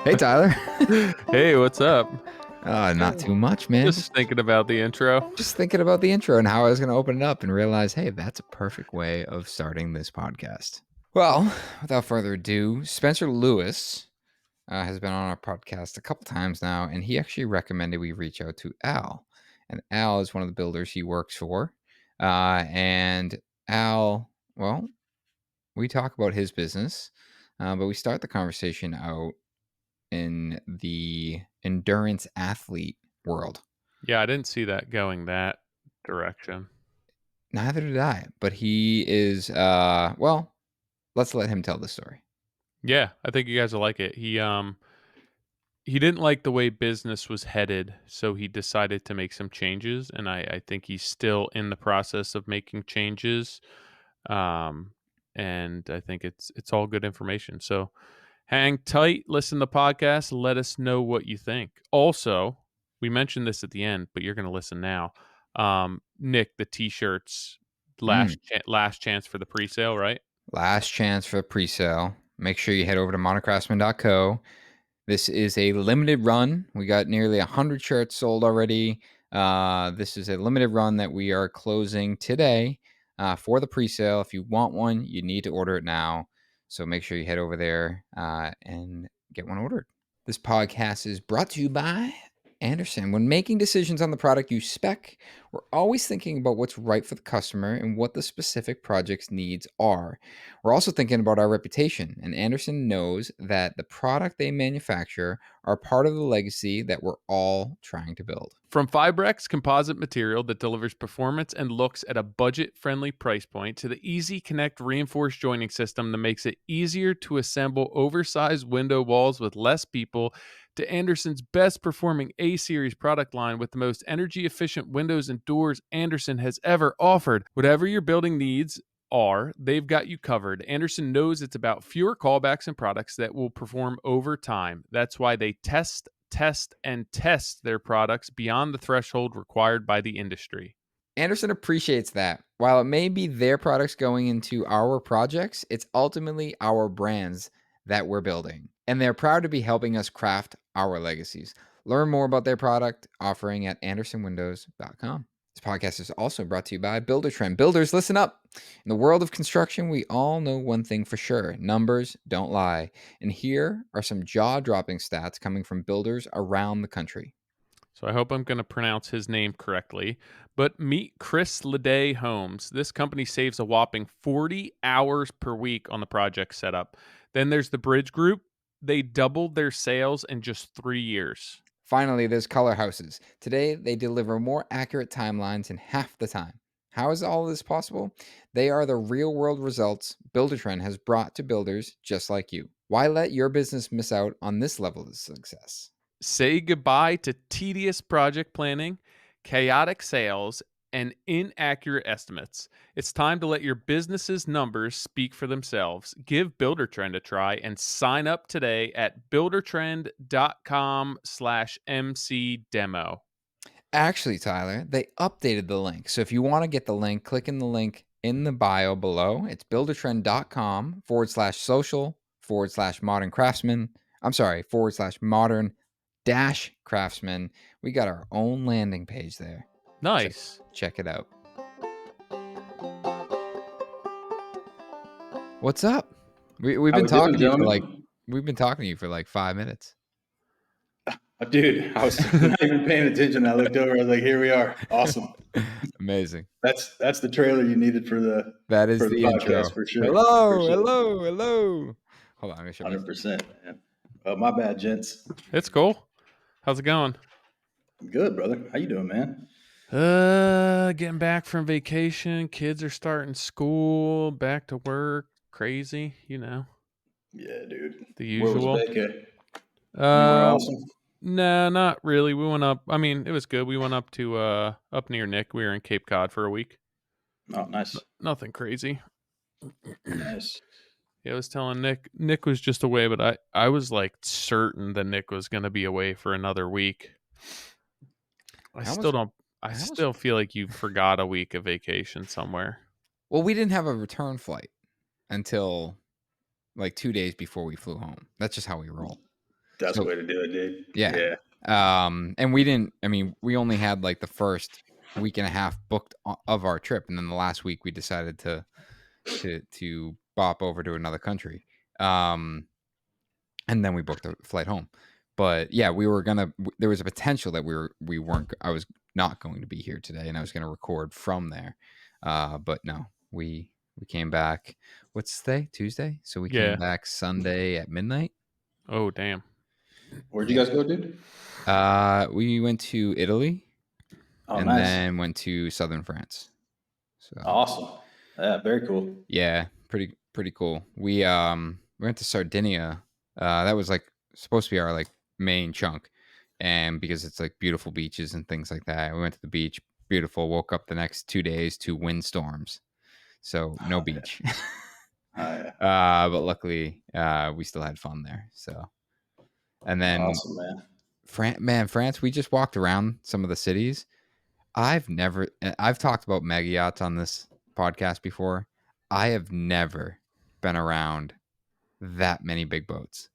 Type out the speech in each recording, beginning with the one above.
Hey, Tyler. Hey, what's up? Not too much, man. Just thinking about the intro. Just thinking about the intro and how I was going to open it up and realize, hey, that's a perfect way of starting this podcast. Well, without further ado, Spencer Lewis has been on our podcast a couple times now, and he actually recommended we reach out to Al. And Al is one of the builders he works for. And Al, well, we talk about his business, but we start the conversation out in the endurance athlete world. Yeah, I didn't see that going that direction. Neither did I, but he is well, let's let him tell the story. Yeah, I think you guys will like it. He didn't like the way business was headed, so he decided to make some changes, and I think he's still in the process of making changes. Um, and I think it's all good information. So hang tight, listen to the podcast, let us know what you think. Also, we mentioned this at the end, but you're going to listen now. Nick, the t-shirts last chance for the pre-sale, right? Last chance for pre-sale. Make sure you head over to moderncraftsman.co. This is a limited run. We got nearly 100 shirts sold already. This is a limited run that we are closing today for the pre-sale. If you want one, you need to order it now. So make sure you head over there and get one ordered. This podcast is brought to you by Andersen. When making decisions on the product you spec, we're always thinking about what's right for the customer and what the specific project's needs are. We're also thinking about our reputation, and Andersen knows that the product they manufacture are part of the legacy that we're all trying to build. From Fibrex composite material that delivers performance and looks at a budget-friendly price point to the Easy Connect reinforced joining system that makes it easier to assemble oversized window walls with less people, to Andersen's best performing A-series product line with the most energy efficient windows and doors Andersen has ever offered. Whatever your building needs are, they've got you covered. Andersen knows it's about fewer callbacks and products that will perform over time. That's why they test their products beyond the threshold required by the industry. Andersen appreciates that. While it may be their products going into our projects, it's ultimately our brands that we're building. And they're proud to be helping us craft our legacies. Learn more about their product offering at andersenwindows.com. This podcast is also brought to you by Buildertrend. Builders, listen up. In the world of construction, we all know one thing for sure: numbers don't lie. And here are some jaw-dropping stats coming from builders around the country. So I hope I'm going to pronounce his name correctly. But meet Chris Leday Homes. This company saves a whopping 40 hours per week on the project setup. Then there's the Bridge Group. They doubled their sales in just 3 years. Finally, there's Color Houses. Today, they deliver more accurate timelines in half the time. How is all of this possible? They are the real world results Buildertrend has brought to builders just like you. Why let your business miss out on this level of success? Say goodbye to tedious project planning, chaotic sales, and inaccurate estimates. It's time to let your business's numbers speak for themselves. Give Buildertrend a try and sign up today at buildertrend.com/MC demo. Actually, Tyler, they updated the link. So if you want to get the link, click in the link in the bio below. It's buildertrend.com/social/modern craftsman. I'm sorry, /modern craftsman. We got our own landing page there. Nice. Check it out. What's up? We've been talking to you for like 5 minutes. Dude, I was not even paying attention. I looked over. I was like, "Here we are! Awesome, amazing." That's the trailer you needed for the intro for sure. Hello. Hold on, 100%, man. My bad, gents. It's cool. How's it going? Good, brother. How you doing, man? Getting back from vacation. Kids are starting school. Back to work. Crazy, you know. Yeah, dude. The usual. Where was vacay? Anywhere awesome? Nah, not really. We went up. I mean, it was good. We went up to up near Nick. We were in Cape Cod for a week. Oh, nice. Nothing crazy. Nice. Yeah, I was telling Nick. Nick was just away, but I was like certain that Nick was going to be away for another week. I still feel like you forgot a week of vacation somewhere. Well, we didn't have a return flight until like 2 days before we flew home. That's just how we roll. That's the So way to do it, dude. yeah. Yeah. And we only had like the first week and a half booked of our trip, and then the last week we decided to bop over to another country. And then we booked a flight home. But yeah, there was a potential that I was not going to be here today, and I was going to record from there. But no, we came back. What's today? Tuesday. So we came Yeah. back Sunday at midnight. Oh, damn. Where'd you Yeah. guys go, dude? We went to Italy Oh, and nice. then went to southern France. So Awesome. Yeah, very cool. yeah, pretty cool. We went to Sardinia. That was like supposed to be our like main chunk, and because it's like beautiful beaches and things like that, we went to the beach. Beautiful. Woke up the next 2 days to windstorms, so no Oh, yeah. beach. Oh, yeah. But luckily, we still had fun there. So, and then Awesome, man. France. We just walked around some of the cities. I've talked about mega yachts on this podcast before. I have never been around that many big boats.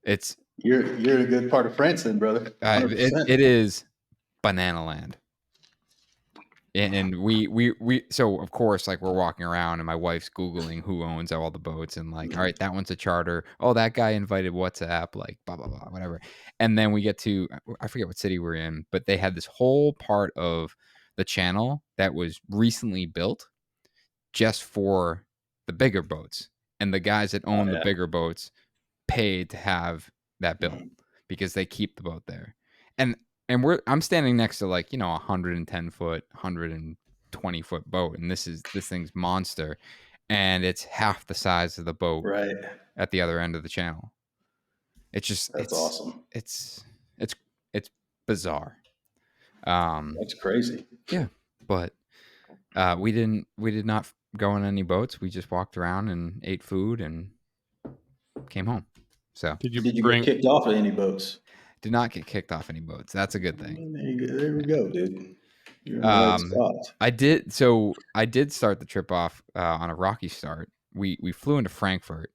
It's You're in a good part of France then, brother. 100%. it is banana land. And we so of course like we're walking around and my wife's Googling who owns all the boats and like, all right, that one's a charter. Oh, that guy invited WhatsApp, like blah blah blah, whatever. And then we get to I forget what city we're in, but they had this whole part of the channel that was recently built just for the bigger boats. And the guys that Oh, own the yeah. bigger boats paid to have that built Mhm. because they keep the boat there. And I'm standing next to like, 110 foot, 120 foot boat. And this thing's monster. And it's half the size of the boat Right. at the other end of the channel. It's just, That's awesome. it's bizarre. Um, That's crazy. yeah, but we did not go on any boats. We just walked around and ate food and came home. So Did you Did you bring? get kicked off of any boats? did not get kicked off any boats. That's a good thing. There we go, dude. You're in the right Um, spot. I did start the trip off on a rocky start. We flew into Frankfurt,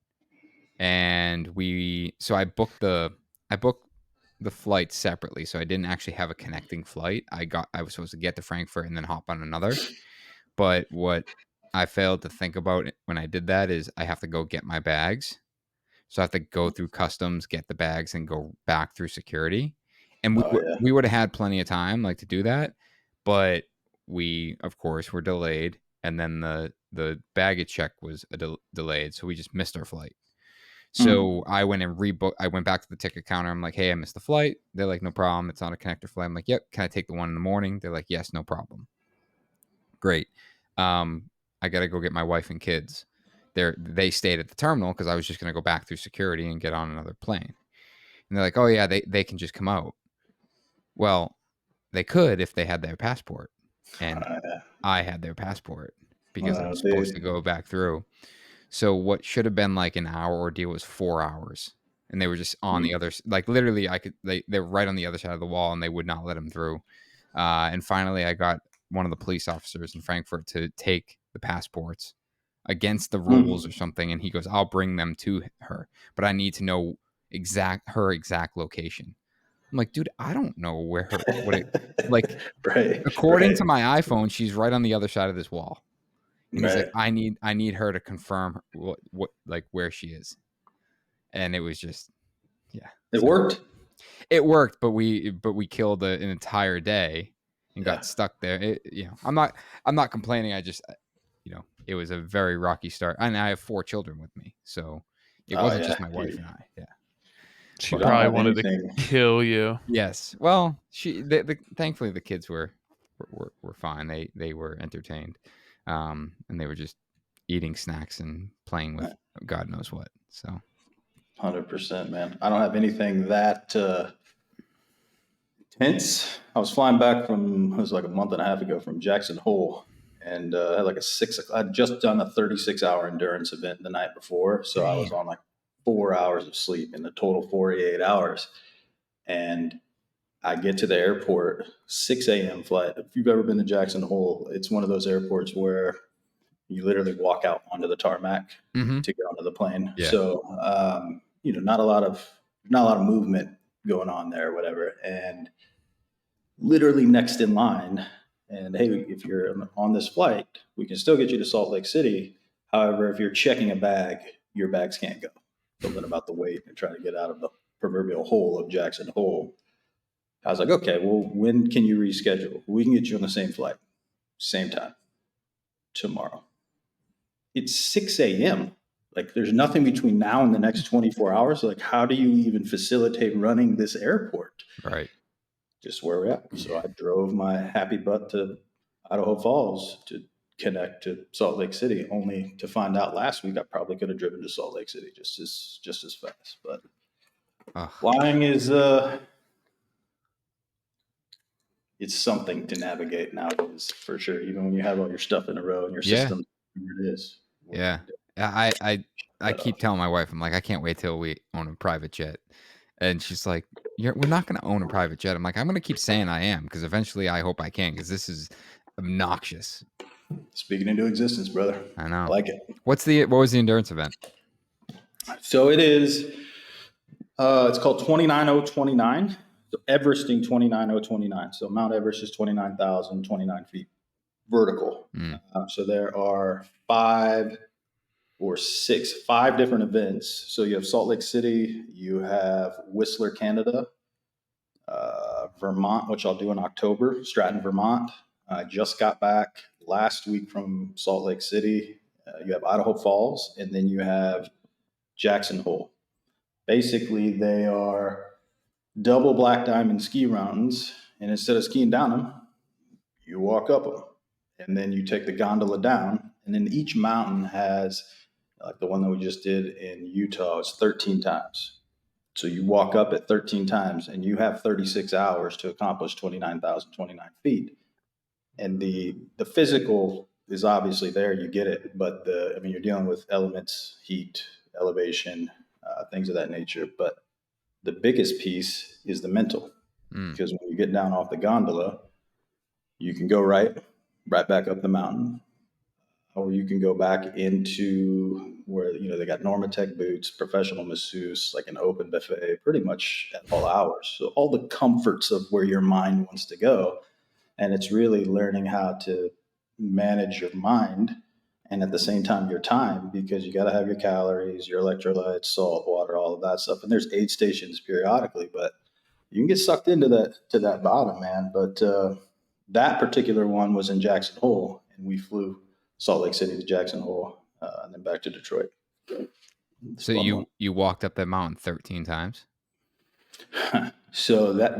and I booked the flight separately, so I didn't actually have a connecting flight. I was supposed to get to Frankfurt and then hop on another. But what I failed to think about when I did that is I have to go get my bags. So I have to go through customs, get the bags, and go back through security. And Oh, yeah. we would have had plenty of time like to do that, but we of course were delayed, and then the baggage check was delayed, so we just missed our flight. So I went and rebooked. I went back to the ticket counter. I'm like, hey, I missed the flight. They're like, no problem. It's not a connector flight. I'm like, yep. Can I take the one in the morning? They're like, yes, no problem. Great. I got to go get my wife and kids. They stayed at the terminal because I was just going to go back through security and get on another plane. And they're like, oh yeah, they can just come out. Well, they could if they had their passport, and I had their passport because I was supposed to Dude. go back through. So what should have been like an hour ordeal was 4 hours, and they were just on the other, like literally, they were right on the other side of the wall, and they would not let them through. And finally, I got one of the police officers in Frankfurt to take the passports against the rules or something, and he goes, "I'll bring them to her, but I need to know her exact location." I'm like, dude, I don't know where like. Right. According to my iPhone, she's right on the other side of this wall. And he's like, Right. I need her to confirm what like where she is. And it was just, yeah. It worked. It worked, but we killed an entire day and Yeah. got stuck there. I'm not complaining. I just, it was a very rocky start, and I have 4 children with me, so it wasn't just my wife and I. Yeah. She Dude, I don't probably have wanted anything. to kill you. Yes. Well, thankfully the kids were fine. They were entertained, and they were just eating snacks and playing with God knows what. So 100%, man. I don't have anything that tense. I was flying back it was like a month and a half ago from Jackson Hole, and I had like I'd just done a 36-hour endurance event the night before, so I was on like 4 hours of sleep in the total 48 hours. And I get to the airport, 6 a.m. flight. If you've ever been to Jackson Hole, it's one of those airports where you literally walk out onto the tarmac Mhm. to get onto the plane. Yeah. So, not a lot of not a lot of movement going on there or whatever. And literally next in line, and hey, if you're on this flight, we can still get you to Salt Lake City. However, if you're checking a bag, your bags can't go. Something about the weight and trying to get out of the proverbial hole of Jackson Hole. I was like, okay, well, when can you reschedule? We can get you on the same flight, same time, tomorrow. It's 6 a.m. Like, there's nothing between now and the next 24 hours. Like, how do you even facilitate running this airport? Right. Just where we're at. So I drove my happy butt to Idaho Falls to connect to Salt Lake City, only to find out last week I probably could have driven to Salt Lake City just as fast. But flying is it's something to navigate nowadays for sure. Even when you have all your stuff in a row and your system, where it is. Yeah. I keep telling my wife, I'm like, I can't wait till we own a private jet. And she's like, we're not going to own a private jet. I'm like, I'm going to keep saying I am, because eventually I hope I can, because this is obnoxious. Speaking into existence, brother. I know. I like it. What was the endurance event? So it is, it's called 29029. So Everesting 29029. So Mount Everest is 29,029 feet vertical. So there are 5 different events. So you have Salt Lake City, you have Whistler, Canada, Vermont, which I'll do in October, Stratton, Vermont. I just got back last week from Salt Lake City. You have Idaho Falls, and then you have Jackson Hole. Basically, they are double black diamond ski mountains, and instead of skiing down them, you walk up them, and then you take the gondola down, and then each mountain has, like the one that we just did in Utah, it's 13 times. So you walk up it 13 times, and you have 36 hours to accomplish 29,029 feet. And the physical is obviously there, you get it, but you're dealing with elements, heat, elevation, things of that nature. But the biggest piece is the mental, because when you get down off the gondola, you can go right back up the mountain, or you can go back into where, they got Normatec boots, professional masseuse, like an open buffet, pretty much at all hours. So all the comforts of where your mind wants to go. And it's really learning how to manage your mind and at the same time your time, because you got to have your calories, your electrolytes, salt, water, all of that stuff. And there's aid stations periodically, but you can get sucked into that bottom, man. But that particular one was in Jackson Hole, and we flew Salt Lake City to Jackson Hole, and then back to Detroit. So you walked up that mountain 13 times? So that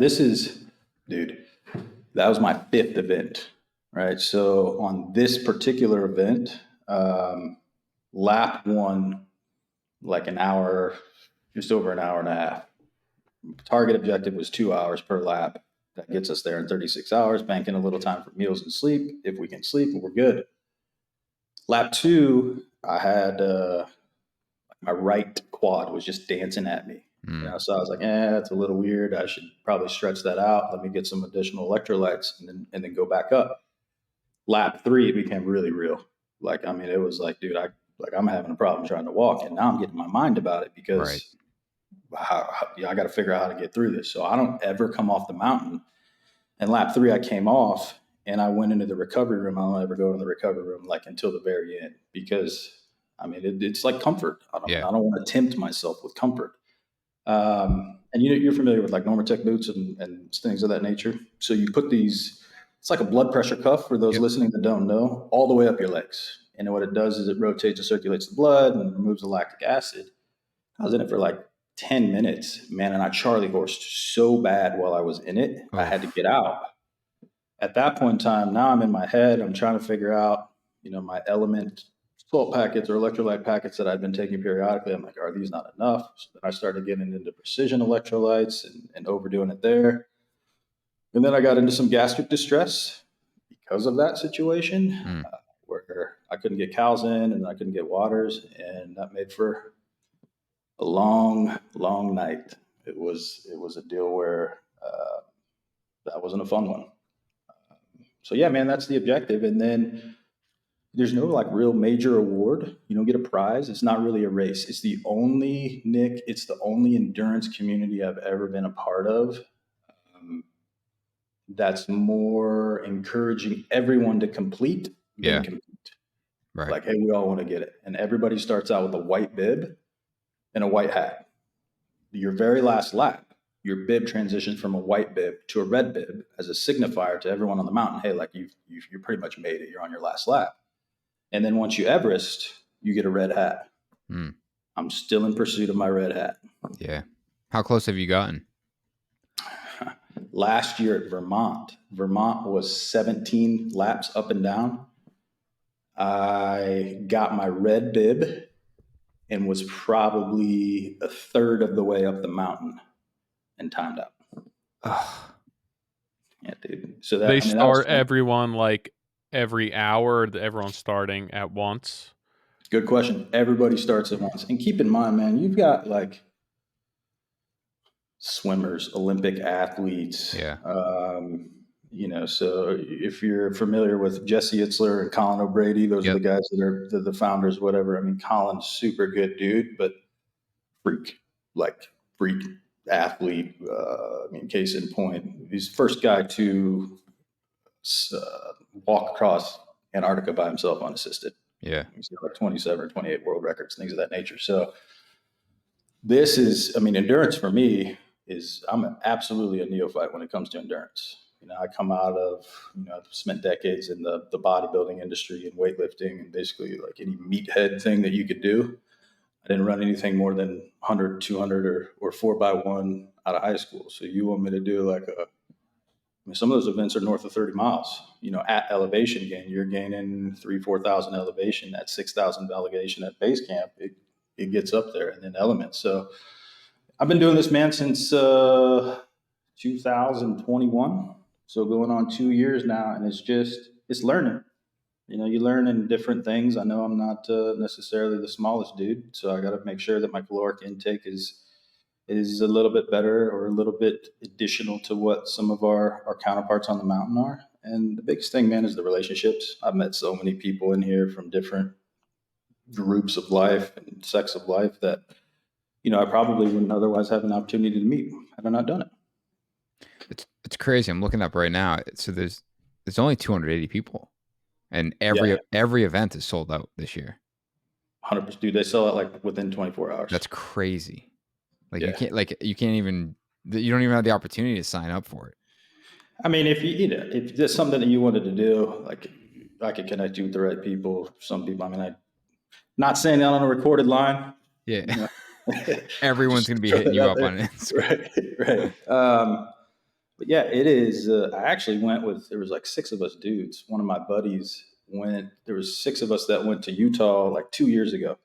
was my 5th event, right? So on this particular event, lap 1, like an hour, just over an hour and a half. Target objective was 2 hours per lap. That gets us there in 36 hours, banking a little time for meals and sleep. If we can sleep, we're good. Lap 2, I had my right quad was just dancing at me. So I was like, that's a little weird. I should probably stretch that out. Let me get some additional electrolytes and then go back up. Lap 3, it became really real. It was like, dude, I'm having a problem trying to walk, and now I'm getting my mind about it, because I got to figure out how to get through this. So I don't ever come off the mountain. And lap 3, I came off and I went into the recovery room. I don't ever go in the recovery room until the very end, because it's like comfort. I don't want to tempt myself with comfort. And you're familiar with like Normatec boots and things of that nature. So you put these, it's like a blood pressure cuff for those listening that don't know, all the way up your legs. And what it does is it rotates and circulates the blood and removes the lactic acid. I was in it for like 10 minutes, man, and I Charlie horsed so bad while I was in it, I had to get out. At that point in time, now I'm in my head, I'm trying to figure out, my element salt packets or electrolyte packets that I've been taking periodically. I'm like, are these not enough? So then I started getting into precision electrolytes and overdoing it there. And then I got into some gastric distress because of that situation, where I couldn't get cows in and I couldn't get waters, and that made for a long, long night. It was a deal where that wasn't a fun one. So yeah, man, that's the objective. And then there's no like real major award. You don't get a prize. It's not really a race. It's the only, Nick, it's the only endurance community I've ever been a part of um, that's more encouraging everyone to complete than Yeah. compete. Right. Like, hey, we all want to get it. And everybody starts out with a white bib and a white hat. Your very last lap, your bib transitions from a white bib to a red bib as a signifier to everyone on the mountain. Hey, like you pretty much made it. You're on your last lap. And then once you Everest, you get a red hat. Mm. I'm still in pursuit of my red hat. Yeah. How close have you gotten? Last year at Vermont was 17 laps up and down. I got my red bib and was probably a third of the way up the mountain and timed out. Ugh. Yeah, dude. So They that was start fun. everyone like every hour. Everyone's starting at once. Good question. Everybody starts at once. And keep in mind, man, you've got like swimmers, Olympic athletes. Yeah. So if you're familiar with Jesse Itzler and Colin O'Brady, those are the guys that are the founders, whatever. I mean, Colin's super good dude, but freak athlete. Case in point, he's the first guy to walk across Antarctica by himself unassisted. Yeah. He's got like 27 or 28 world records, things of that nature. So this is, endurance for me is I'm absolutely a neophyte when it comes to endurance. I come out of, I've spent decades in the bodybuilding industry and weightlifting and basically like any meathead thing that you could do. I didn't run anything more than 100, 200 or 4x1 out of high school. So you want me to do like some of those events are north of 30 miles, at elevation gain, you're gaining 4,000 elevation at 6,000 elevation at base camp. It gets up there and then elements. So I've been doing this, man, since 2021. So going on 2 years now, and it's learning. You learn in different things. I know I'm not necessarily the smallest dude, so I got to make sure that my caloric intake is a little bit better or a little bit additional to what some of our counterparts on the mountain are. And the biggest thing, man, is the relationships. I've met so many people in here from different groups of life and sects of life that I probably wouldn't otherwise have an opportunity to meet had I not done it. It's crazy. I'm looking up right now. So there's only 280 people, and every event is sold out this year. 100%, dude. They sell it like within 24 hours. That's crazy. Like you can't even. You don't even have the opportunity to sign up for it. I mean, if there's something that you wanted to do, like I could connect you with the right people. Some people, I'm not saying that on a recorded line. Yeah. Everyone's going to be hitting you up on Instagram. Right. But yeah, it is. I actually there was like 6 of us dudes. One of my buddies there was 6 of us that went to Utah like 2 years ago.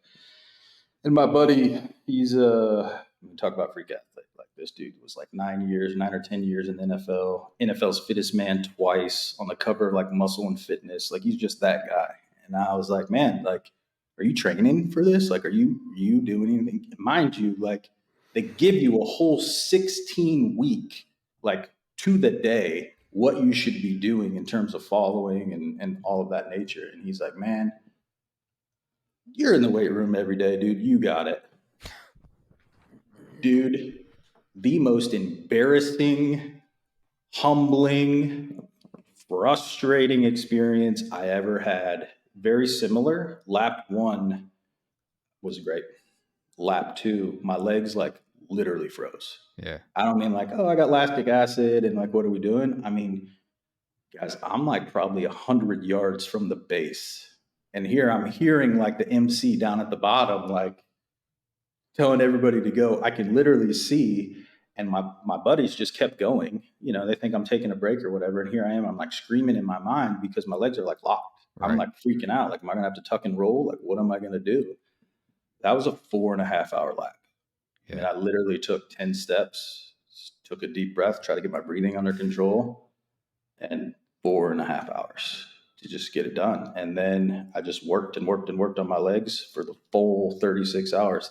And my buddy, he's talk about freak athlete. Like this dude was like 9 or 10 years in the NFL's fittest man twice, on the cover of like Muscle and Fitness. Like he's just that guy. And I was like, man, like, are you training for this? Like, are you doing anything? Mind you, like they give you a whole 16-week, like to the day, what you should be doing in terms of following and all of that nature. And he's like, man, you're in the weight room every day, dude. You got it. Dude, the most embarrassing, humbling, frustrating experience I ever had. Very similar. Lap 1 was great. Lap 2, my legs like literally froze. Yeah. I don't mean like, oh, I got lactic acid and like, what are we doing? I mean, guys, I'm like probably 100 yards from the base. And here I'm hearing like the MC down at the bottom, like telling everybody to go. I can literally see, and my buddies just kept going. They think I'm taking a break or whatever. And here I am, I'm like screaming in my mind because my legs are like locked. Right. I'm like freaking out. Like, am I going to have to tuck and roll? Like, what am I going to do? That was a 4.5 hour lap. Yeah. And I literally took 10 steps, took a deep breath, try to get my breathing under control, and 4.5 hours to just get it done. And then I just worked and worked and worked on my legs for the full 36 hours.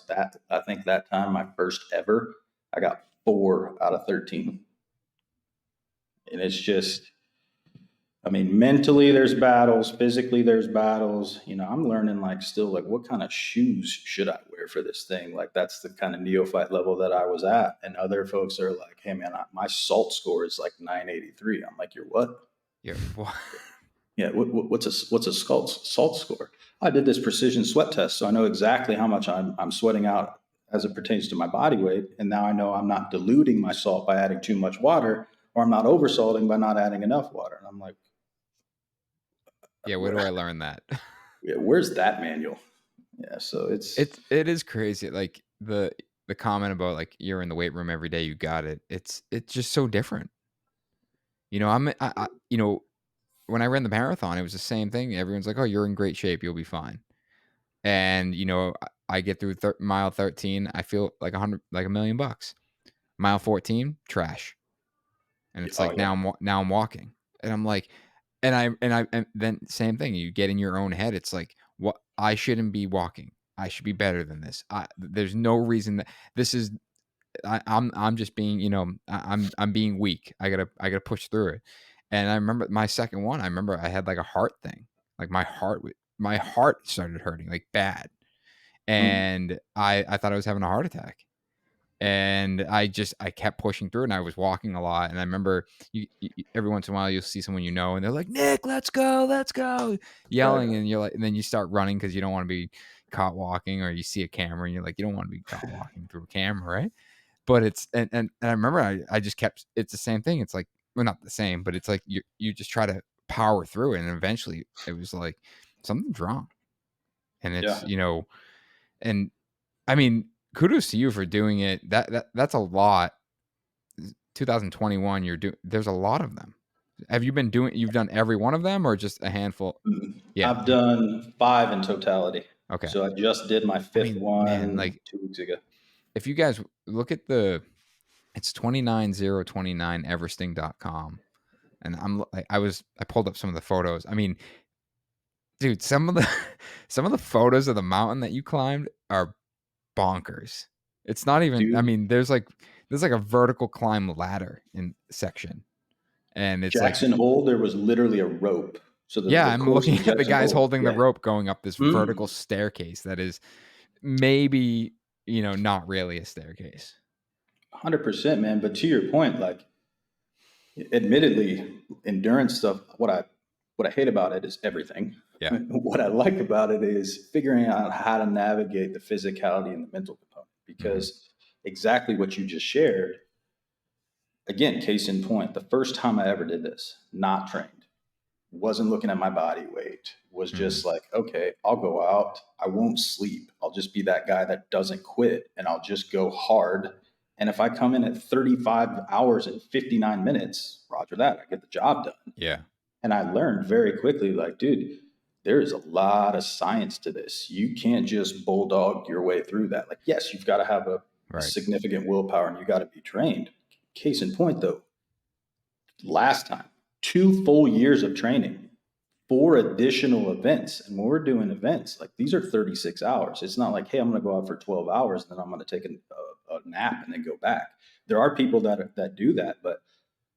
I think that time, my first ever, I got 4 out of 13. And it's just, I mean, mentally there's battles, physically there's battles. You know, I'm learning like still like what kind of shoes should I wear for this thing? Like that's the kind of neophyte level that I was at. And other folks are like, hey man, my salt score is like 983. I'm like, you're what? Yeah. Yeah, what's a salt score? I did this precision sweat test, so I know exactly how much I'm sweating out as it pertains to my body weight, and now I know I'm not diluting my salt by adding too much water, or I'm not oversalting by not adding enough water. And I'm like, Yeah. Where do I learn that? where's that manual? Yeah, so It is crazy. Like the comment about like you're in the weight room every day, you got it. It's just so different. You know, you know, when I ran the marathon, it was the same thing. Everyone's like, "Oh, you're in great shape. You'll be fine." And you know, I get through mile 13, I feel like like $1,000,000. Mile 14, trash. And it's oh like yeah, now I'm walking, and I'm like, and then same thing. You get in your own head. It's like, what, I shouldn't be walking. I should be better than this. There's no reason that this is. I'm just being, you know, I'm being weak. I gotta push through it. And I remember my second one. I remember I had like a heart thing. Like my heart started hurting like bad, mm, and I thought I was having a heart attack. And I kept pushing through, and I was walking a lot. And I remember every once in a while you'll see someone, you know, and they're like, Nick, let's go, right, yelling. And you're like, and then you start running because you don't want to be caught walking, or you see a camera and you're like, you don't want to be caught walking through a camera, right? But it's, and I remember I just kept, it's the same thing. It's like, well, not the same, but it's like you just try to power through it. And eventually it was like, something's wrong. And it's, yeah. you know, and I mean, kudos to you for doing it. That's a lot. 2021, there's a lot of them. Have you been doing, you've done every one of them or just a handful? Yeah. I've done 5 in totality. Okay. So I just did my I fifth mean, man, one like 2 weeks ago. if you guys look at it's 29029everesting.com. And I pulled up some of the photos. I mean, dude, some of the some of the photos of the mountain that you climbed are bonkers. It's not even, I Dude, mean, there's like a vertical climb ladder in section. And it's like, Jackson Hole, there was literally a rope. So yeah, the I'm course looking in at the Jackson guys Hole, holding the yeah. rope going up this vertical Mm, staircase that is maybe, you know, not really a staircase. 100%, man. But to your point, like, admittedly, endurance stuff, what I hate about it is everything. Yeah. What I like about it is figuring out how to navigate the physicality and the mental component. Mhm. Because exactly what you just shared, again, case in point, the first time I ever did this, not trained, wasn't looking at my body weight, was Mhm. just like, okay, I'll go out. I won't sleep. I'll just be that guy that doesn't quit and I'll just go hard. And if I come in at 35 hours and 59 minutes, roger that, I get the job done. Yeah. And I learned very quickly, like, dude, there is a lot of science to this. You can't just bulldog your way through that. Like, yes, you've got to have a Right. significant willpower and you got to be trained. Case in point, though, last time, 2 full years of training, 4 additional events. And when we're doing events, like these are 36 hours. It's not like, hey, I'm going to go out for 12 hours and then I'm going to take a nap and then go back. There are people that do that, but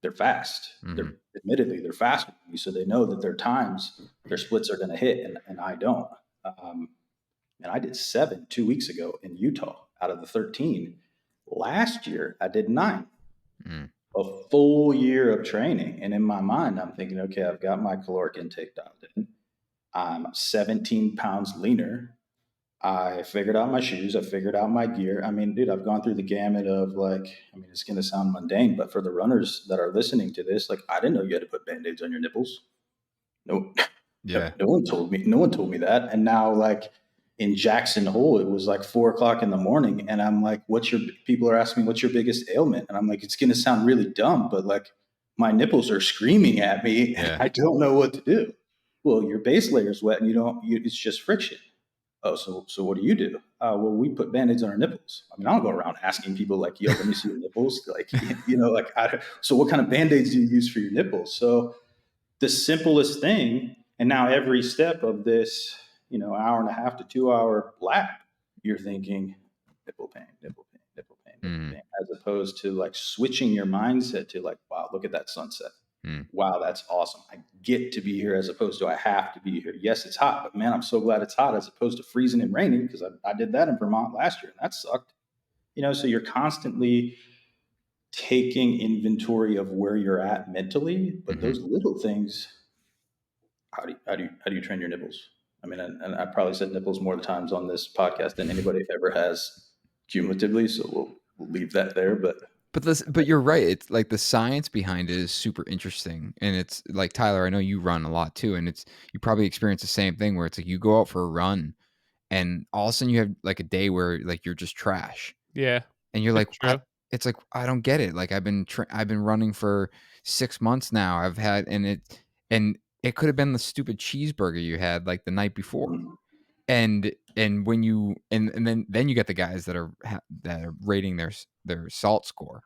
they're fast. Mhm. They're faster than me, so they know that their times, their splits are going to hit, and I don't. Um, and I did 7 2 weeks ago in Utah out of the 13. Last year, I did 9, Mm. a full year of training. And in my mind, I'm thinking, okay, I've got my caloric intake dialed in. I'm 17 pounds leaner. I figured out my shoes. I figured out my gear. I mean, dude, I've gone through the gamut of like, I mean, it's going to sound mundane, but for the runners that are listening to this, like, I didn't know you had to put band-aids on your nipples. No, Yeah. no one told me. No one told me that. And now, like in Jackson Hole, it was like 4 o'clock in the morning, and I'm like, "What's your?" People are asking me, "What's your biggest ailment?" And I'm like, "It's going to sound really dumb, but like, my nipples are screaming at me, and Yeah. I don't know what to do." Well, your base layer is wet, and you don't. It's just friction. Oh, so what do you do? Well, we put band-aids on our nipples. I mean, I don't go around asking people like, "Yo, let me see your nipples." Like, like, so what kind of band-aids do you use for your nipples? So the simplest thing, and now every step of this, hour and a half to 2 hour lap, you're thinking nipple pain, nipple pain, nipple pain, nipple Mhm. pain, as opposed to like switching your mindset to like, wow, look at that sunset. wow, that's awesome. I get to be here as opposed to I have to be here. Yes, it's hot, but man, I'm so glad it's hot as opposed to freezing and raining, because I did that in Vermont last year and that sucked. So you're constantly taking inventory of where you're at mentally, but those little things, how do you train your nipples? I mean, and I probably said nipples more times on this podcast than anybody ever has cumulatively. So we'll leave that there. But you're right. It's like the science behind it is super interesting, and it's like, Tyler, I know you run a lot too, and you probably experience the same thing where it's like you go out for a run, and all of a sudden you have like a day where like you're just trash, Yeah. and you're like, It's true. it's like, I don't get it. Like I've been running for 6 months now. And it could have been the stupid cheeseburger you had like the night before, and when you and then you get the guys that are rating their salt score,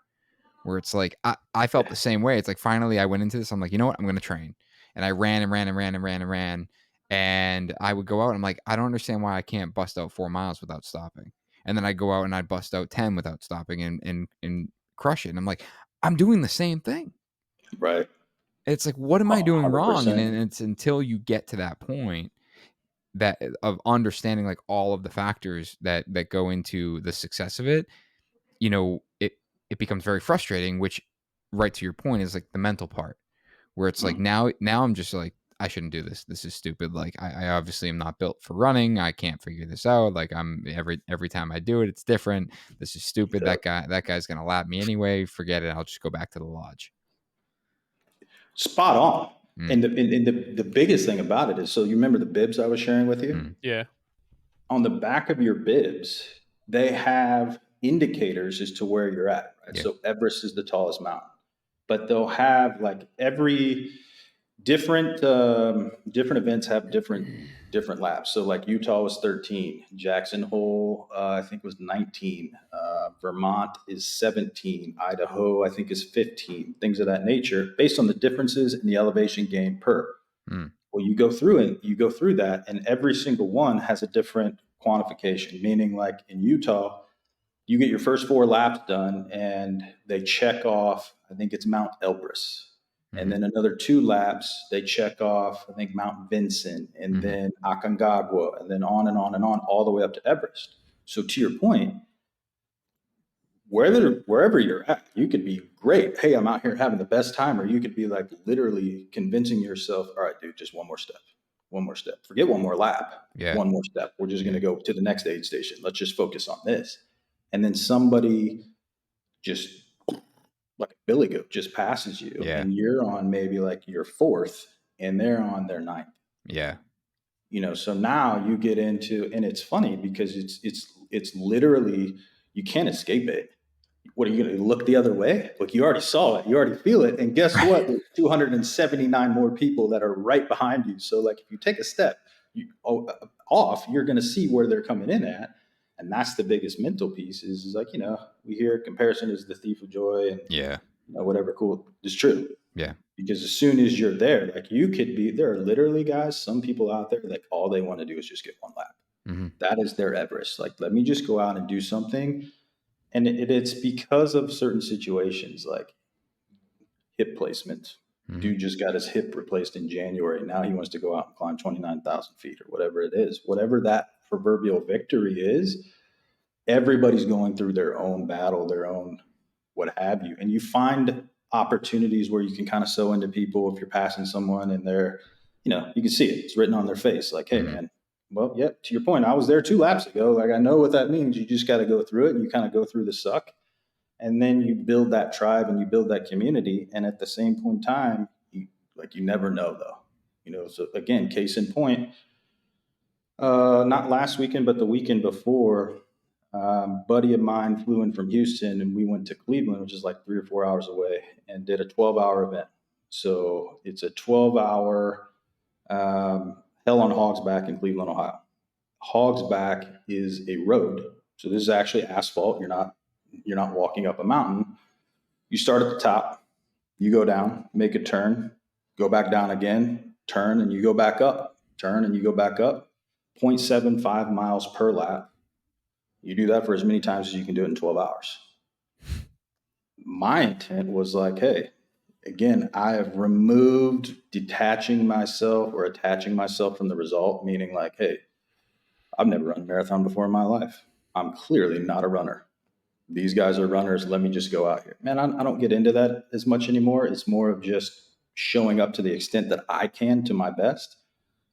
where it's like I felt the same way. It's like finally I went into this. I'm like, you know what? I'm going to train, and I ran and ran and ran and ran and ran, and I would go out. And I'm like, I don't understand why I can't bust out 4 miles without stopping, and then I go out and I bust out 10 without stopping and crush it. And I'm like, I'm doing the same thing. Right. It's like, what am I doing wrong? And 100%. it's until you get to that point that of understanding like all of the factors that go into the success of it, it becomes very frustrating, which, right to your point, is like the mental part, where it's like now I'm just like, I shouldn't do this. This is stupid. Like I obviously am not built for running. I can't figure this out. Like I'm every time I do it, it's different. This is stupid. Yeah. That guy's gonna lap me anyway. Forget it. I'll just go back to the lodge. Spot on. And the biggest thing about it is, so you remember the bibs I was sharing with you? Yeah. On the back of your bibs, they have indicators as to where you're at. Right? Yeah. So Everest is the tallest mountain, but they'll have like every different events have different laps. So like Utah was 13, Jackson Hole I think was 19, Vermont is 17, Idaho I think is 15, things of that nature, based on the differences in the elevation gain per. Well, you go through that, and every single one has a different quantification. Meaning, like in Utah, you get your first 4 laps done, and they check off. I think it's Mount Elbrus, and then another 2 laps they check off. I think Mount Vincent, and then Aconcagua, and then on and on and on, all the way up to Everest. So, to your point, wherever you're at, you could be great. Hey, I'm out here having the best time, or you could be like literally convincing yourself, all right, dude, just one more step. Forget one more lap. Yeah. One more step. We're just going to go to the next aid station. Let's just focus on this. And then somebody just like a billy goat just passes you, and you're on maybe like your 4th, and they're on their 9th. Yeah. So now you get into, and it's funny because it's literally, you can't escape it. What are you going to look the other way? Look, you already saw it, you already feel it, and guess what? There's 279 more people that are right behind you. So, like, if you take a step off, you're going to see where they're coming in at, and that's the biggest mental piece. Is like, we hear comparison is the thief of joy, and whatever. Cool, it's true. Yeah. Because as soon as you're there, like there are literally guys, some people out there, like all they want to do is just get one lap. That is their Everest. Like, let me just go out and do something. And it's because of certain situations, like hip placement. Dude just got his hip replaced in January. Now he wants to go out and climb 29,000 feet or whatever it is. Whatever that proverbial victory is, everybody's going through their own battle, their own what have you. And you find opportunities where you can kind of sew into people if you're passing someone and they're, you can see it. It's written on their face like, hey, man, well, yeah, to your point, I was there 2 laps ago. Like, I know what that means. You just got to go through it, and you kind of go through the suck. And then you build that tribe and you build that community. And at the same point in time, you never know though, so again, case in point, not last weekend, but the weekend before, buddy of mine flew in from Houston, and we went to Cleveland, which is like 3 or 4 hours away, and did a 12-hour event. So it's a 12-hour Hell on Hog's Back in Cleveland, Ohio. Hog's Back is a road. So this is actually asphalt. You're not walking up a mountain. You start at the top, you go down, make a turn, go back down again, turn, and you go back up, turn, and you go back up, 0.75 miles per lap. You do that for as many times as you can do it in 12 hours. My intent was like, hey, again, I have removed detaching myself or attaching myself from the result, meaning like, hey, I've never run a marathon before in my life. I'm clearly not a runner. These guys are runners. Let me just go out here. Man, I don't get into that as much anymore. It's more of just showing up to the extent that I can to my best.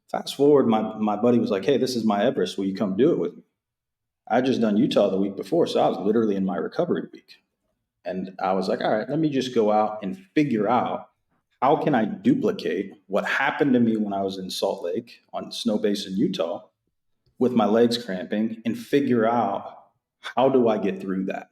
Fast forward, my buddy was like, hey, this is my Everest. Will you come do it with me? I just done Utah the week before, so I was literally in my recovery week. And I was like, all right, let me just go out and figure out how can I duplicate what happened to me when I was in Salt Lake on Snow Basin, Utah, with my legs cramping, and figure out how do I get through that.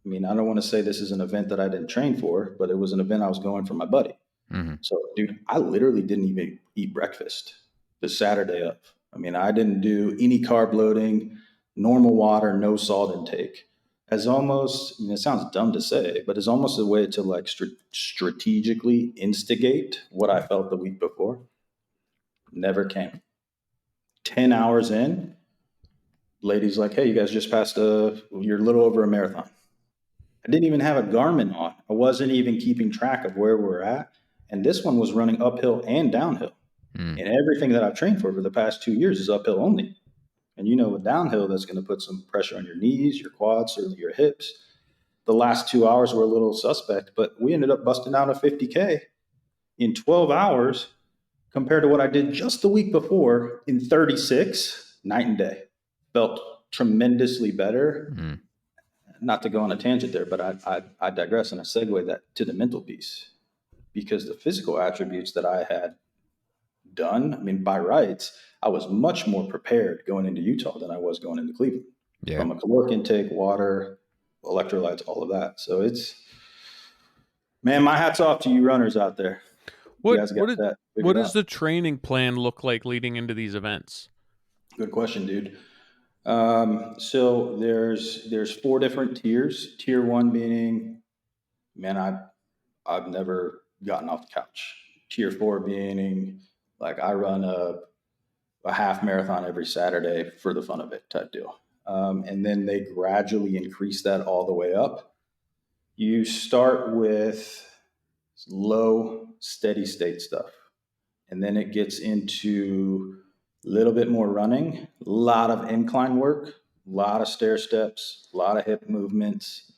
I mean, I don't want to say this is an event that I didn't train for, but it was an event I was going for my buddy. Mm-hmm. So, dude, I literally didn't even eat breakfast the Saturday of. I mean, I didn't do any carb loading, normal water, no salt intake. As almost, I mean, it sounds dumb to say, but it's almost a way to like strategically instigate what I felt the week before. Never came. 10 hours in, lady's like, hey, you guys just passed you're a little over a marathon. I didn't even have a Garmin on. I wasn't even keeping track of where we're at. And this one was running uphill and downhill. Mm. And everything that I've trained for the past 2 years is uphill only. And you know, with downhill, that's going to put some pressure on your knees, your quads, certainly your hips. The last 2 hours were a little suspect, but we ended up busting out a 50K in 12 hours compared to what I did just the week before in 36, night and day. Felt tremendously better. Mm. Not to go on a tangent there, but I digress and I segue that to the mental piece, because the physical attributes that I had done, I mean, by rights, I was much more prepared going into Utah than I was going into Cleveland. Yeah. From a caloric intake, water, electrolytes, all of that. So it's, man, my hat's off to you runners out there. You guys got that figured What does out. the training plan look like leading into these events? Good question, dude. So there's 4 different tiers. Tier 1 being, man, I've never gotten off the couch. Tier 4 being like I run a half marathon every Saturday for the fun of it type deal. And then they gradually increase that all the way up. You start with low, steady state stuff. And then it gets into a little bit more running, a lot of incline work, a lot of stair steps, a lot of hip movements,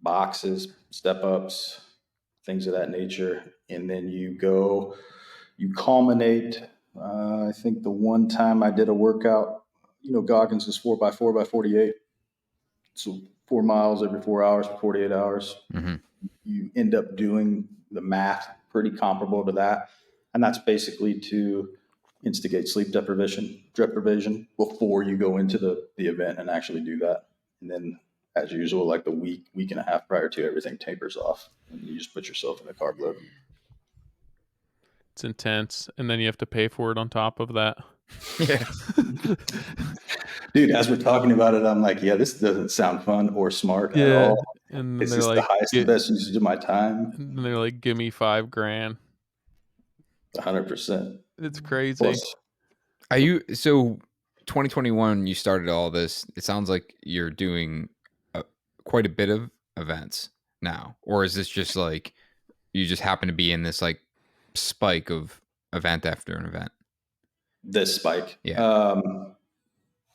boxes, step ups, things of that nature. And then you culminate. I think the one time I did a workout, you know, Goggins is 4x4 by 48. So 4 miles every 4 hours for 48 hours. Mm-hmm. You end up doing the math pretty comparable to that. And that's basically to instigate sleep deprivation before you go into the event and actually do that. And then as usual, like the week and a half prior to, everything tapers off and you just put yourself in a carb load. It's intense. And then you have to pay for it on top of that. Yeah. Dude, as we're talking about it, I'm like, yeah, this doesn't sound fun or smart at all. And It's they're just like, the highest and best usage of my time. And they're like, give me $5,000. 100%. It's crazy. Plus, Are you, so 2021, you started all this. It sounds like you're doing quite a bit of events now, or is this just like you just happen to be in this like spike of event after an event? this spike. Yeah.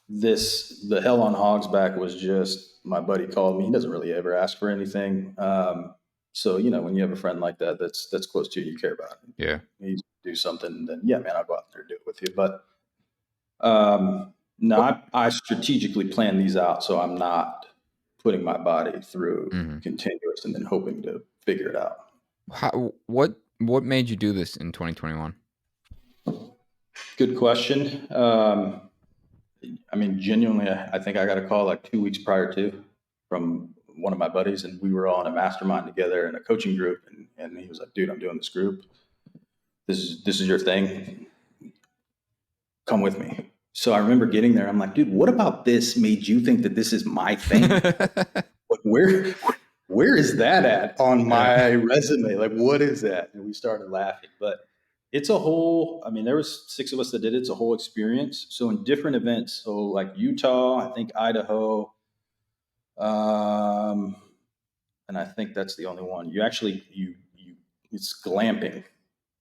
The Hell on Hog's Back was just, my buddy called me. He doesn't really ever ask for anything. So, you know, when you have a friend like that, that's close to you care about it. Yeah. You do something, then yeah, man, I'll go out there and do it with you. But no, I strategically plan these out. So I'm not putting my body through continuous and then hoping to figure it out. What made you do this in 2021? Good question. I mean, genuinely, I think I got a call like 2 weeks prior to from one of my buddies, and we were all in a mastermind together in a coaching group. And he was like, dude, I'm doing this group. This is your thing. Come with me. So I remember getting there. I'm like, dude, what about this made you think that this is my thing? Like, where is that at on my resume? Like, what is that? And we started laughing. But it's a whole, I mean, there was 6 of us that did it. It's a whole experience. So in different events, so like Utah, I think Idaho, and I think that's the only one. You actually, it's glamping.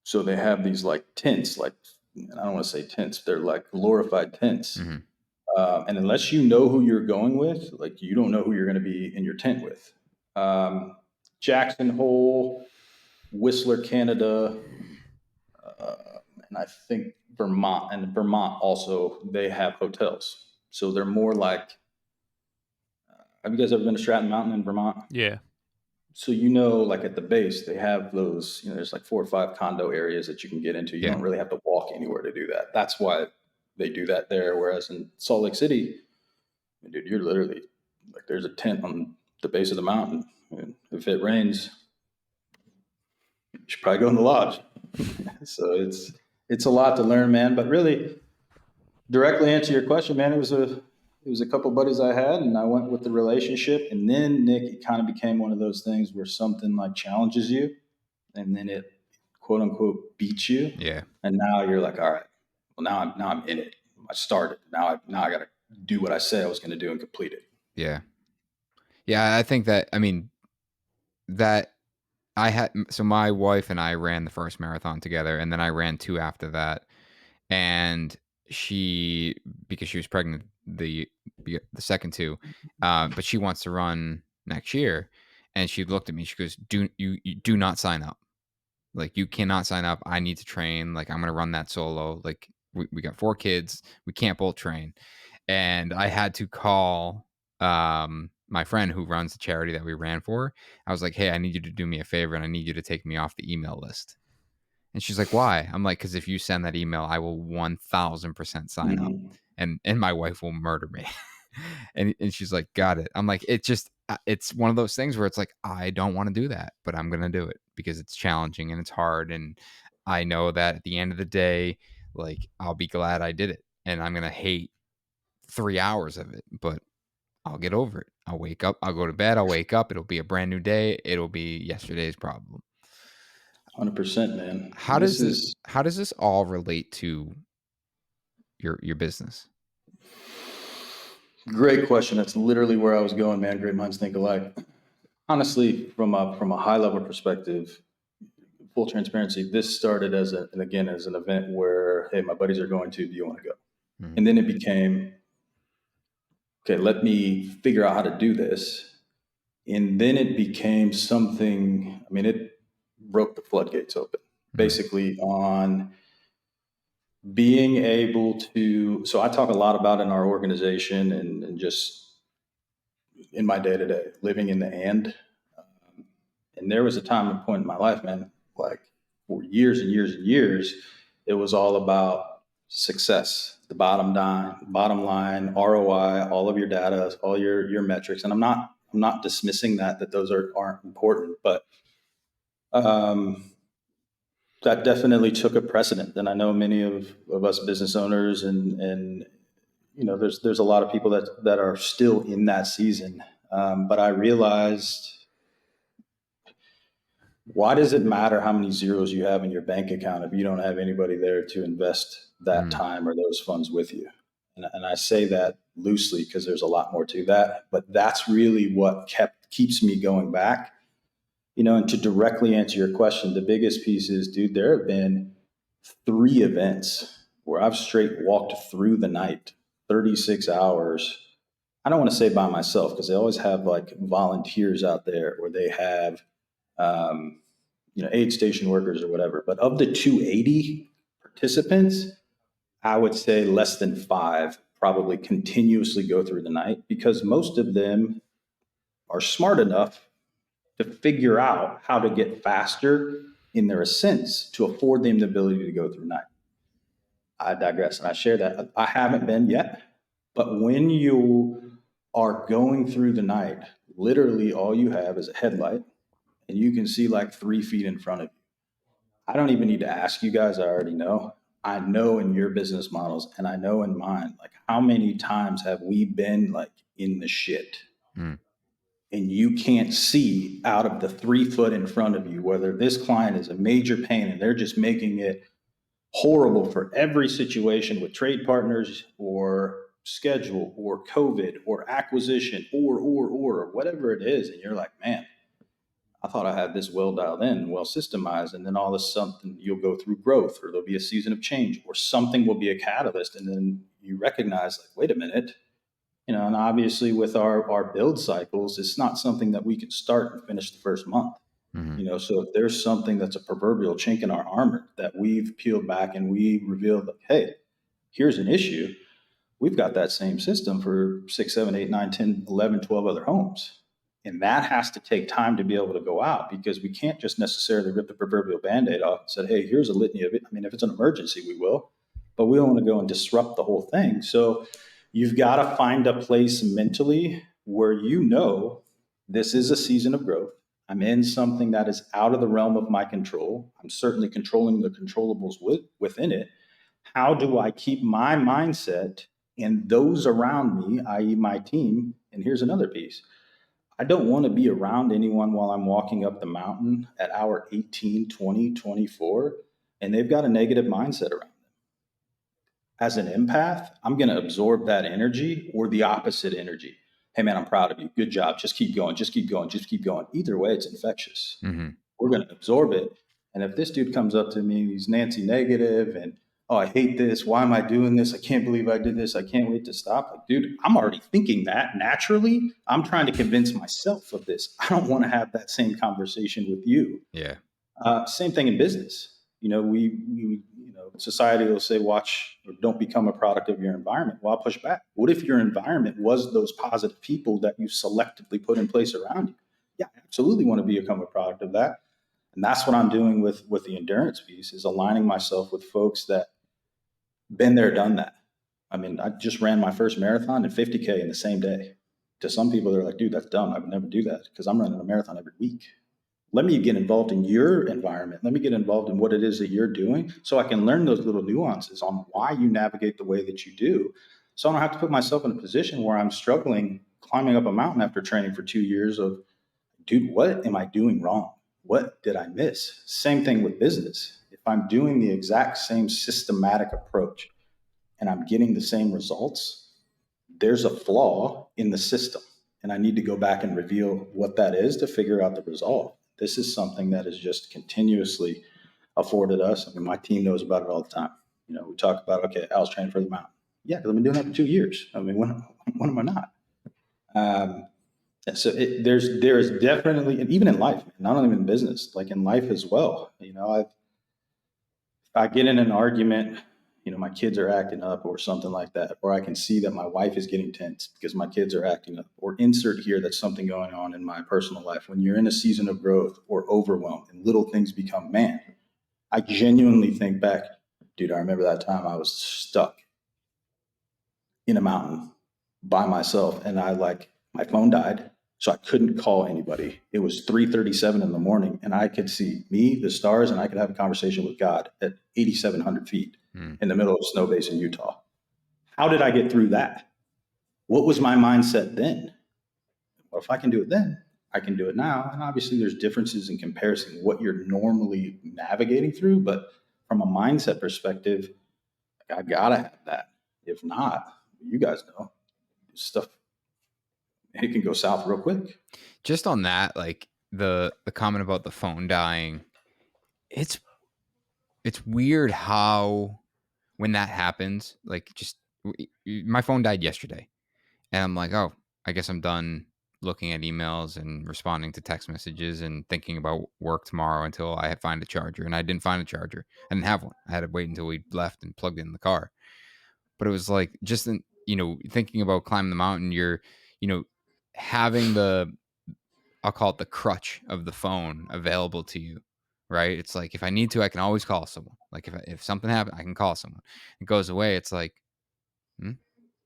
So they have these like tents, like, I don't want to say tents, they're like glorified tents. Mhm. And unless you know who you're going with, like, you don't know who you're going to be in your tent with. Jackson Hole, Whistler, Canada, uh, and I think Vermont. And Vermont also, they have hotels. So they're more like, have you guys ever been to Stratton Mountain in Vermont? Yeah. So, like at the base, they have those, there's like 4 or 5 condo areas that you can get into. You Yeah. don't really have to walk anywhere to do that. That's why they do that there. Whereas in Salt Lake City, dude, you're literally like, there's a tent on the base of the mountain. And if it rains, you should probably go in the lodge. So it's a lot to learn, man. But really, directly answer your question, man, it was a couple buddies I had, and I went with the relationship. And then, Nick, it kind of became one of those things where something like challenges you, and then it, quote unquote, beats you. Yeah. And now you're like, all right, well, now I'm in it. I started. Now I got to do what I said I was going to do and complete it. Yeah. Yeah. I think that, I mean, that so my wife and I ran the first marathon together, and then I ran 2 after that. And because she was pregnant, the second 2, but she wants to run next year. And she looked at me, she goes, you do not sign up. Like, you cannot sign up. I need to train. Like, I'm going to run that solo. Like, we got 4 kids. We can't both train. And I had to call my friend who runs the charity that we ran for. I was like, hey, I need you to do me a favor, and I need you to take me off the email list. And she's like, why? I'm like, because if you send that email, I will 1000% sign up, and my wife will murder me. and she's like, got it. I'm like, it's one of those things where it's like, I don't want to do that, but I'm going to do it because it's challenging and it's hard. And I know that at the end of the day, like, I'll be glad I did it, and I'm going to hate 3 hours of it, but I'll get over it. I'll wake up, I'll go to bed, I'll wake up. It'll be a brand new day. It'll be yesterday's problem. 100%, man. How does this all relate to your business? Great question. That's literally where I was going, man. Great minds think alike. Honestly, from a high level perspective, full transparency, this started as an event where, hey, my buddies are going to, do you want to go? Mm-hmm. And then it became, okay, let me figure out how to do this. And then it became something, I mean, it broke the floodgates open, basically, on being able to, so I talk a lot about in our organization and just in my day-to-day, living in the and there was a time and point in my life, man, like for years and years and years, it was all about success, the bottom line, ROI, all of your data, all your metrics. And I'm not dismissing that those aren't important, but that definitely took a precedent. And I know many of us business owners and there's a lot of people that are still in that season. But I realized, why does it matter how many zeros you have in your bank account if you don't have anybody there to invest that time or those funds with you? And I say that loosely because there's a lot more to that, but that's really what keeps me going back. And to directly answer your question, the biggest piece is, dude, there have been 3 events where I've straight walked through the night, 36 hours. I don't want to say by myself because they always have like volunteers out there, or they have, aid station workers or whatever. But of the 280 participants, I would say less than 5 probably continuously go through the night, because most of them are smart enough to figure out how to get faster in their ascents to afford them the ability to go through night. I digress, and I share that. I haven't been yet, but when you are going through the night, literally all you have is a headlight, and you can see like 3 feet in front of you. I don't even need to ask you guys. I already know. I know in your business models, and I know in mine, like, how many times have we been like in the shit? And you can't see out of the 3 foot in front of you whether this client is a major pain and they're just making it horrible for every situation with trade partners or schedule or COVID or acquisition or whatever it is. And you're like, man, I thought I had this well dialed in, well systemized, and then all of a sudden you'll go through growth, or there'll be a season of change, or something will be a catalyst, and then you recognize, like, wait a minute, and obviously with our build cycles, it's not something that we can start and finish the first month. Mhm. So if there's something that's a proverbial chink in our armor that we've peeled back and we revealed, like, hey, here's an issue, we've got that same system for 6, 7, 8, 9, 10, 11, 12 other homes. And that has to take time to be able to go out, because we can't just necessarily rip the proverbial Band-Aid off and say, hey, here's a litany of it. I mean, if it's an emergency, we will, but we don't want to go and disrupt the whole thing. So you've got to find a place mentally where this is a season of growth. I'm in something that is out of the realm of my control. I'm certainly controlling the controllables within it. How do I keep my mindset and those around me, i.e., my team? And here's another piece: I don't want to be around anyone while I'm walking up the mountain at hour 18, 20, 24, and they've got a negative mindset around. As an empath, I'm going to absorb that energy or the opposite energy. Hey, man, I'm proud of you. Good job. Just keep going. Just keep going. Just keep going. Either way, it's infectious. Mm-hmm. We're going to absorb it. And if this dude comes up to me, he's Nancy negative and, oh, I hate this. Why am I doing this? I can't believe I did this. I can't wait to stop. Like, dude, I'm already thinking that naturally. I'm trying to convince myself of this. I don't want to have that same conversation with you. Yeah. Same thing in business. Society will say, watch or don't become a product of your environment. Well, I'll push back. What if your environment was those positive people that you selectively put in place around you? Yeah, I absolutely want to become a product of that. And that's what I'm doing with the endurance piece, is aligning myself with folks that been there, done that. I mean, I just ran my first marathon and 50K in the same day. To some people, they're like, dude, that's dumb. I would never do that, because I'm running a marathon every week. Let me get involved in your environment. Let me get involved in what it is that you're doing, so I can learn those little nuances on why you navigate the way that you do. So I don't have to put myself in a position where I'm struggling climbing up a mountain after training for 2 years of, dude, what am I doing wrong? What did I miss? Same thing with business. If I'm doing the exact same systematic approach and I'm getting the same results, there's a flaw in the system. And I need to go back and reveal what that is to figure out the resolve. This is something that is just continuously afforded us. I mean, my team knows about it all the time. We talk about, okay, Al's training for the mountain. Yeah, because I've been doing that for 2 years. I mean, when am I not? So there's definitely, and even in life, not only in business, like in life as well. If I get in an argument, my kids are acting up or something like that, or I can see that my wife is getting tense because my kids are acting up, or insert here that's something going on in my personal life. When you're in a season of growth or overwhelm and little things become, man, I genuinely think back, dude, I remember that time I was stuck in a mountain by myself, and my phone died, so I couldn't call anybody. It was 3:37 in the morning, and I could see me, the stars, and I could have a conversation with God at 8,700 feet in the middle of Snow Basin, Utah. How did I get through that? What was my mindset then? Well, if I can do it then, I can do it now. And obviously there's differences in comparison what you're normally navigating through, but from a mindset perspective, I gotta have that. If not, you guys know, stuff, it can go south real quick. Just on that, like the comment about the phone dying, it's weird how when that happens, like just my phone died yesterday, and I'm like, oh, I guess I'm done looking at emails and responding to text messages and thinking about work tomorrow until I find a charger. And I didn't find a charger. I didn't have one. I had to wait until we left and plugged it in the car. But it was like just thinking about climbing the mountain, you're having I'll call it the crutch of the phone available to you, right? It's like if I need to, I can always call someone. Like if something happened, I can call someone. It goes away. It's like,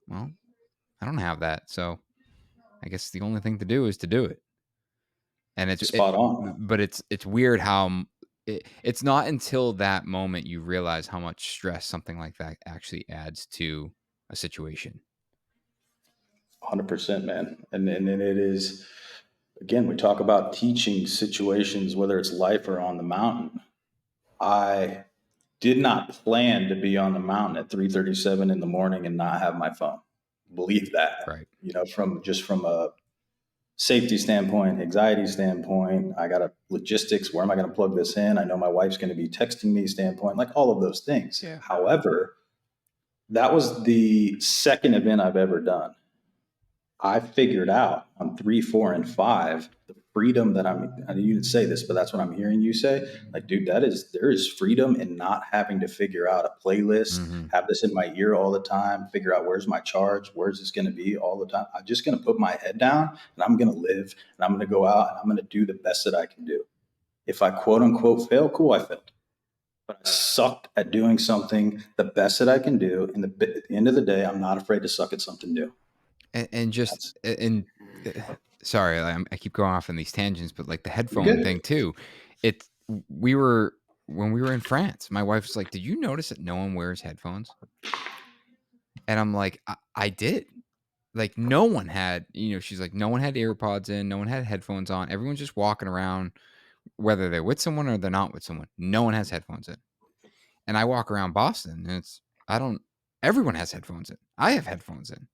well, I don't have that, so I guess the only thing to do is to do it. And Spot on. But it's weird how it's not until that moment you realize how much stress something like that actually adds to a situation. 100%, man. And it is, again, we talk about teaching situations, whether it's life or on the mountain. I did not plan to be on the mountain at 3:37 in the morning and not have my phone. Believe that. Right. From a safety standpoint, anxiety standpoint. I got a logistics. Where am I going to plug this in? I know my wife's going to be texting me standpoint, like all of those things. Yeah. However, that was the second event I've ever done. I figured out on 3, 4, and 5 the freedom that you didn't say this, but that's what I'm hearing you say. Like, dude, there is freedom in not having to figure out a playlist, Mm-hmm. have this in my ear all the time, figure out where's my charge, where's this going to be all the time. I'm just going to put my head down and I'm going to live and I'm going to go out and I'm going to do the best that I can do. If I quote unquote fail, cool, I failed. But I sucked at doing something the best that I can do. And at the end of the day, I'm not afraid to suck at something new. And just That's and sorry, I keep going off on these tangents, but like the you're headphone good. thing too. It's we were when we were in France. My wife's like, "Did you notice that no one wears headphones?" And I'm like, I did. Like no one had, she's like, no one had AirPods in, no one had headphones on. Everyone's just walking around, whether they're with someone or they're not with someone. No one has headphones in. And I walk around Boston, and everyone has headphones in. I have headphones in.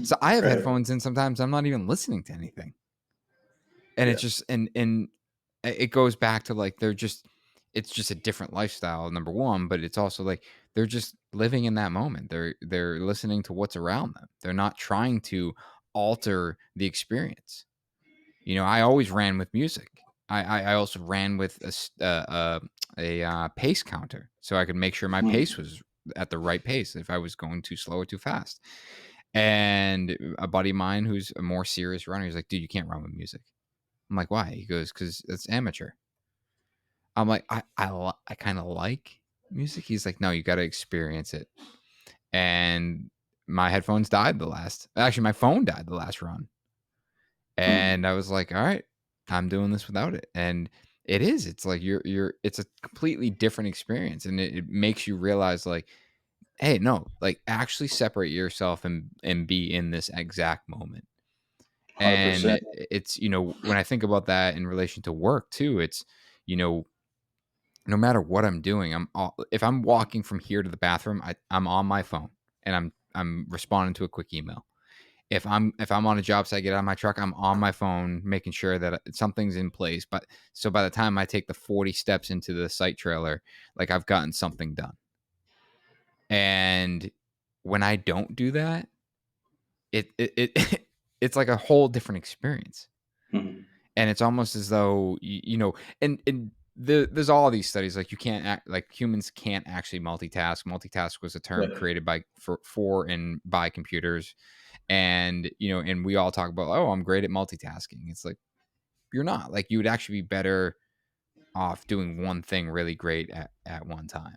So I have Right. headphones in. Sometimes I'm not even listening to anything. And Yeah. it's just, and it goes back to like, it's just a different lifestyle, number one, but it's also like, they're just living in that moment. They're listening to what's around them. They're not trying to alter the experience. I always ran with music. I also ran with a pace counter, so I could make sure my Mm. pace was at the right pace if I was going too slow or too fast. And a buddy of mine who's a more serious runner, he's like, "Dude, you can't run with music." I'm like, "Why?" He goes, "Because it's amateur." I'm like, I kind of like music. He's like, "No, you got to experience it." And my headphones died actually my phone died the last run. Mm. And I was like, all right, I'm doing this without it. And it's like it's a completely different experience. And it makes you realize like, hey, no, like actually separate yourself and be in this exact moment. And 100%. it's, when I think about that in relation to work too, it's, you know, no matter what I'm doing, if I'm walking from here to the bathroom, I'm on my phone and I'm responding to a quick email. If I'm on a job site, I get out of my truck, I'm on my phone making sure that something's in place. But so by the time I take the 40 steps into the site trailer, like I've gotten something done. And when I don't do that, it's like a whole different experience. Mm. And it's almost as though there's all these studies like you can't act like humans can't actually multitask was a term Right. created for and by computers. And and we all talk about, oh, I'm great at multitasking. It's like you're not. Like you would actually be better off doing one thing really great at one time.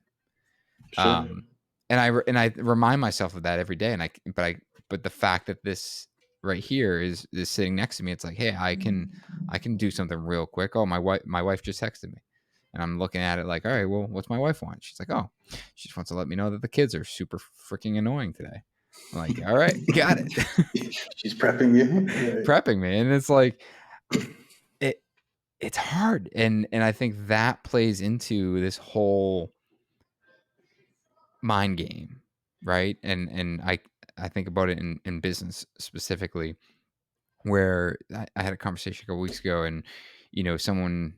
Sure. um and I remind myself of that every day. And but the fact that this right here is sitting next to me, it's like, hey, I can do something real quick. Oh, my wife just texted me, and I'm looking at it like, all right, well, what's my wife want? She's like, oh, she just wants to let me know that the kids are super freaking annoying today. I'm like, all right, got it. She's prepping you. Right. Prepping me. And it's like it it's hard. And I think that plays into this whole mind game, right? And I think about it in business specifically, where I had a conversation a couple weeks ago, and someone,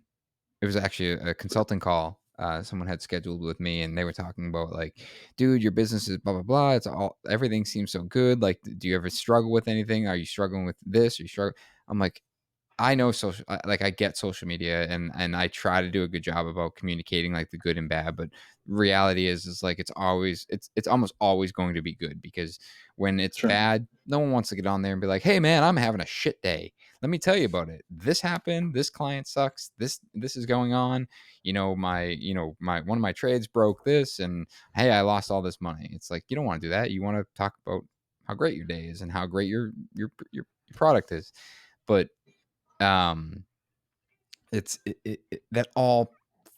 it was actually a consulting call. Someone had scheduled with me, and they were talking about like, dude, your business is blah blah blah. Everything seems so good. Like, do you ever struggle with anything? Are you struggling with this? Are you struggle? I'm like, I know like I get social media, and I try to do a good job about communicating like the good and bad, but reality is like it's almost always going to be good, because when it's Sure. bad, no one wants to get on there and be like, "Hey man, I'm having a shit day. Let me tell you about it. This happened. This client sucks. This is going on. My one of my trades broke this, and hey, I lost all this money." It's like you don't want to do that. You want to talk about how great your day is and how great your product is. But um that all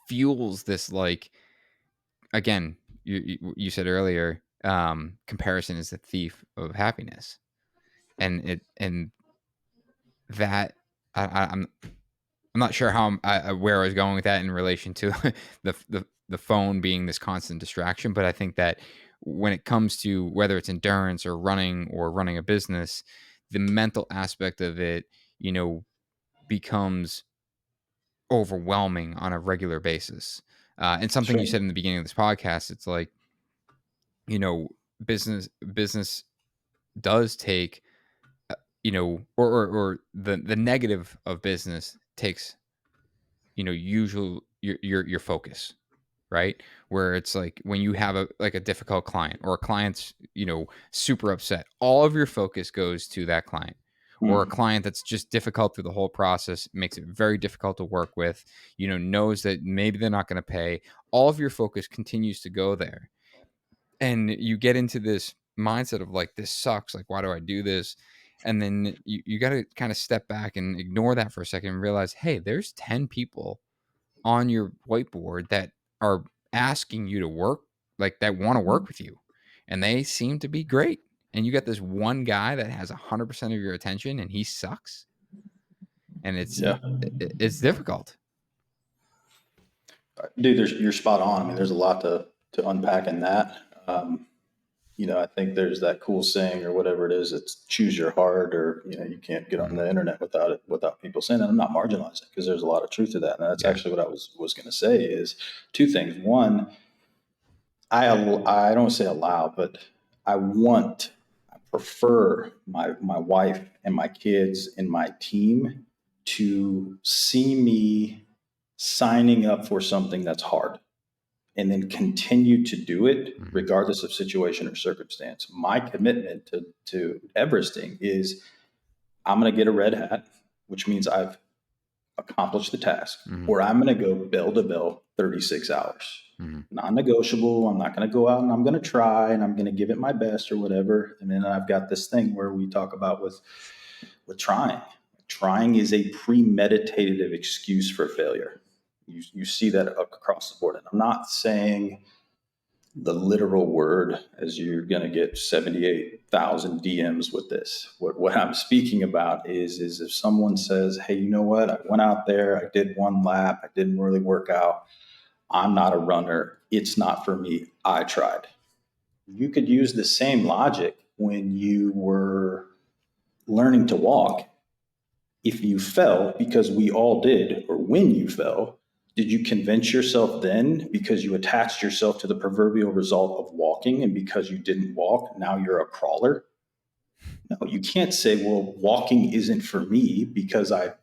fuels this, like, again, you said earlier, comparison is the thief of happiness. And that I'm not sure how where I was going with that in relation to the phone being this constant distraction. But I think that when it comes to whether it's endurance or running a business, the mental aspect of it, becomes overwhelming on a regular basis. And something you Sure. said in the beginning of this podcast, it's like, business does take, or the negative of business takes, usual your focus, right? Where it's like when you have a difficult client, or a client's, super upset, all of your focus goes to that client. Or a Hmm. client that's just difficult through the whole process, makes it very difficult to work with, knows that maybe they're not going to pay. All of your focus continues to go there. And you get into this mindset of like, this sucks. Like, why do I do this? And then you got to kind of step back and ignore that for a second and realize, hey, there's 10 people on your whiteboard that are asking you to work, like that want to work with you, and they seem to be great. And you got this one guy that has 100% of your attention, and he sucks. And Yeah. it's difficult. Dude, you're spot on. I mean, there's a lot to unpack in that. I think there's that cool saying or whatever it is. It's choose your heart, or you can't get on Mhm. the internet without people saying that. I'm not marginalizing, because there's a lot of truth to that, and that's Yeah. actually what I was going to say is two things. One, I don't say allow, but I prefer my wife and my kids and my team to see me signing up for something that's hard, and then continue to do it Mhm. regardless of situation or circumstance. My commitment to Everesting is I'm going to get a red hat, which means I've accomplished the task, Mhm. or I'm going to go bell to bell 36 hours. Mhm. Non-negotiable. I'm not going to go out and I'm going to try and I'm going to give it my best or whatever. And then I've got this thing where we talk about with trying. Trying is a premeditated excuse for failure. You see that across the board. And I'm not saying the literal word, as you're going to get 78,000 DMs with this. What I'm speaking about is if someone says, hey, you know what? I went out there, I did one lap, I didn't really work out. I'm not a runner. It's not for me. I tried. You could use the same logic when you were learning to walk. If you fell, because we all did, or when you fell, did you convince yourself then, because you attached yourself to the proverbial result of walking, and because you didn't walk, now you're a crawler? No, you can't say, well, walking isn't for me because I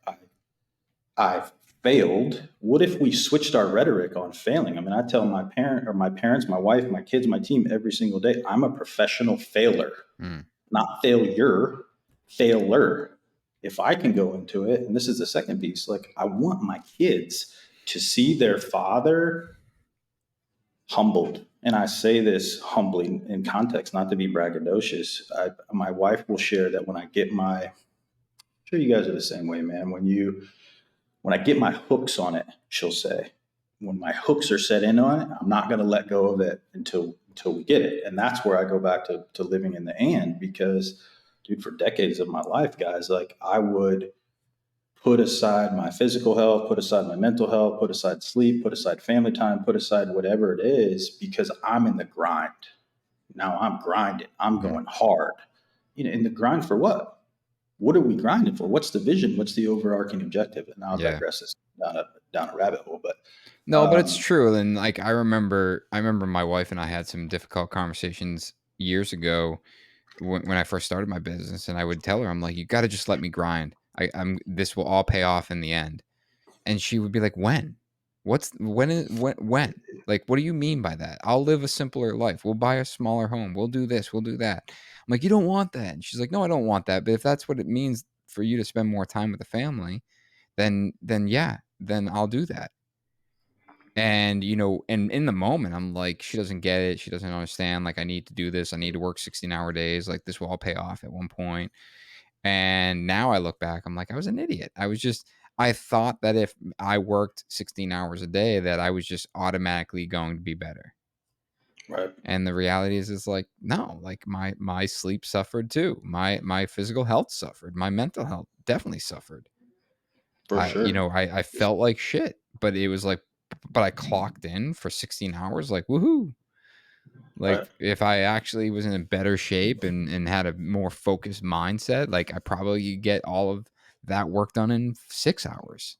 failed. What if we switched our rhetoric on failing? I mean, I tell my parents, my wife, my kids, my team every single day, I'm a professional failer, Mhm. not failure, failer. If I can go into it, and this is the second piece, like I want my kids to see their father humbled. And I say this humbly in context, not to be braggadocious. My wife will share that when I get I'm sure you guys are the same way, man. When I get my hooks on it, she'll say, when my hooks are set in on it, I'm not going to let go of it until we get it. And that's where I go back to living in the and, because, dude, for decades of my life, guys, like I would put aside my physical health, put aside my mental health, put aside sleep, put aside family time, put aside whatever it is, because I'm in the grind. Now I'm grinding. I'm Mhm. going hard. In the grind for what? What are we grinding for? What's the vision? What's the overarching objective? And I'll Yeah. digress this down a rabbit hole. But No, but it's true. And like, I remember my wife and I had some difficult conversations years ago when I first started my business, and I would tell her, I'm like, you got to just let me grind. This will all pay off in the end. And she would be like, when? When? Like, what do you mean by that? I'll live a simpler life. We'll buy a smaller home. We'll do this. We'll do that. I'm like, you don't want that. And she's like, no, I don't want that. But if that's what it means for you to spend more time with the family, then yeah, then I'll do that. And, and in the moment, I'm like, she doesn't get it. She doesn't understand. Like, I need to do this. I need to work 16-hour days. Like, this will all pay off at one point. And now I look back, I'm like, I was an idiot. I thought that if I worked 16 hours a day, that I was just automatically going to be better. right, And the reality is like, no, like my sleep suffered too. My physical health suffered. My mental health definitely suffered. for sure, I felt like shit, but it was like, but I clocked in for 16 hours, like, woohoo. Like, right, if I actually was in a better shape and had a more focused mindset, like I probably get all of that work done in 6 hours.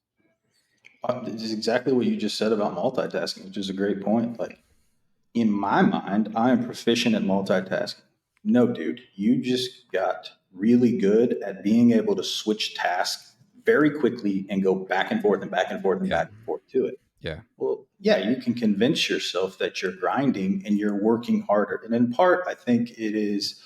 This is exactly what you just said about multitasking, which is a great point. Like, in my mind, I am proficient at multitasking. No, dude, you just got really good at being able to switch tasks very quickly and go back and forth and back and forth and Yeah. back and forth to it. Yeah. Well, yeah, you can convince yourself that you're grinding and you're working harder. And in part, I think it is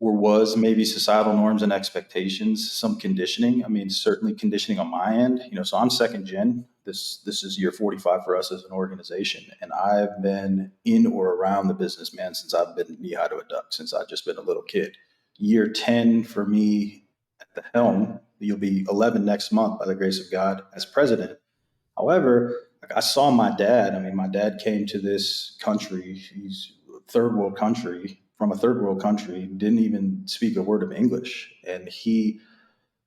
or was maybe societal norms and expectations, some conditioning. I mean, certainly conditioning on my end. So I'm second gen. This is year 45 for us as an organization, and I've been in or around the business, man, since I've been knee high to a duck, since I've just been a little kid. Year 10 for me at the helm. You'll be 11 next month by the grace of God as president. However, like, I saw my dad. I mean, my dad came to this country. He's third world country from a third world country. Didn't even speak a word of English, and he,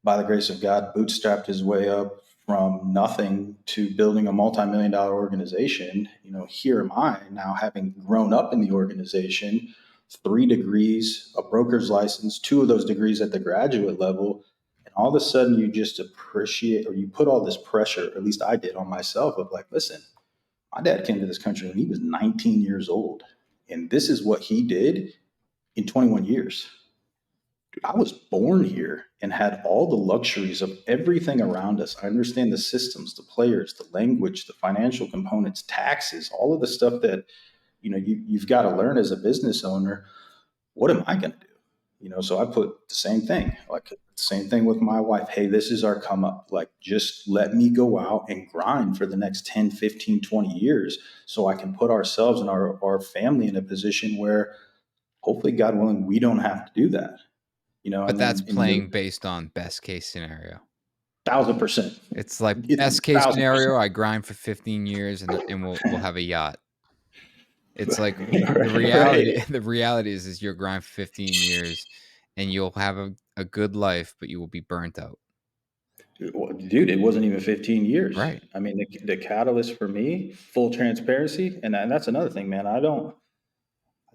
by the grace of God, bootstrapped his way up from nothing to building a multi-million dollar organization. Here am I now, having grown up in the organization, 3 degrees, a broker's license, 2 of those degrees at the graduate level. And all of a sudden, you just appreciate, or you put all this pressure, at least I did, on myself of like, listen, my dad came to this country when he was 19 years old. And this is what he did in 21 years. I was born here and had all the luxuries of everything around us. I understand the systems, the players, the language, the financial components, taxes, all of the stuff that you've got to learn as a business owner. What am I going to do? So I put the same thing, like the same thing with my wife. Hey, this is our come up. Like, just let me go out and grind for the next 10, 15, 20 years so I can put ourselves and our family in a position where hopefully, God willing, we don't have to do that. But And that's then in your playing based on best case scenario. 1,000%. It's like It's best case 1,000%. scenario, I grind for 15 years and we'll have a yacht. It's like the Right. reality. The reality is you'll grind for 15 years and you'll have a good life, but you will be burnt out. Dude, it wasn't even 15 years. Right. I mean, the catalyst for me, full transparency, and that's another thing, man. I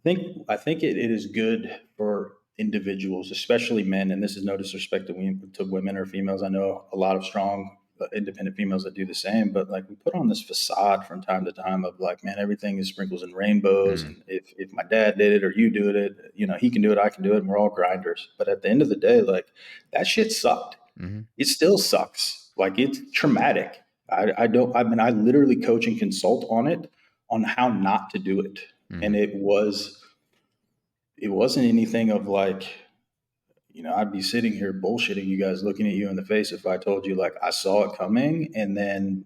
think it is good for individuals, especially men, and this is no disrespect to women or females. I know a lot of strong independent females that do the same, but like, we put on this facade from time to time of like, man, everything is sprinkles and rainbows, and if my dad did it or you do it, he can do it, I can do it, and we're all grinders. But at the end of the day, like, that shit sucked. Mm-hmm. It still sucks. Like, it's traumatic. I don't. I mean, I literally coach and consult on it, on how not to do it, and it wasn't anything of like, I'd be sitting here bullshitting you guys, looking at you in the face if I told you like I saw it coming, and then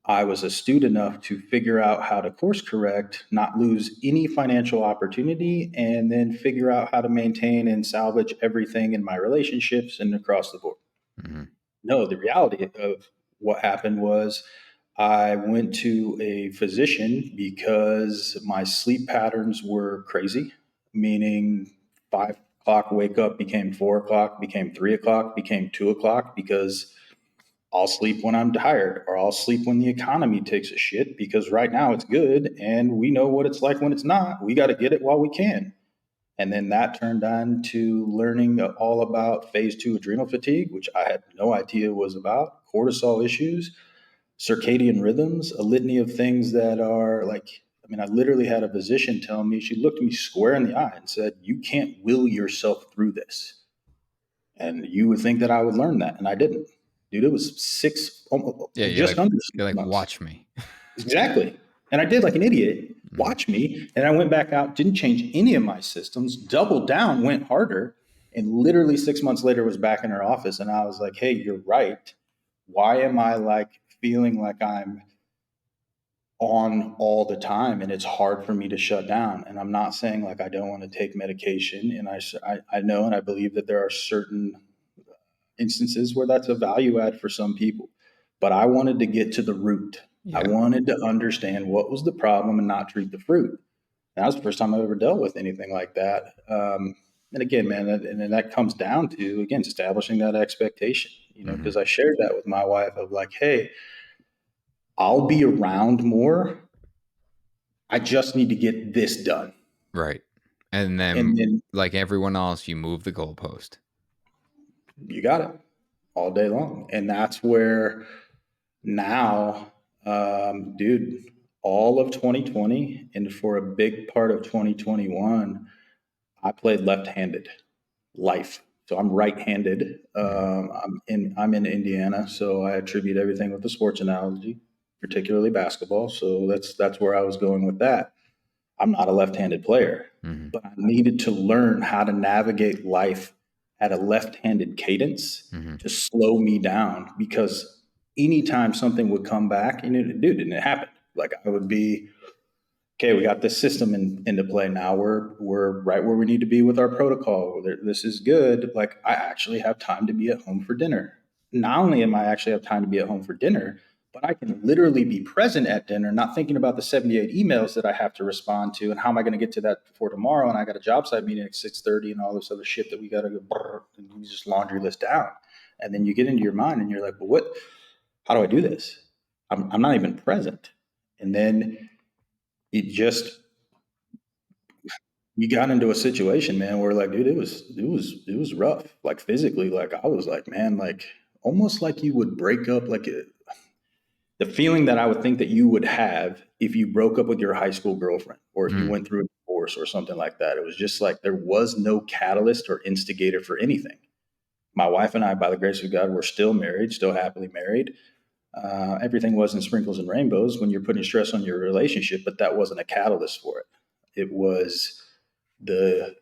I was astute enough to figure out how to course correct, not lose any financial opportunity, and then figure out how to maintain and salvage everything in my relationships and across the board. Mm-hmm. No, the reality of what happened was I went to a physician because my sleep patterns were crazy, meaning 5 o'clock wake up became 4 o'clock, became 3 o'clock, became 2 o'clock, because I'll sleep when I'm tired, or I'll sleep when the economy takes a shit, because right now it's good and we know what it's like when it's not. We got to get it while we can. And then that turned on to learning all about phase 2 adrenal fatigue, which I had no idea was about, cortisol issues, circadian rhythms, a litany of things that are like, I mean, I literally had a physician tell me, she looked me square in the eye and said, you can't will yourself through this. And you would think that I would learn that, and I didn't. Dude, it was Yeah, just under you're 6 like, months. watch me. Exactly. And I did like an idiot. Watch me. And I went back out, didn't change any of my systems, doubled down, went harder, and literally 6 months later was back in her office. And I was like, hey, you're right. Why am I like feeling like I'm on all the time and it's hard for me to shut down? And I'm not saying like I don't want to take medication. And I know and I believe that there are certain instances where that's a value add for some people. But I wanted to get to the root. I Yeah. wanted to understand what was the problem and not treat the fruit. And that was the first time I ever dealt with anything like that. And again, man, and that comes down to, again, establishing that expectation, because I shared that with my wife of like, hey, I'll be around more. I just need to get this done. Right. And then, And then like everyone else, you move the goalpost. you got it. all day long. And that's where now, dude, all of 2020 and for a big part of 2021, I played left-handed life. So I'm right-handed. I'm in Indiana, so I attribute everything with the sports analogy, particularly basketball. So that's where I was going with that. I'm not a left-handed player, but I needed to learn how to navigate life at a left-handed cadence to slow me down, because anytime something would come back, and and it happened. Like I would be, okay, we got this system into play now. We're right where we need to be with our protocol. This is good. Like I actually have time to be at home for dinner. Not only am I actually have time to be at home for dinner, but I can literally be present at dinner, not thinking about the 78 emails that I have to respond to and how am I going to get to that before tomorrow. And I got a job site meeting at 6:30 and all this other shit that we got to go, and you just laundry list down. And then you get into your mind and you're like, well, how do I do this? I'm not even present. And then it just, we got into a situation, man, where like, dude, it was rough. Like physically, like I was like, man, like almost like you would break up, like the feeling that I would think that you would have if you broke up with your high school girlfriend or if you went through a divorce or something like that. It was just like there was no catalyst or instigator for anything. My wife and I, by the grace of God, we're still married, still happily married. Everything wasn't sprinkles and rainbows when you're putting stress on your relationship, but that wasn't a catalyst for it. It was the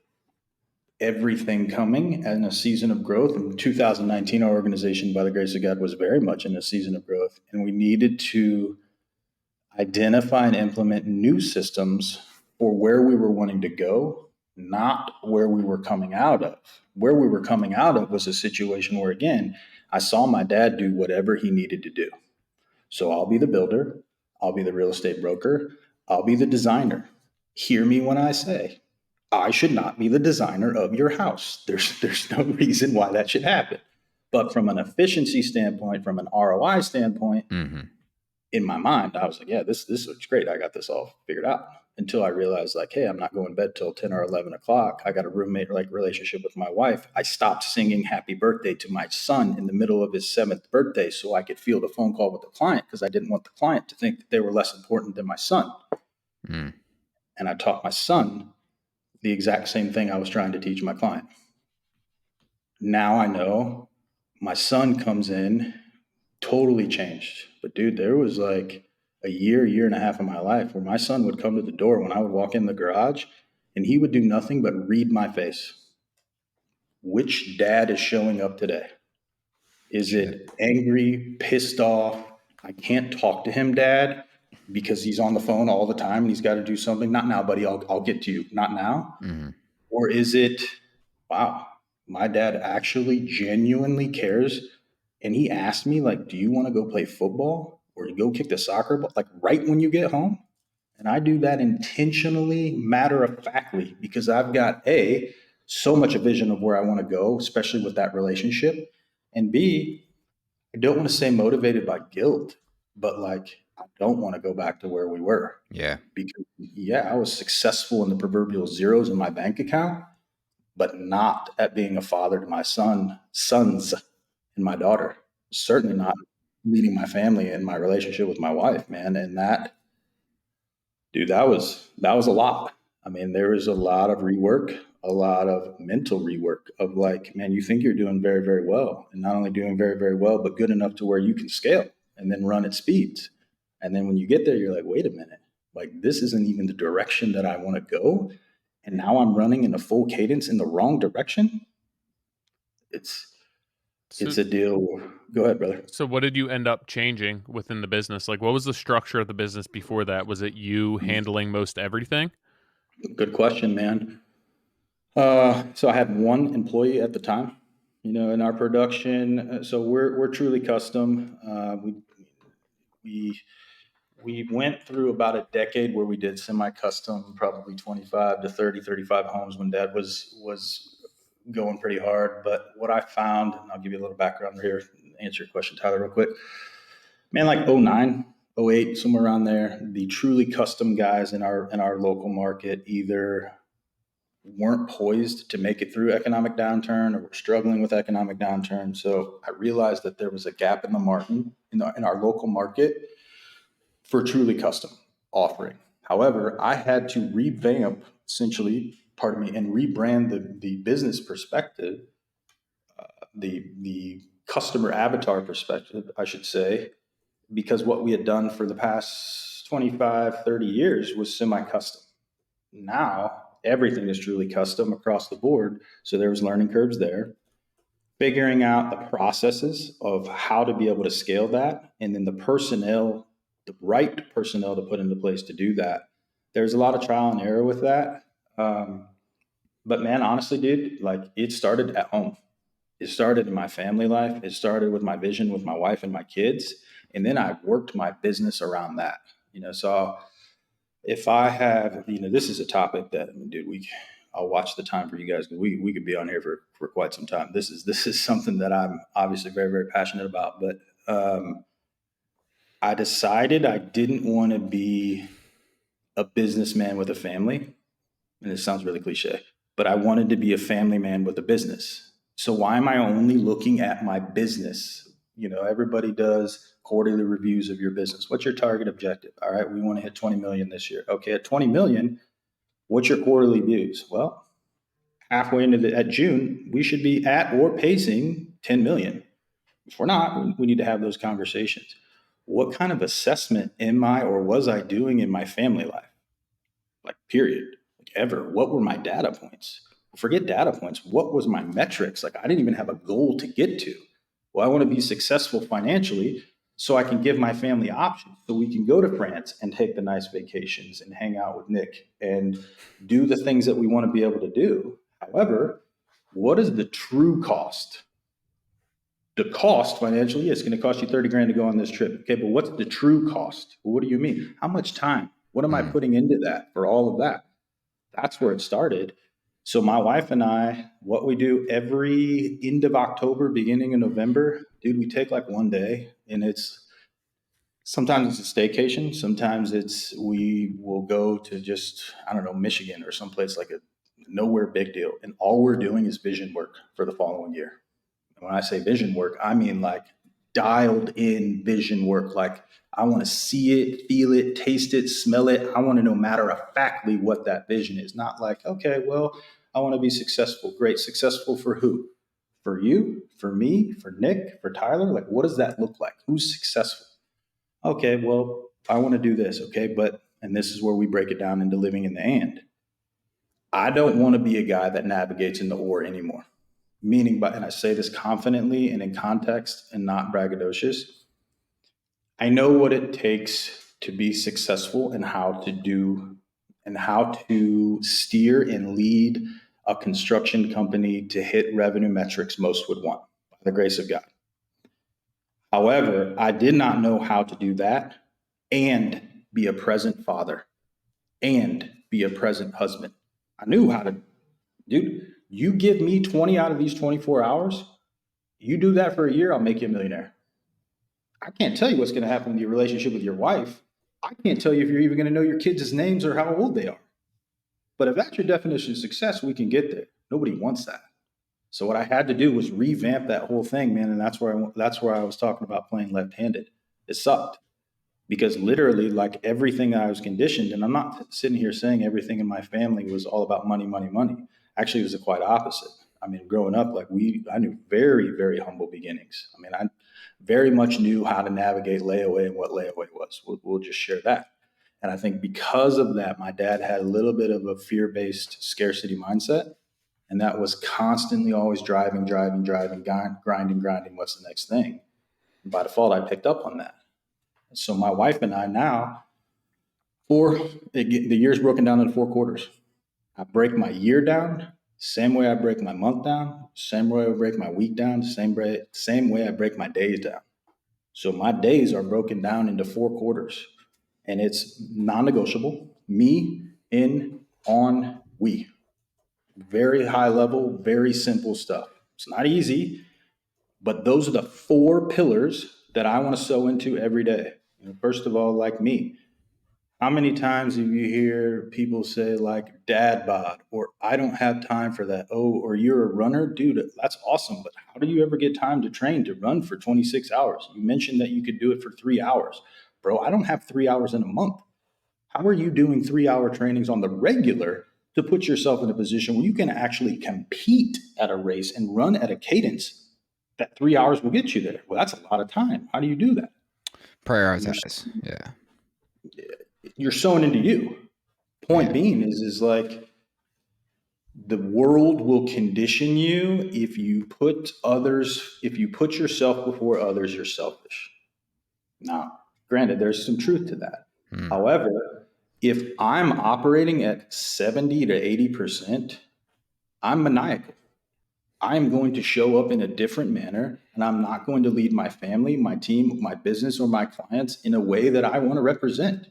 everything coming and a season of growth. In 2019, our organization, by the grace of God, was very much in a season of growth, and we needed to identify and implement new systems for where we were wanting to go, not where we were coming out of. Where we were coming out of was a situation where, again, I saw my dad do whatever he needed to do. So I'll be the builder, I'll be the real estate broker, I'll be the designer. Hear me when I say, I should not be the designer of your house. There's no reason why that should happen. But from an efficiency standpoint, from an ROI standpoint, in my mind, I was like, yeah, this looks great. I got this all figured out. Until I realized, like, hey, I'm not going to bed till 10 or 11 o'clock. I got a roommate like relationship with my wife. I stopped singing happy birthday to my son in the middle of his 7th birthday so I could field a phone call with the client, because I didn't want the client to think that they were less important than my son. And I taught my son the exact same thing I was trying to teach my client. Now I know my son comes in totally changed. But dude, there was like a year and a half of my life where my son would come to the door when I would walk in the garage and he would do nothing but read my face. Which dad is showing up today? Is it angry, pissed off? I can't talk to him, dad, because he's on the phone all the time and he's got to do something. Not now, buddy. I'll get to you. Not now. Or is it, wow, my dad actually genuinely cares. And he asked me, like, do you want to go play football or go kick the soccer ball, like right when you get home? And I do that intentionally, matter of factly, because I've got so much a vision of where I want to go, especially with that relationship. And B, I don't want to say motivated by guilt, but like, I don't want to go back to where we were. Yeah. Because, I was successful in the proverbial zeros in my bank account, but not at being a father to my sons and my daughter. Certainly not leading my family and my relationship with my wife, man. And that, dude, that was a lot. I mean, there was a lot of rework, a lot of mental rework of like, man, you think you're doing very, very well, and not only doing very, very well, but good enough to where you can scale and then run at speeds. And then when you get there, you're like, wait a minute, like this isn't even the direction that I want to go. And now I'm running in a full cadence in the wrong direction. It's a deal. Go ahead, brother. So what did you end up changing within the business? Like, what was the structure of the business before that? Was it you handling most everything? Good question, man. So I had one employee at the time, in our production. So we're truly custom. We went through about a decade where we did semi-custom, probably 25 to 30, 35 homes when Dad was going pretty hard. But what I found, and I'll give you a little background here, answer your question, Tyler, real quick. Man, like 09, 08, somewhere around there, the truly custom guys in our local market either weren't poised to make it through economic downturn, or were struggling with economic downturn. So I realized that there was a gap in the market, in our local market, for truly custom offering. However, I had to revamp, essentially, pardon me, and rebrand the business perspective, the customer avatar perspective, I should say, because what we had done for the past 25, 30 years was semi-custom. Now everything is truly custom across the board. So there was learning curves there, figuring out the processes of how to be able to scale that, and then the personnel, the right personnel to put into place to do that. There's a lot of trial and error with that. But man, honestly, dude, like, it started at home. It started in my family life. It started with my vision with my wife and my kids. And then I worked my business around that. So if I have, this is a topic that, dude, I'll watch the time for you guys, because we could be on here for quite some time. This is something that I'm obviously very, very passionate about. But I decided I didn't want to be a businessman with a family. And it sounds really cliche, but I wanted to be a family man with a business. So why am I only looking at my business? Everybody does quarterly reviews of your business. What's your target objective? All right, we want to hit 20 million this year. Okay, at 20 million, what's your quarterly views? Well, halfway at June, we should be at or pacing 10 million. If we're not, we need to have those conversations. What kind of assessment am I or was I doing in my family life? Like, period. Like, ever. What were my data points? Forget data points. What was my metrics? Like, I didn't even have a goal to get to. Well, I want to be successful financially so I can give my family options, so we can go to France and take the nice vacations and hang out with Nick and do the things that we want to be able to do. However, what is the true cost? The cost financially is going to cost you 30 grand to go on this trip. Okay, but what's the true cost? Well, what do you mean? How much time? What am I putting into that for all of that? That's where it started. So my wife and I, what we do every end of October, beginning of November, dude, we take like one day, and sometimes it's a staycation. Sometimes we will go to just, I don't know, Michigan or someplace like a nowhere big deal. And all we're doing is vision work for the following year. When I say vision work, I mean like dialed in vision work. Like, I want to see it, feel it, taste it, smell it. I want to know matter of factly what that vision is. Not like, okay, well, I want to be successful. Great. Successful for who? For you, for me, for Nick, for Tyler? Like, what does that look like? Who's successful? Okay, well, I want to do this. Okay, and this is where we break it down into living in the and. I don't want to be a guy that navigates in the or anymore. Meaning, and I say this confidently and in context and not braggadocious, I know what it takes to be successful and how to steer and lead a construction company to hit revenue metrics most would want, by the grace of God. However, I did not know how to do that and be a present father and be a present husband. I knew how to, dude, you give me 20 out of these 24 hours, you do that for a year, I'll make you a millionaire. I can't tell you what's going to happen with your relationship with your wife. I can't tell you if you're even going to know your kids' names or how old they are. But if that's your definition of success, we can get there. Nobody wants that. So what I had to do was revamp that whole thing, man. And that's where I was talking about playing left-handed. It sucked, because literally, like, everything I was conditioned, and I'm not sitting here saying everything in my family was all about money, money, money. Actually, it was the quite opposite. I mean, growing up, like, I knew very, very humble beginnings. I mean, I very much knew how to navigate layaway and what layaway was. We'll just share that. And I think because of that, my dad had a little bit of a fear-based scarcity mindset. And that was constantly always driving, grinding. What's the next thing? And by default, I picked up on that. So my wife and I now, the year's broken down into 4 quarters. I break my year down, same way I break my month down, same way I break my week down, same way I break my days down. So my days are broken down into 4 quarters, and it's non-negotiable. Me, in, on, we. Very high level, very simple stuff. It's not easy, but those are the 4 pillars that I want to sow into every day. First of all, like me, How many times have you hear people say like dad bod or I don't have time for that? Oh, or you're a runner? Dude, that's awesome. But how do you ever get time to train to run for 26 hours? You mentioned that you could do it for 3 hours. Bro, I don't have 3 hours in a month. How are you doing 3 hour trainings on the regular to put yourself in a position where you can actually compete at a race and run at a cadence that 3 hours will get you there? Well, that's a lot of time. How do you do that? Prioritize. Yeah. You're sowing into you. Point Yeah. being is like the world will condition you if you put yourself before others, you're selfish. Now, granted, there's some truth to that. Hmm. However, if I'm operating at 70 to 80%, I'm maniacal. I'm going to show up in a different manner and I'm not going to lead my family, my team, my business, or my clients in a way that I want to represent.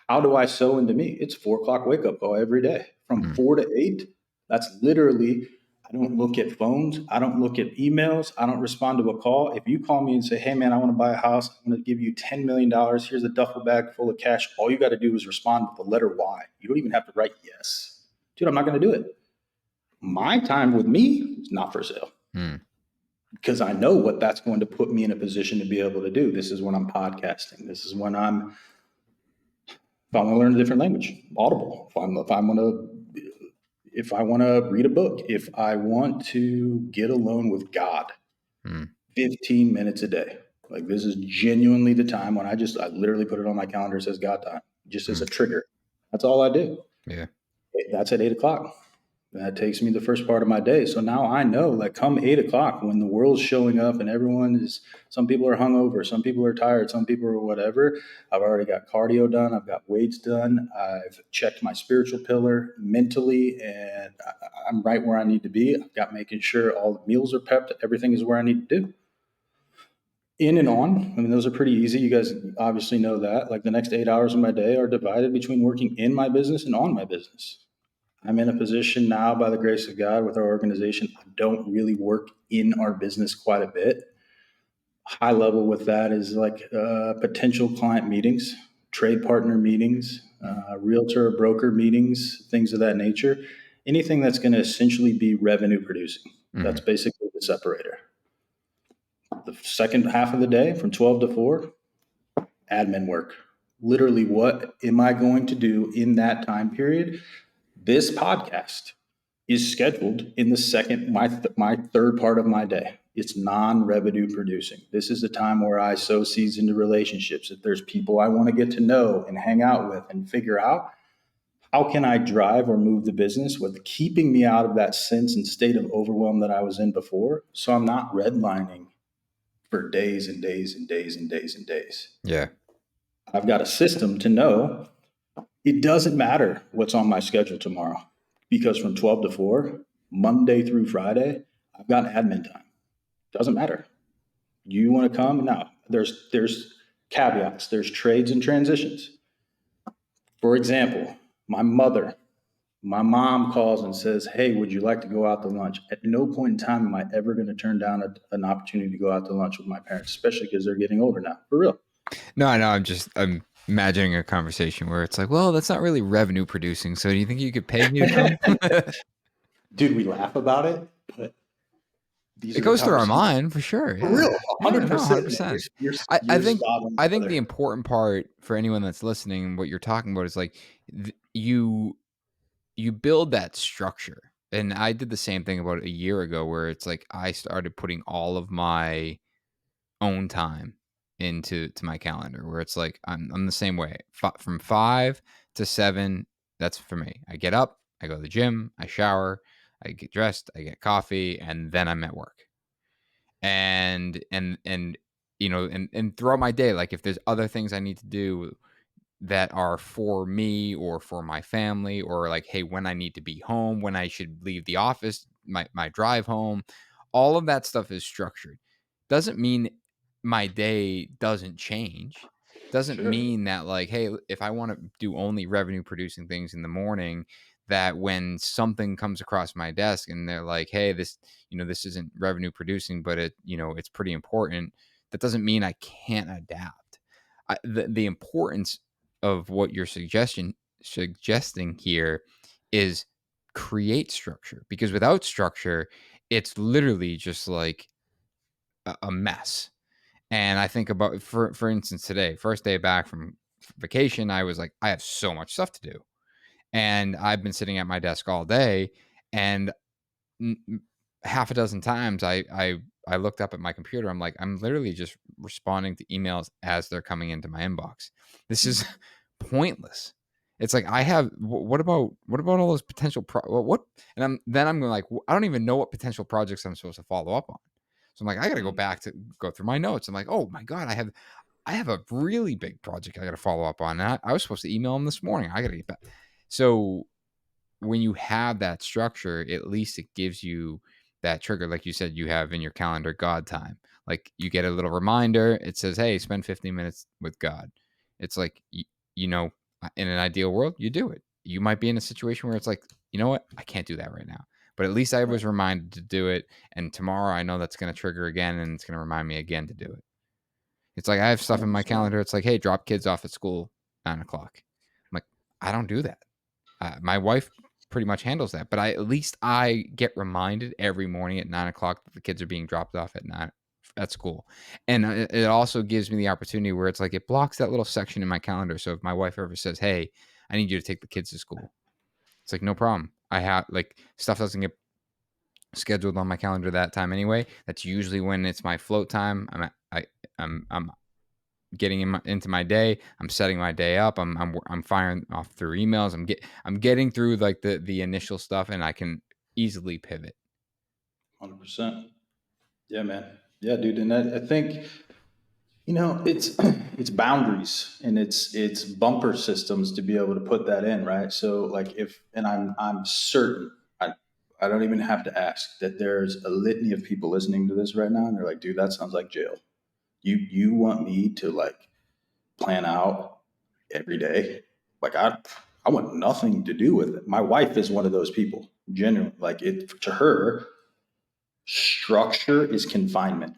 How do I sow into me? It's 4 o'clock wake up call every day from Hmm. 4 to 8. That's literally, I don't look at phones. I don't look at emails. I don't respond to a call. If you call me and say, hey man, I want to buy a house. I'm going to give you $10 million. Here's a duffel bag full of cash. All you got to do is respond with the letter Y. You don't even have to write yes. Dude, I'm not going to do it. My time with me is not for sale Hmm. because I know what that's going to put me in a position to be able to do. This is when I'm podcasting. This is when if I want to learn a different language, Audible. If I want to read a book, if I want to get alone with God, Hmm. 15 minutes a day. Like this is genuinely the time when I literally put it on my calendar. It says God time, just as Hmm. a trigger. That's all I do. Yeah. That's at 8 o'clock. That takes me the first part of my day. So now I know, like, come 8 o'clock, when the world's showing up and some people are hungover, some people are tired, some people are whatever. I've already got cardio done. I've got weights done. I've checked my spiritual pillar mentally, and I'm right where I need to be. I've got making sure all the meals are prepped. Everything is where I need to do. In and on. I mean, those are pretty easy. You guys obviously know that. Like the next 8 hours of my day are divided between working in my business and on my business. I'm in a position now, by the grace of God, with our organization. I don't really work in our business quite a bit. High level with that is like potential client meetings, trade partner meetings, realtor broker meetings, things of that nature. Anything that's going to essentially be revenue producing. Hmm. That's basically the separator. The second half of the day from 12 to 4, admin work. Literally, what am I going to do in that time period? This podcast is scheduled in the second, my third part of my day. It's non-revenue producing. This is the time where I sow seeds into relationships. If there's people I want to get to know and hang out with and figure out how can I drive or move the business with keeping me out of that sense and state of overwhelm that I was in before, so I'm not redlining for days and days and days and days and days. Yeah. I've got a system to know it doesn't matter what's on my schedule tomorrow because from 12 to 4, Monday through Friday, I've got admin time. Doesn't matter. You want to come? No. There's caveats, there's trades and transitions. For example, my mom calls and says, hey, would you like to go out to lunch? At no point in time am I ever going to turn down an opportunity to go out to lunch with my parents, especially because they're getting older now. For real. No, I know. I'm imagining a conversation where it's like, well, that's not really revenue producing. So do you think you could pay me to come? Dude, we laugh about it, but these It are the goes through our conversations. mind for sure. For Yeah. real, Yeah. No, 100%. Man. 100%. I, I You're think, spot on, I think the brother. important part for anyone that's listening, what you're talking about is like you build that structure. And I did the same thing about a year ago where it's like I started putting all of my own time to my calendar where it's like I'm the same way. From 5 to 7, that's for me. I get up, I go to the gym, I shower, I get dressed, I get coffee, and then I'm at work. And and throughout my day, like if there's other things I need to do that are for me or for my family, or like, hey, when I need to be home, when I should leave the office, my drive home, all of that stuff is structured. Doesn't mean my day doesn't change. Doesn't Sure. mean that like, hey, if I want to do only revenue producing things in the morning, that when something comes across my desk and they're like, hey, this isn't revenue producing, but it's pretty important. That doesn't mean I can't adapt. The importance of what you're suggesting here is create structure, because without structure, it's literally just like a mess. And I think about, for instance, today, first day back from vacation, I was like, I have so much stuff to do, and I've been sitting at my desk all day, and half a dozen times I looked up at my computer. I'm like, I'm literally just responding to emails as they're coming into my inbox. This is pointless. It's like, I have, what about all those potential what, and I'm like, I don't even know what potential projects I'm supposed to follow up on. So I'm like, I got to go through my notes. I'm like, oh my god, I have a really big project I got to follow up on. And I was supposed to email them this morning. I got to get back. So when you have that structure, at least it gives you that trigger. Like you said, you have in your calendar God time. Like, you get a little reminder. It says, hey, spend 15 minutes with God. It's like, you know, in an ideal world, you do it. You might be in a situation where it's like, you know what? I can't do that right now. But at least I was reminded to do it. And tomorrow I know that's going to trigger again, and it's going to remind me again to do it. It's like, I have stuff in my calendar. It's like, hey, drop kids off at school 9:00. I'm like, I don't do that. My wife pretty much handles that, but at least I get reminded every morning at 9:00 that the kids are being dropped off at school. And it also gives me the opportunity where it's like, it blocks that little section in my calendar. So if my wife ever says, hey, I need you to take the kids to school, it's like, no problem. I have, like, stuff doesn't get scheduled on my calendar that time anyway. That's usually when it's my float time. I'm getting into my day. I'm setting my day up. I'm firing off through emails. I'm getting through like the initial stuff, and I can easily pivot. 100%. Yeah, man. Yeah, dude. And I think, it's it's boundaries, and it's bumper systems to be able to put that in, right? So like, and I'm certain, I don't even have to ask, that there's a litany of people listening to this right now, and they're like, dude, that sounds like jail. You want me to like plan out every day? Like, I want nothing to do with it. My wife is one of those people. Genuinely, like, it to her, structure is confinement.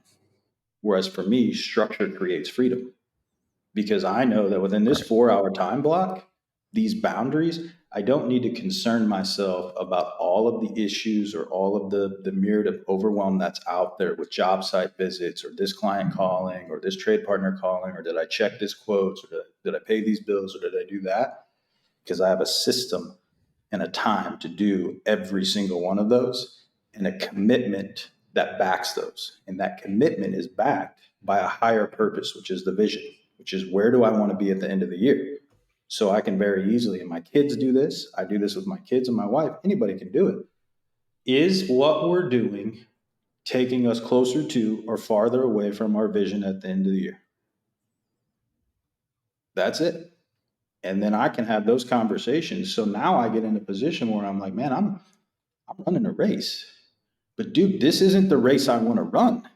Whereas for me, structure creates freedom, because I know that within this Right. 4 hour time block, these boundaries, I don't need to concern myself about all of the issues or all of the myriad of overwhelm that's out there with job site visits, or this client calling, or this trade partner calling, or did I check this quotes, or did I pay these bills, or did I do that? Because I have a system and a time to do every single one of those, and a commitment that backs those. And that commitment is backed by a higher purpose, which is the vision, which is, where do I want to be at the end of the year? So I can very easily, and my kids do this, I do this with my kids and my wife, anybody can do it. Is what we're doing taking us closer to or farther away from our vision at the end of the year? That's it. And then I can have those conversations. So now I get in a position where I'm like, man, I'm running a race. But dude, this isn't the race I want to run.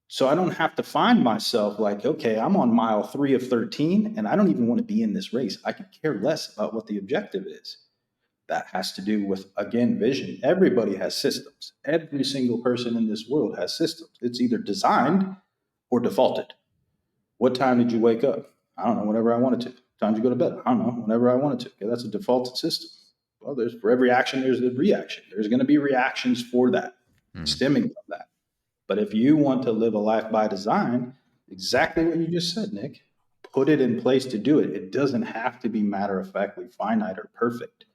So I don't have to find myself like, okay, I'm on mile 3 of 13 and I don't even want to be in this race. I could care less about what the objective is. That has to do with, again, vision. Everybody has systems. Every single person in this world has systems. It's either designed or defaulted. What time did you wake up? I don't know, whenever I wanted to. Time did you go to bed? I don't know, whenever I wanted to. Okay, that's a defaulted system. Well, there's, for every action, there's a reaction. There's going to be reactions for that, stemming from that. But if you want to live a life by design, exactly what you just said, Nick, put it in place to do it. It doesn't have to be matter of factly finite or perfect.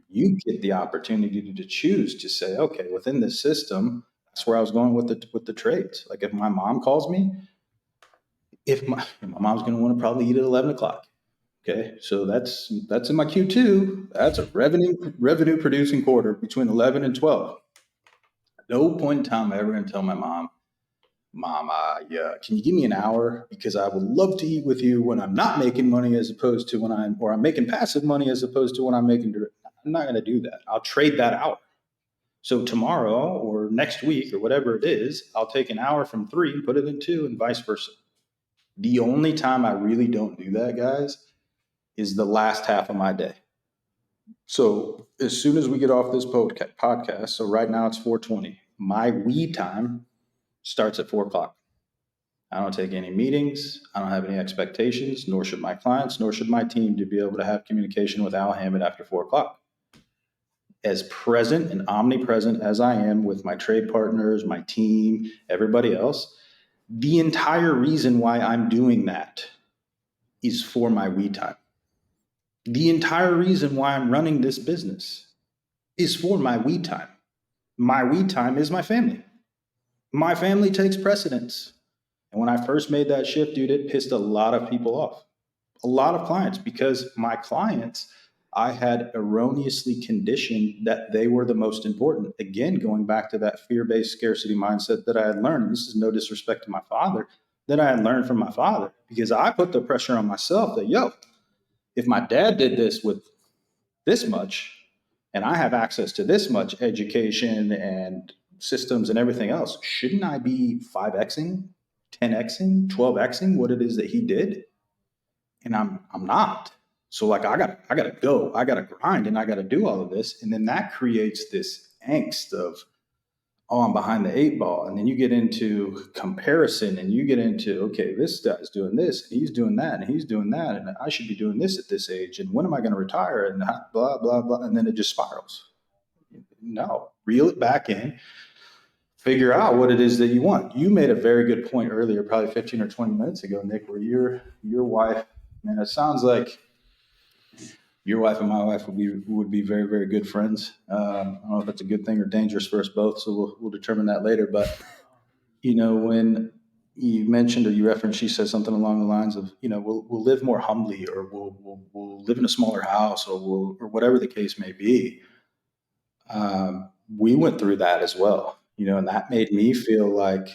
You get the opportunity to choose to say, okay, within this system, that's where I was going with the trades. Like, if my mom calls me, if my mom's going to want to probably eat at 11:00. Okay, so that's in my Q2. That's a revenue producing quarter between 11 and 12. At no point in time am I ever going to tell my mom, yeah, can you give me an hour, because I would love to eat with you when I'm not making money, as opposed to when I'm making passive money, as opposed to when I'm making direct. I'm not going to do that. I'll trade that out. So tomorrow or next week or whatever it is, I'll take an hour from 3 and put it in 2, and vice versa. The only time I really don't do that, guys, is the last half of my day. So as soon as we get off this podcast, so right now it's 4:20. My we time starts at 4:00. I don't take any meetings. I don't have any expectations, nor should my clients, nor should my team, to be able to have communication with Al Hammond after 4 o'clock. As present and omnipresent as I am with my trade partners, my team, everybody else, the entire reason why I'm doing that is for my we time. The entire reason why I'm running this business is for my we time. My we time is my family. My family takes precedence. And when I first made that shift, dude, it pissed a lot of people off, a lot of clients, because my clients, I had erroneously conditioned that they were the most important. Again, going back to that fear-based scarcity mindset that I had learned, and this is no disrespect to my father, that I had learned from my father, because I put the pressure on myself that, if my dad did this with this much, and I have access to this much education and systems and everything else, shouldn't I be 5Xing, 10Xing, 12Xing what it is that he did? And I'm not. So like I gotta go, I gotta grind, and I gotta do all of this. And then that creates this angst of, oh, I'm behind the 8 ball. And then you get into comparison, and you get into, okay, this guy's doing this, and he's doing that, and he's doing that, and I should be doing this at this age. And when am I going to retire? And blah, blah, blah. And then it just spirals. No, reel it back in, figure out what it is that you want. You made a very good point earlier, probably 15 or 20 minutes ago, Nick, where your wife, man, it sounds like your wife and my wife would be very, very good friends. I don't know if it's a good thing or dangerous for us both, so we'll determine that later. But when you mentioned or you referenced, she said something along the lines of, we'll live more humbly, or we'll live in a smaller house, or whatever the case may be. We went through that as well, and that made me feel like,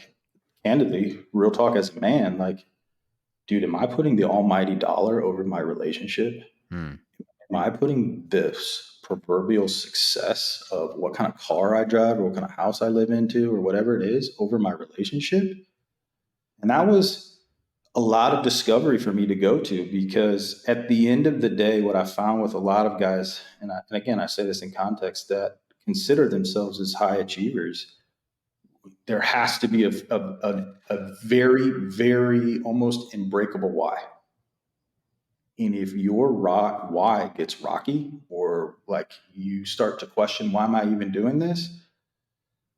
candidly, real talk as a man, like, dude, am I putting the almighty dollar over my relationship? Am I putting this proverbial success of what kind of car I drive, or what kind of house I live into, or whatever it is, over my relationship? And that was a lot of discovery for me to go to, because at the end of the day, what I found with a lot of guys, and again, I say this in context, that consider themselves as high achievers, there has to be a very, very almost unbreakable why. And if your why gets rocky, or like you start to question, why am I even doing this?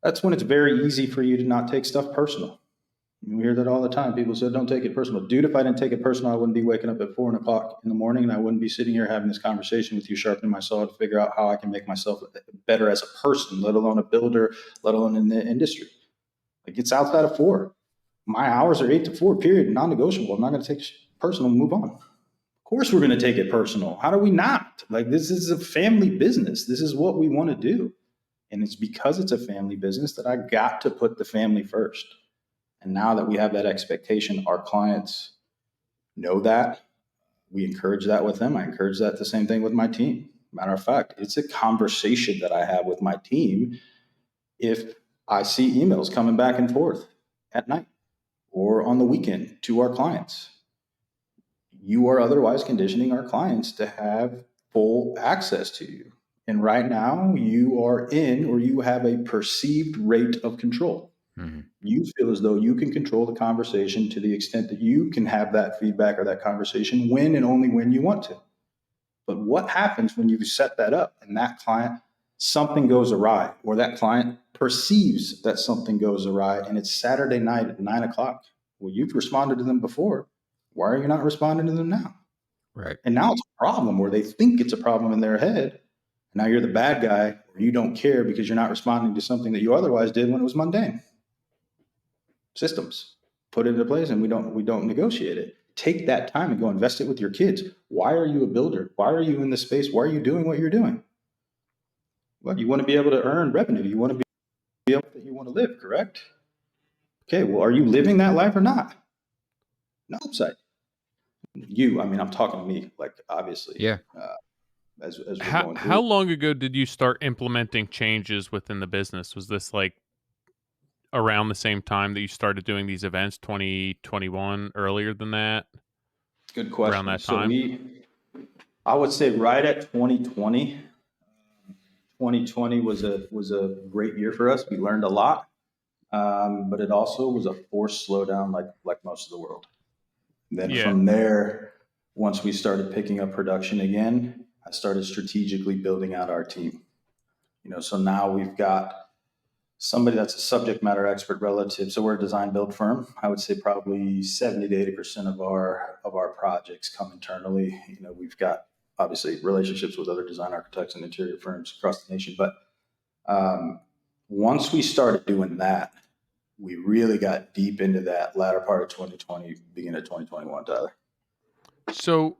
That's when it's very easy for you to not take stuff personal. You hear that all the time. People say, don't take it personal. Dude, if I didn't take it personal, I wouldn't be waking up at 4 o'clock in the morning, and I wouldn't be sitting here having this conversation with you, sharpening my saw to figure out how I can make myself better as a person, let alone a builder, let alone in the industry. Like, it's outside of 4. My hours are 8 to 4, period, non-negotiable. I'm not going to take it personal and move on. Of course we're going to take it personal. How do we not? Like, this is a family business. This is what we want to do. And it's because it's a family business that I got to put the family first. And now that we have that expectation, our clients know that. We encourage that with them. I encourage that the same thing with my team. Matter of fact, it's a conversation that I have with my team if I see emails coming back and forth at night or on the weekend to our clients. You are otherwise conditioning our clients to have full access to you. And right now you are in, or you have a perceived rate of control. Mm-hmm. You feel as though you can control the conversation to the extent that you can have that feedback or that conversation when and only when you want to. But what happens when you set that up and that client, something goes awry, or that client perceives that something goes awry, and it's Saturday night at 9 o'clock? Well, you've responded to them before. Why are you not responding to them now? Right. And now it's a problem, where they think it's a problem in their head. Now you're the bad guy, or you don't care because you're not responding to something that you otherwise did when it was mundane. Systems, put it into place, and we don't negotiate it. Take that time and go invest it with your kids. Why are you a builder? Why are you in this space? Why are you doing what you're doing? Well, you want to be able to earn revenue. You want to be able that you want to live, correct? Okay, well, are you living that life or not? No upside. I'm talking to me, like, obviously. Yeah. As we're going through. How long ago did you start implementing changes within the business? Was this like around the same time that you started doing these events, 2021, earlier than that? Good question. Around that time? So I would say right at 2020. 2020 was a great year for us. We learned a lot. But it also was a forced slowdown like most of the world. And then Yeah. from there, once we started picking up production again, I started strategically building out our team. So now we've got somebody that's a subject matter expert relative. So we're a design build firm. I would say probably 70 to 80% of our projects come internally. We've got obviously relationships with other design architects and interior firms across the nation. But once we started doing that, we really got deep into that latter part of 2020, beginning of 2021, Tyler. So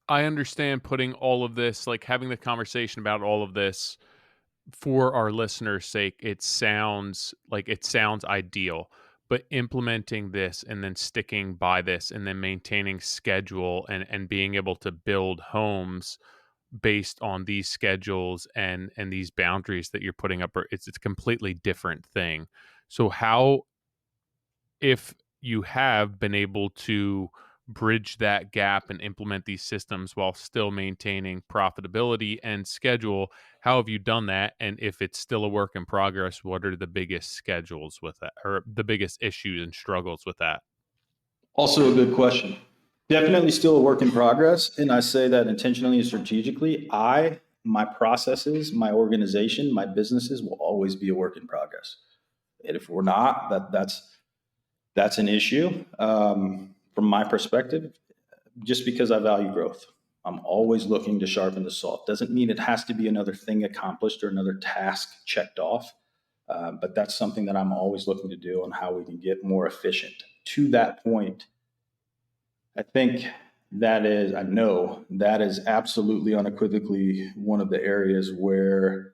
I understand putting all of this, like having the conversation about all of this for our listeners' sake, it sounds ideal. But implementing this and then sticking by this and then maintaining schedule and being able to build homes based on these schedules and these boundaries that you're putting up, it's a completely different thing. So how, if you have been able to bridge that gap and implement these systems while still maintaining profitability and schedule, how have you done that? And if it's still a work in progress, what are the biggest schedules with that, or the biggest issues and struggles with that? Also a good question. Definitely still a work in progress. And I say that intentionally and strategically. My processes, my organization, my businesses will always be a work in progress. And if we're not, that's an issue. From my perspective, just because I value growth, I'm always looking to sharpen the saw. Doesn't mean it has to be another thing accomplished or another task checked off. But that's something that I'm always looking to do on how we can get more efficient. To that point, I know that is absolutely unequivocally one of the areas where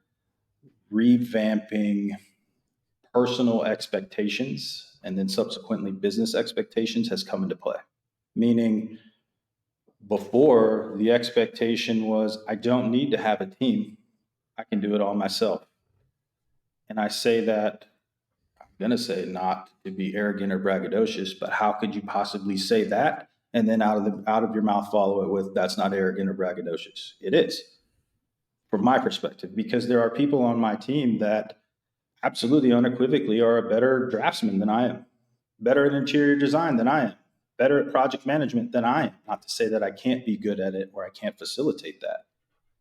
revamping personal expectations and then subsequently business expectations has come into play. Meaning, before the expectation was, I don't need to have a team, I can do it all myself. And I say that, I'm going to say not to be arrogant or braggadocious, but how could you possibly say that and then out of your mouth follow it with, that's not arrogant or braggadocious? It is, from my perspective, because there are people on my team that absolutely unequivocally are a better draftsman than I am, better at interior design than I am, better at project management than I am. Not to say that I can't be good at it or I can't facilitate that.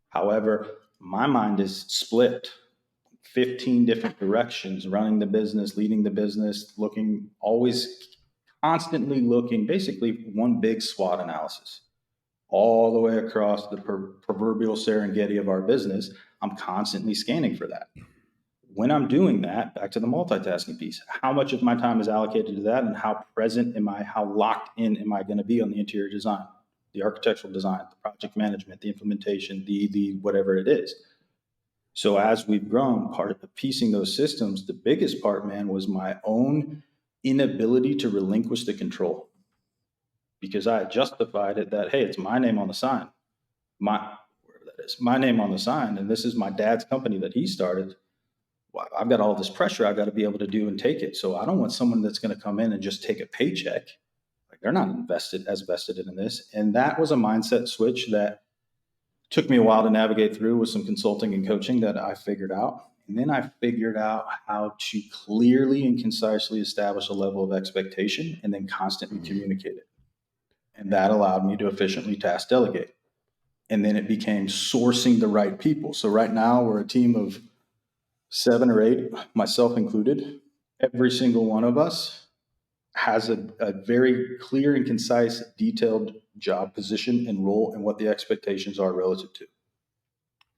However, my mind is split 15 different directions, running the business, leading the business, constantly looking, basically one big SWOT analysis all the way across the proverbial Serengeti of our business. I'm constantly scanning for that. When I'm doing that, back to the multitasking piece, how much of my time is allocated to that and how present am I, how locked in am I going to be on the interior design, the architectural design, the project management, the implementation, the whatever it is. So as we've grown, part of piecing those systems, the biggest part, man, was my own inability to relinquish the control. Because I had justified it that, hey, it's my name on the sign, wherever that is, my name on the sign, and this is my dad's company that he started. Well, I've got all this pressure I've got to be able to do and take it. So I don't want someone that's going to come in and just take a paycheck. Like, they're not vested in this. And that was a mindset switch that took me a while to navigate through with some consulting and coaching that I figured out. And then I figured out how to clearly and concisely establish a level of expectation and then constantly communicate it. And that allowed me to efficiently task delegate. And then it became sourcing the right people. So right now we're a team of 7 or 8, myself included. Every single one of us has a very clear and concise, detailed job position and role and what the expectations are relative to.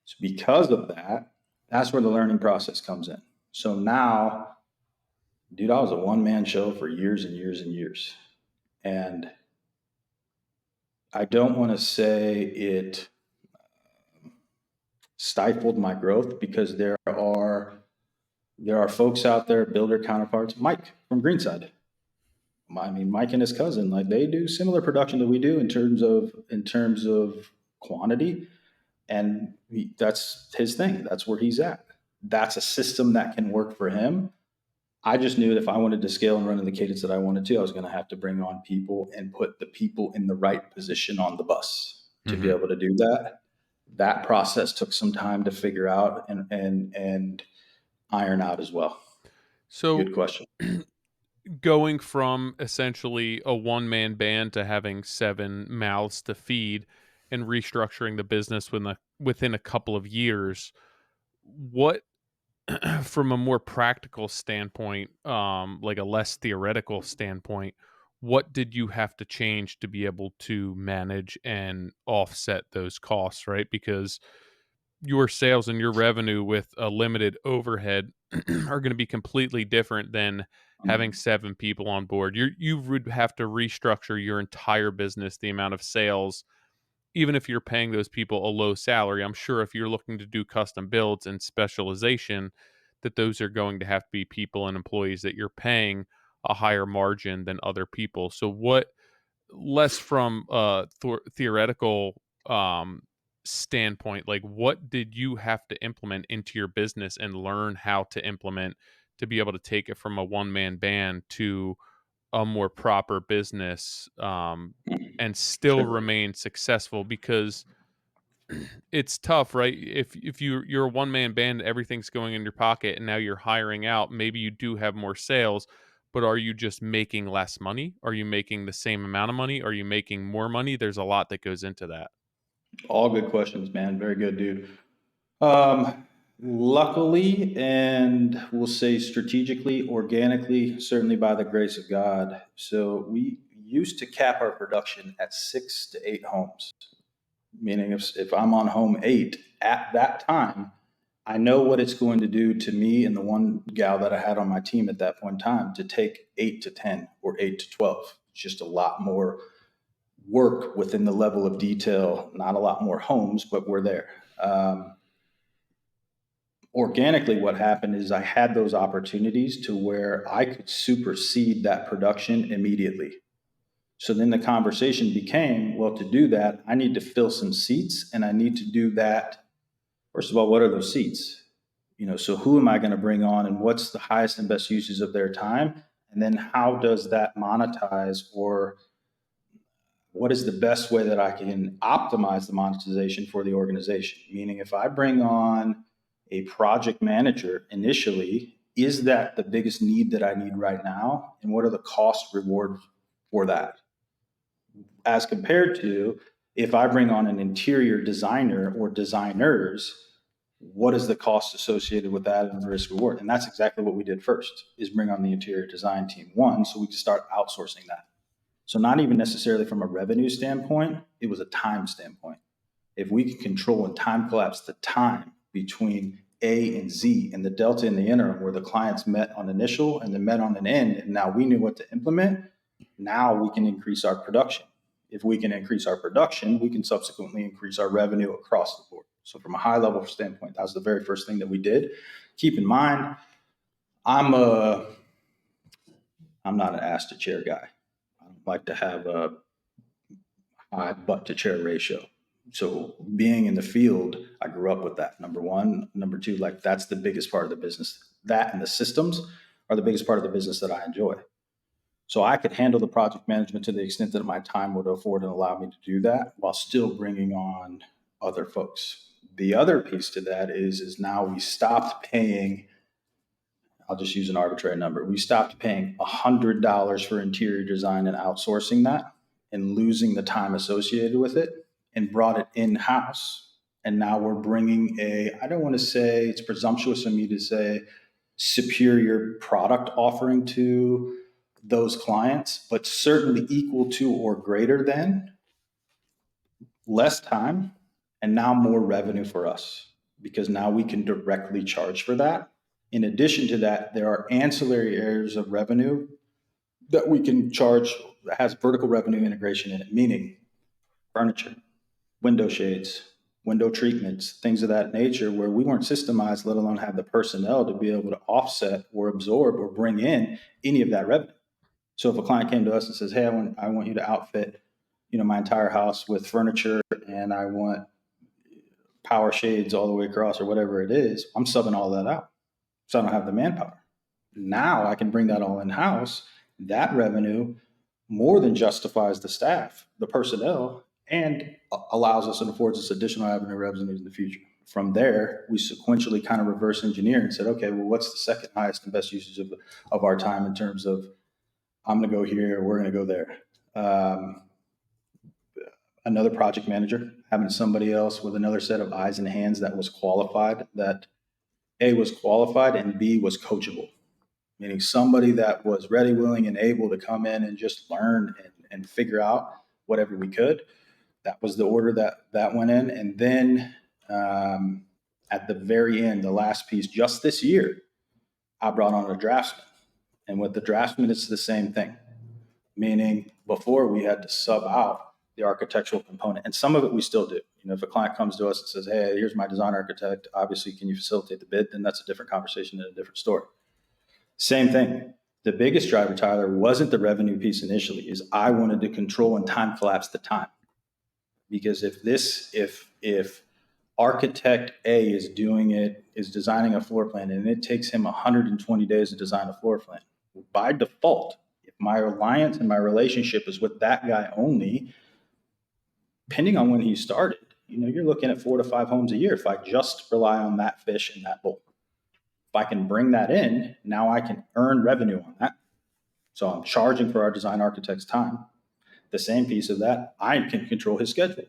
So because of that, that's where the learning process comes in. So now, dude, I was a one-man show for years and years and years. And I don't want to say it stifled my growth, because there are folks out there, builder counterparts, Mike from Greenside. I mean, Mike and his cousin, like, they do similar production that we do in terms of quantity, and that's his thing. That's where he's at. That's a system that can work for him. I just knew that if I wanted to scale and run in the cadence that I wanted to, I was going to have to bring on people and put the people in the right position on the bus to be able to do that. That process took some time to figure out and iron out as well. So Good question. going from essentially a one-man band to having 7 mouths to feed and restructuring the business within a couple of years, what from a more practical standpoint, like a less theoretical standpoint, what did you have to change to be able to manage and offset those costs, right? Because your sales and your revenue with a limited overhead are going to be completely different than having Mhm. 7 people on board. You would have to restructure your entire business, the amount of sales, even if you're paying those people a low salary. I'm sure if you're looking to do custom builds and specialization, that those are going to have to be people and employees that you're paying a higher margin than other people. So what, less from a theoretical standpoint, like what did you have to implement into your business and learn how to implement to be able to take it from a one man band to a more proper business, and still Sure. remain successful? Because it's tough, right? If you're a one man band, everything's going in your pocket, and now you're hiring out. Maybe you do have more sales, but are you just making less money? Are you making the same amount of money? Are you making more money? There's a lot that goes into that. All good questions, man. Very good, dude. Luckily, and we'll say strategically, organically, certainly by the grace of God. So we used to cap our production at 6 to 8 homes, meaning if I'm on home 8 at that time, I know what it's going to do to me and the one gal that I had on my team at that point in time to take 8 to 10 or 8 to 12. It's just a lot more work within the level of detail, not a lot more homes, but we're there. Organically, what happened is I had those opportunities to where I could supersede that production immediately. So then the conversation became, well, to do that, I need to fill some seats, and I need to do that. First of all, what are those seats? So who am I going to bring on, and what's the highest and best uses of their time? And then how does that monetize, or what is the best way that I can optimize the monetization for the organization? Meaning, if I bring on a project manager initially, is that the biggest need that I need right now? And what are the cost rewards for that? As compared to if I bring on an interior designer or designers, what is the cost associated with that and the risk reward? And that's exactly what we did first, is bring on the interior design team. One, so we could start outsourcing that. So not even necessarily from a revenue standpoint, it was a time standpoint. If we can control and time collapse the time between A and Z and the delta in the interim where the clients met on initial and then met on an end, and now we knew what to implement, now we can increase our production. If we can increase our production, we can subsequently increase our revenue across the board. So from a high level standpoint, that was the very first thing that we did. Keep in mind, I'm a I'm not an ass to chair guy. I don't like to have a high butt to chair ratio. So being in the field, I grew up with that. Number one. Number two, like that's the biggest part of the business. That and the systems are the biggest part of the business that I enjoy. So I could handle the project management to the extent that my time would afford and allow me to do that while still bringing on other folks. The other piece to that is now we stopped paying. I'll just use an arbitrary number. We stopped paying $100 for interior design and outsourcing that and losing the time associated with it, and brought it in house. And now we're bringing I don't want to say, it's presumptuous of me to say superior product offering to those clients, but certainly equal to or greater than, less time, and now more revenue for us because now we can directly charge for that. In addition to that, there are ancillary areas of revenue that we can charge that has vertical revenue integration in it, meaning furniture, window shades, window treatments, things of that nature, where we weren't systemized, let alone have the personnel to be able to offset or absorb or bring in any of that revenue. So if a client came to us and says, "Hey, I want you to outfit, my entire house with furniture, and I want power shades all the way across," or whatever it is, I'm subbing all that out. So I don't have the manpower. Now I can bring that all in house. That revenue more than justifies the staff, the personnel, and allows us and affords us additional avenue revenues in the future. from there, we sequentially kind of reverse engineer and said, okay, well, what's the second highest and best usage of our time in terms of I'm going to go here, we're going to go there. Another project manager, having somebody else with another set of eyes and hands that was qualified, that A, was qualified, and B, was coachable, meaning somebody that was ready, willing, and able to come in and just learn and figure out whatever we could. That was the order that went in. And then at the very end, the last piece, just this year, I brought on a draftsman. And with the draftsman, it's the same thing, meaning before we had to sub out the architectural component. And some of it we still do. You know, if a client comes to us and says, hey, here's my design architect, obviously, can you facilitate the bid? Then that's a different conversation and a different story. Same thing. The biggest driver, Tyler, wasn't the revenue piece initially, is I wanted to control and time collapse the time. Because if architect A is designing a floor plan and it takes him 120 days to design a floor plan, by default, if my alliance and my relationship is with that guy only, depending on when he started, you know, you're looking at 4 to 5 homes a year if I just rely on that fish in that bowl. If I can bring that in, now I can earn revenue on that. So I'm charging for our design architect's time. The same piece of that, I can control his schedule.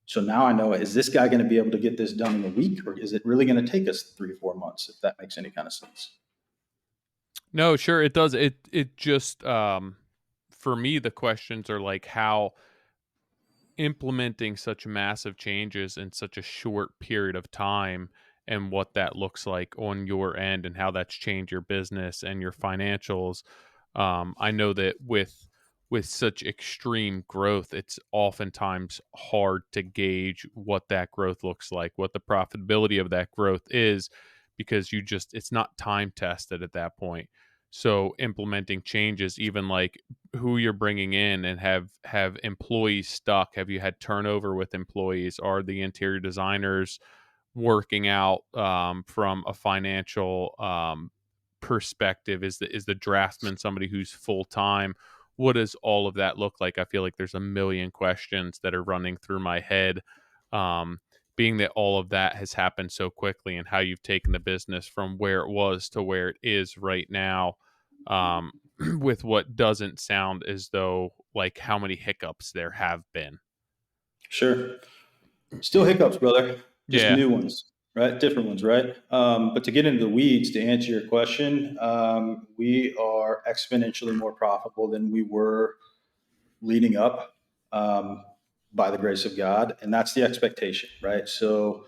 So now I know, is this guy going to be able to get this done in a week, or is it really going to take us 3 or 4 months, if that makes any kind of sense? No, sure, it does. It just for me, the questions are like how implementing such massive changes in such a short period of time and what that looks like on your end and how that's changed your business and your financials. I know that with such extreme growth, it's oftentimes hard to gauge what that growth looks like, what the profitability of that growth is, because it's not time tested at that point. So implementing changes, even like who you're bringing in and have employees stuck, have you had turnover with employees? Are the interior designers working out from a financial perspective? Is the draftsman somebody who's full time? What does all of that look like? I feel like there's a million questions that are running through my head, being that all of that has happened so quickly, and how you've taken the business from where it was to where it is right now, with what doesn't sound as though like how many hiccups there have been. Sure. Still hiccups, brother. Just Yeah. new ones, right? Different ones, right? But to get into the weeds, to answer your question, we are exponentially more profitable than we were leading up, by the grace of God. And that's the expectation, right? So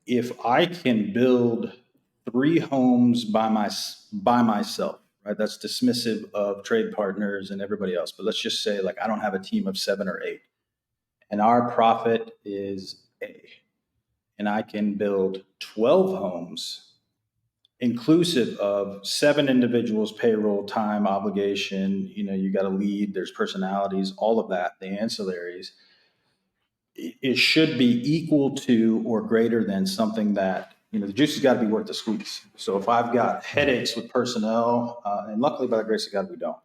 if I can build 3 homes by myself, right? That's dismissive of trade partners and everybody else. But let's just say, like, I don't have a team of 7 or 8, and our profit is A, and I can build 12 homes, inclusive of 7 individuals, payroll, time, obligation. You know, you got to lead. There's personalities, all of that, the ancillaries. It should be equal to or greater than something that, you know, the juice has got to be worth the squeeze. So if I've got headaches with personnel, and luckily by the grace of God, we don't.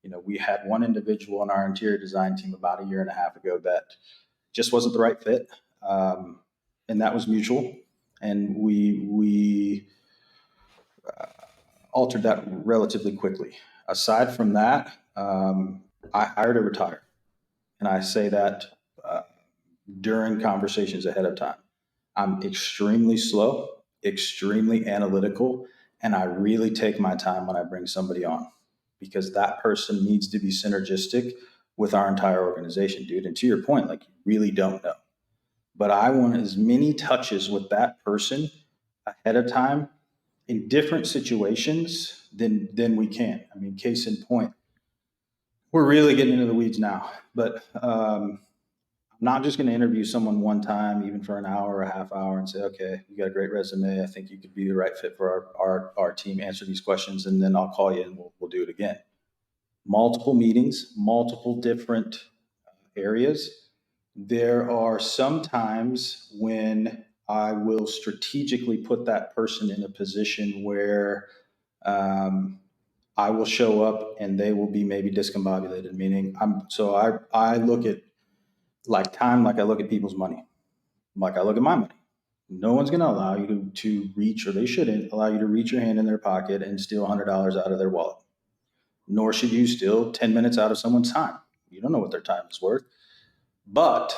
You know, we had one individual on our interior design team about a year and a half ago that just wasn't the right fit, and that was mutual. And we altered that relatively quickly. Aside from that, I hired a retire, and I say that during conversations ahead of time. I'm extremely slow, extremely analytical, and I really take my time when I bring somebody on, because that person needs to be synergistic with our entire organization, dude. And to your point, like, you really don't know. But I want as many touches with that person ahead of time in different situations than we can. I mean, case in point, we're really getting into the weeds now, but I'm not just going to interview someone one time, even for an hour or a half hour, and say, okay, you got a great resume. I think you could be the right fit for our team. Answer these questions, and then I'll call you and we'll do it again. Multiple meetings, multiple different areas. There are some times when I will strategically put that person in a position where I will show up and they will be maybe discombobulated. Meaning, I look at like time, like I look at people's money. Like, I look at my money. No one's going to allow you to reach, or they shouldn't allow you to reach your hand in their pocket and steal $100 out of their wallet. Nor should you steal 10 minutes out of someone's time. You don't know what their time is worth. But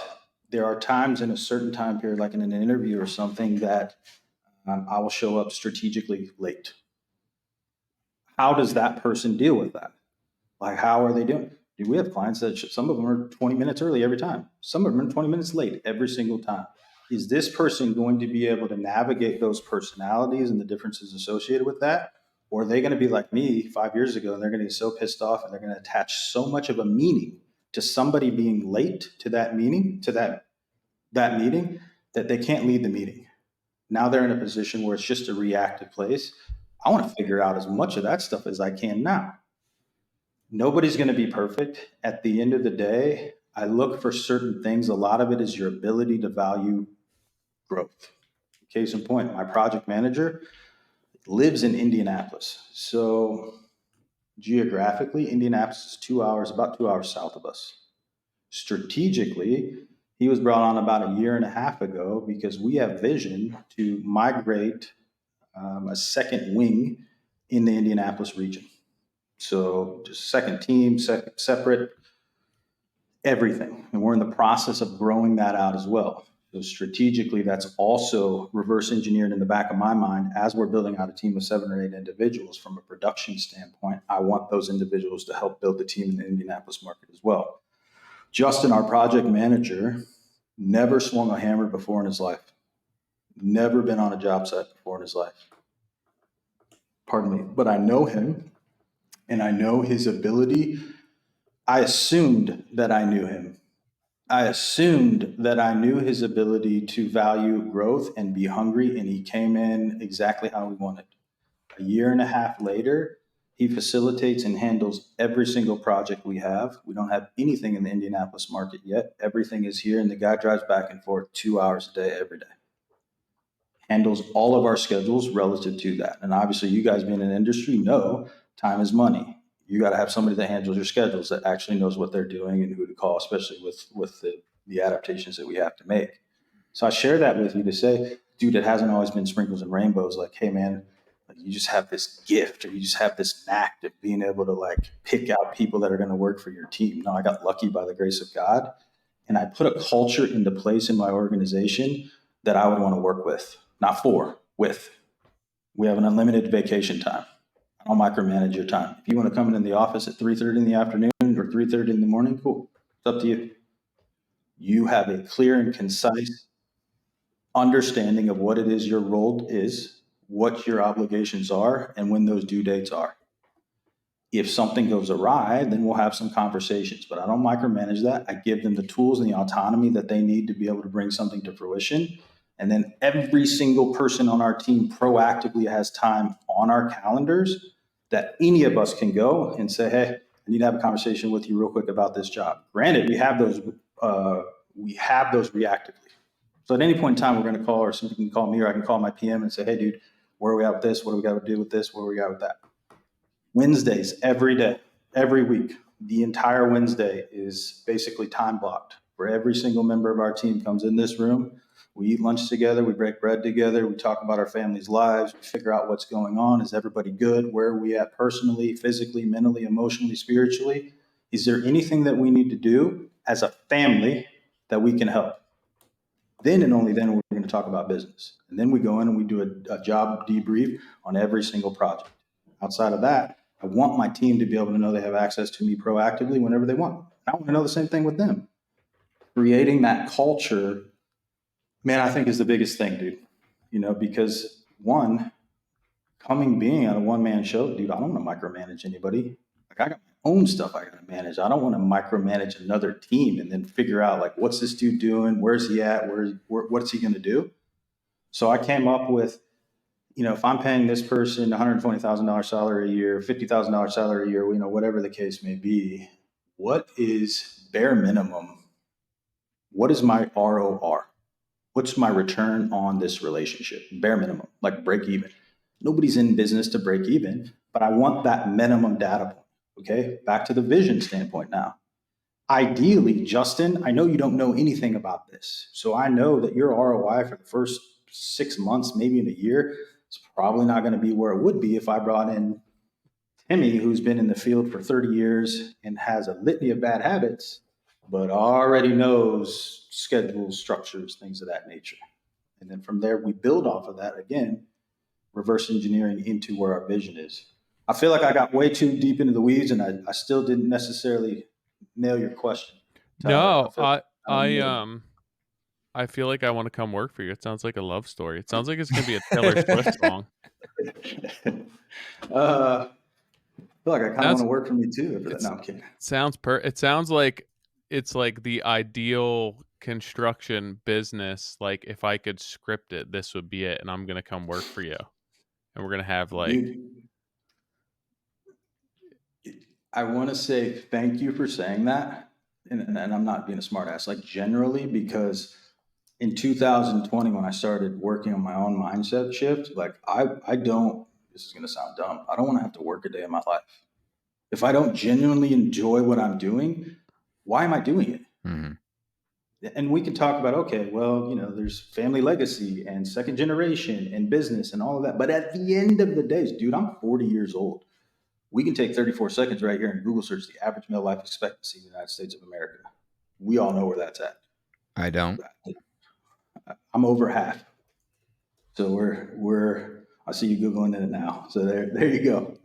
there are times in a certain time period, like in an interview or something, that I will show up strategically late. How does that person deal with that? Like, how are they doing? Do we have clients that some of them are 20 minutes early every time? Some of them are 20 minutes late every single time. Is this person going to be able to navigate those personalities and the differences associated with that? Or are they going to be like me 5 years ago, and they're going to be so pissed off, and they're going to attach so much of a meaning to somebody being late to that meeting, to that meeting, that they can't lead the meeting? Now they're in a position where it's just a reactive place. I want to figure out as much of that stuff as I can now. Nobody's going to be perfect. At the end of the day, I look for certain things. A lot of it is your ability to value growth. Case in point, my project manager lives in Indianapolis. So geographically, Indianapolis is 2 hours, about 2 hours south of us. Strategically, he was brought on about a year and a half ago because we have vision to migrate a second wing in the Indianapolis region. So just second team, separate, everything. And we're in the process of growing that out as well. So strategically, that's also reverse engineered in the back of my mind as we're building out a team of 7 or 8 individuals. From a production standpoint, I want those individuals to help build the team in the Indianapolis market as well. Justin, our project manager, never swung a hammer before in his life. Never been on a job site before in his life. Pardon me. But I know him, and I know his ability. I assumed that I knew him. I assumed that I knew his ability to value growth and be hungry, and he came in exactly how we wanted. A year and a half later, he facilitates and handles every single project we have. We don't have anything in the Indianapolis market yet. Everything is here, and the guy drives back and forth 2 hours a day, every day. Handles all of our schedules relative to that. And obviously, you guys being in the industry know time is money. You got to have somebody that handles your schedules, that actually knows what they're doing and who to call, especially with the adaptations that we have to make. So I share that with you to say, dude, it hasn't always been sprinkles and rainbows. Like, hey, man, like, you just have this gift, or you just have this knack of being able to like pick out people that are going to work for your team. No, I got lucky by the grace of God, and I put a culture into place in my organization that I would want to work with, not for, with. We have an unlimited vacation time. I don't micromanage your time. If you want to come in the office at 3:30 in the afternoon or 3:30 in the morning, cool. It's up to you. You have a clear and concise understanding of what it is your role is, what your obligations are, and when those due dates are. If something goes awry, then we'll have some conversations, but I don't micromanage that. I give them the tools and the autonomy that they need to be able to bring something to fruition. And then every single person on our team proactively has time on our calendars that any of us can go and say, hey, I need to have a conversation with you real quick about this job. Granted, we have those reactively. So at any point in time, we're going to call, or somebody can call me, or I can call my PM and say, hey, dude, where are we at with this? What do we got to do with this? Where are we at with that? Wednesdays, every day, every week, the entire Wednesday is basically time blocked where every single member of our team comes in this room. We eat lunch together. We break bread together. We talk about our family's lives. We figure out what's going on. Is everybody good? Where are we at personally, physically, mentally, emotionally, spiritually? Is there anything that we need to do as a family that we can help? Then and only then we're going to talk about business. And then we go in and we do a job debrief on every single project. Outside of that, I want my team to be able to know they have access to me proactively whenever they want. I want to know the same thing with them. Creating that culture, man, I think is the biggest thing, dude. Because one, being on a one-man show, dude, I don't want to micromanage anybody. Like, I got my own stuff I got to manage. I don't want to micromanage another team and then figure out, like, what's this dude doing? Where's he at? What's he going to do? So I came up with, if I'm paying this person $120,000 salary a year, $50,000 salary a year, whatever the case may be, what is bare minimum? What is my ROR? What's my return on this relationship? Bare minimum, like break even. Nobody's in business to break even, but I want that minimum data point. Okay, back to the vision standpoint now. ideally, Justin, I know you don't know anything about this. So I know that your ROI for the first 6 months, maybe in a year, is probably not going to be where it would be if I brought in Timmy, who's been in the field for 30 years and has a litany of bad habits, but already knows schedules, structures, things of that nature. And then from there, we build off of that again, reverse engineering into where our vision is. I feel like I got way too deep into the weeds and I still didn't necessarily nail your question, Tyler. No, I feel like I want to come work for you. It sounds like a love story. It sounds like it's gonna be a Taylor Swift song. I feel like I kind of want Sounds to work for me too. After that. No, I'm kidding. it sounds like it's like the ideal construction business. Like if I could script it, this would be it, and I'm gonna come work for you, and we're gonna have like. Dude, I want to say thank you for saying that. And I'm not being a smartass, like generally, because in 2020, when I started working on my own mindset shift, like I don't, this is going to sound dumb, I don't want to have to work a day in my life. If I don't genuinely enjoy what I'm doing, why am I doing it? Mm-hmm. And we can talk about, okay, well, there's family legacy and second generation and business and all of that. But at the end of the day, dude, I'm 40 years old. We can take 34 seconds right here and Google search the average male life expectancy in the United States of America. We all know where that's at. I don't. I'm over half. So I see you Googling it now. So there you go.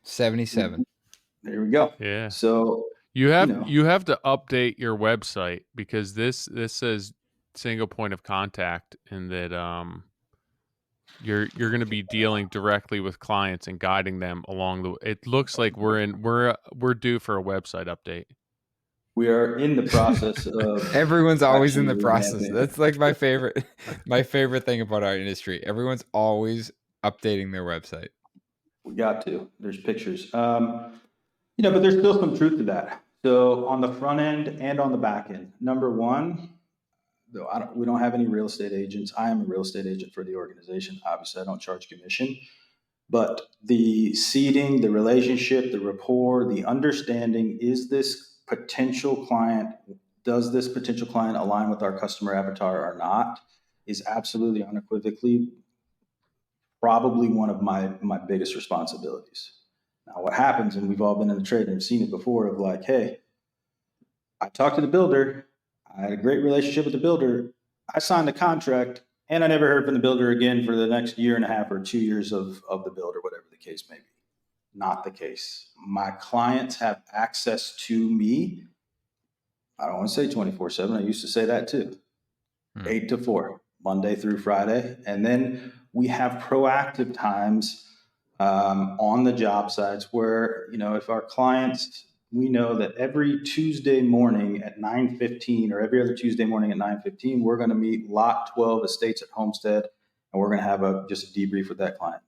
77. There we go. Yeah. So you have to update your website because this says single point of contact, and that you're going to be dealing directly with clients and guiding them along the. It looks like we're due for a website update. We are in the process of. Everyone's always in the process. That's like my favorite thing about our industry. Everyone's always updating their website. We got to. There's pictures. But there's still some truth to that. So on the front end and on the back end, number one, though we don't have any real estate agents. I am a real estate agent for the organization. Obviously, I don't charge commission. But the seeding, the relationship, the rapport, the understanding, does this potential client align with our customer avatar or not, is absolutely unequivocally probably one of my biggest responsibilities. Now, what happens, and we've all been in the trade and seen it before, of like, hey, I talked to the builder, I had a great relationship with the builder, I signed the contract, and I never heard from the builder again for the next year and a half or 2 years of the builder, whatever the case may be. Not the case. My clients have access to me. I don't want to say 24/7. I used to say that too. 8 to 4, Monday through Friday. And then we have proactive times on the job sites where, if our clients, we know that every Tuesday morning at 9:15 or every other Tuesday morning at 9:15, we're going to meet lot 12 estates at Homestead, and we're going to have just a debrief with that client.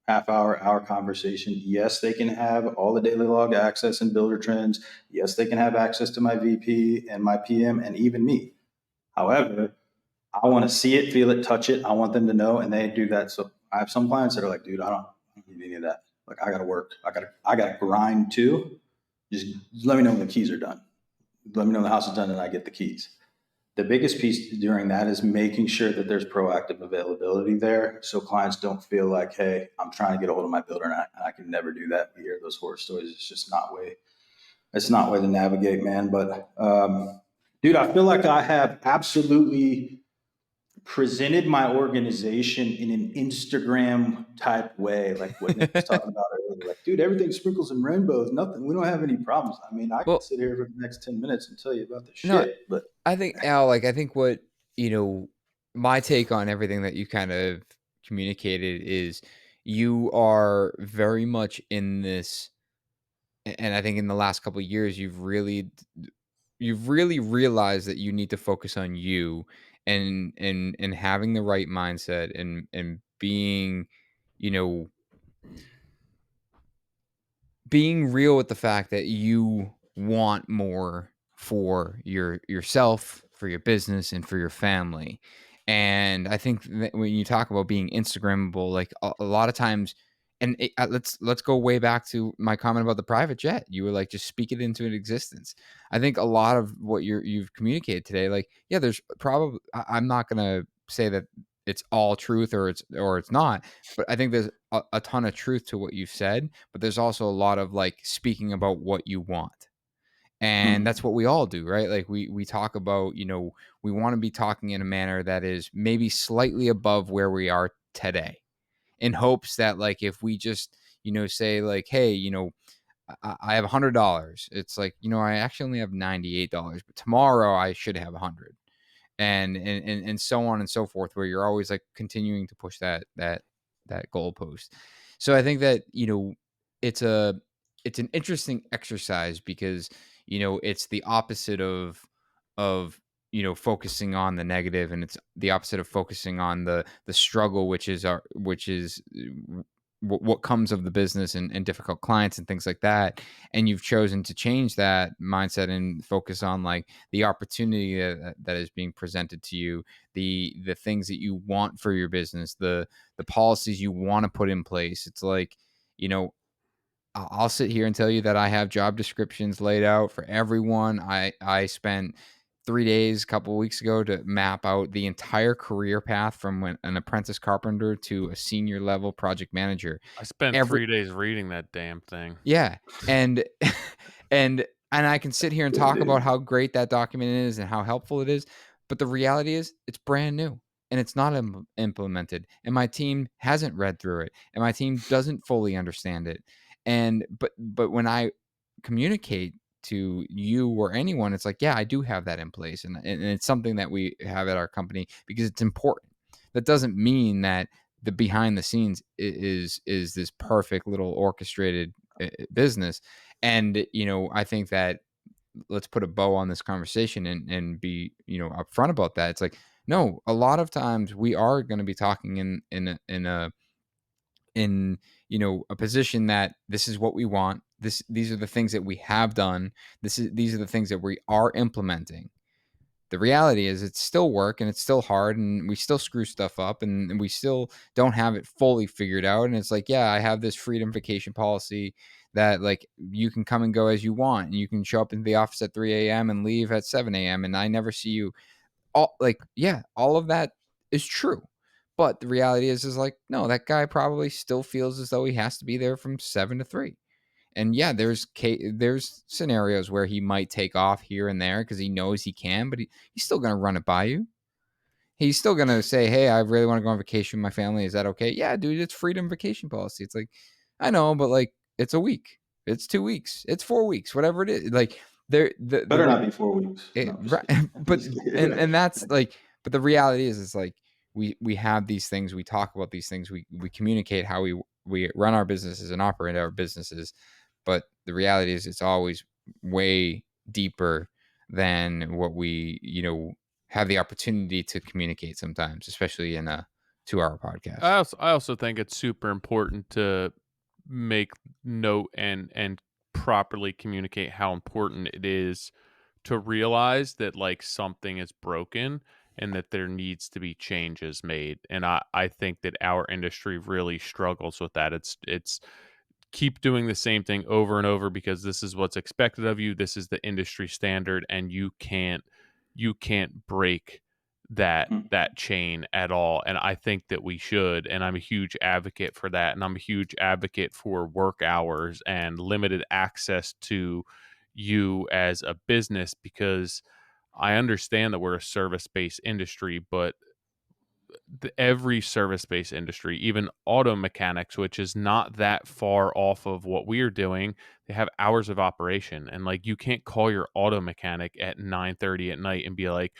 Half hour conversation. Yes, they can have all the daily log access and Buildertrends. Yes, they can have access to my VP and my PM and even me. However, I want to see it, feel it, touch it. I want them to know, and they do that. So I have some clients that are like, dude, I don't need any of that. Like, I got to work. I got to grind too. Just let me know when the keys are done. Let me know the house is done and I get the keys. The biggest piece during that is making sure that there's proactive availability there, so clients don't feel like, hey, I'm trying to get a hold of my builder and I can never do that. We hear those horror stories. It's just not way to navigate, man. But dude, I feel like I have absolutely presented my organization in an Instagram type way, like what Nick was talking about earlier. Like, dude, everything's sprinkles and rainbows. Nothing. We don't have any problems. I mean, I can sit here for the next 10 minutes and tell you about the shit. But I think, Al, I think what my take on everything that you kind of communicated is you are very much in this, and I think in the last couple of years you've really realized that you need to focus on you and having the right mindset and being being real with the fact that you want more for yourself, for your business, and for your family. And I think that when you talk about being Instagrammable, like a lot of times And let's go way back to my comment about the private jet. You were like, just speak it into an existence. I think a lot of what you've communicated today, like, yeah, there's probably, I'm not gonna say that it's all truth or it's not, but I think there's a ton of truth to what you've said. But there's also a lot of like speaking about what you want. And that's Mhm. what we all do, right? Like we talk about, we want to be talking in a manner that is maybe slightly above where we are today, in hopes that, like, if we just, say like, hey, I have $100. It's like, I actually only have $98, but tomorrow I should have 100, and so on and so forth, where you're always like continuing to push that goalpost. So I think that, it's a it's an interesting exercise, because it's the opposite of focusing on the negative, and it's the opposite of focusing on the struggle, which is what comes of the business, and difficult clients and things like that. And you've chosen to change that mindset and focus on like the opportunity that is being presented to you, the things that you want for your business, the policies you want to put in place. It's like, you know I'll sit here and tell you that I have job descriptions laid out for everyone. I spent 3 days a couple of weeks ago to map out the entire career path from when an apprentice carpenter to a senior level project manager. I spent Every 3 days reading that damn thing. Yeah, and and I can sit here and talk about how great that document is and how helpful it is, but the reality is it's brand new and it's not implemented, and my team hasn't read through it, and my team doesn't fully understand it. And but when I communicate to you or anyone, it's like, yeah, I do have that in place, and it's something that we have at our company because it's important. That doesn't mean that the behind the scenes is this perfect little orchestrated business. And I think that, let's put a bow on this conversation and be upfront about that. It's like, no, a lot of times we are going to be talking in a position that this is what we want. These are the things that we have done. These are the things that we are implementing. The reality is it's still work and it's still hard, and we still screw stuff up, and we still don't have it fully figured out. And it's like, yeah, I have this freedom vacation policy that, like, you can come and go as you want, and you can show up in the office at 3 a.m. and leave at 7 a.m. and I never see you. All, like, yeah, all of that is true. But the reality is like, no, that guy probably still feels as though he has to be there from 7 to 3. And yeah, there's scenarios where he might take off here and there because he knows he can, but he's still going to run it by you. He's still going to say, hey, I really want to go on vacation with my family. Is that okay? Yeah, dude, it's freedom vacation policy. It's like, I know, but like, it's a week, it's 2 weeks, it's 4 weeks, whatever it is. Like, there, Better not be 4 weeks. No, I'm just right. kidding. I'm But, just and kidding. that's like, but the reality is like, we have these things, we talk about these things, we communicate how we run our businesses and operate our businesses. But the reality is it's always way deeper than what we, have the opportunity to communicate sometimes, especially in a 2-hour podcast. I also think it's super important to make note and properly communicate how important it is to realize that like something is broken and that there needs to be changes made. And I think that our industry really struggles with that. It's keep doing the same thing over and over because this is what's expected of you. This is the industry standard, and you can't break that chain at all. And I think that we should, and I'm a huge advocate for that. And I'm a huge advocate for work hours and limited access to you as a business, because I understand that we're a service-based industry, but every service-based industry, even auto mechanics, which is not that far off of what we're doing, they have hours of operation. And like, you can't call your auto mechanic at 9:30 at night and be like,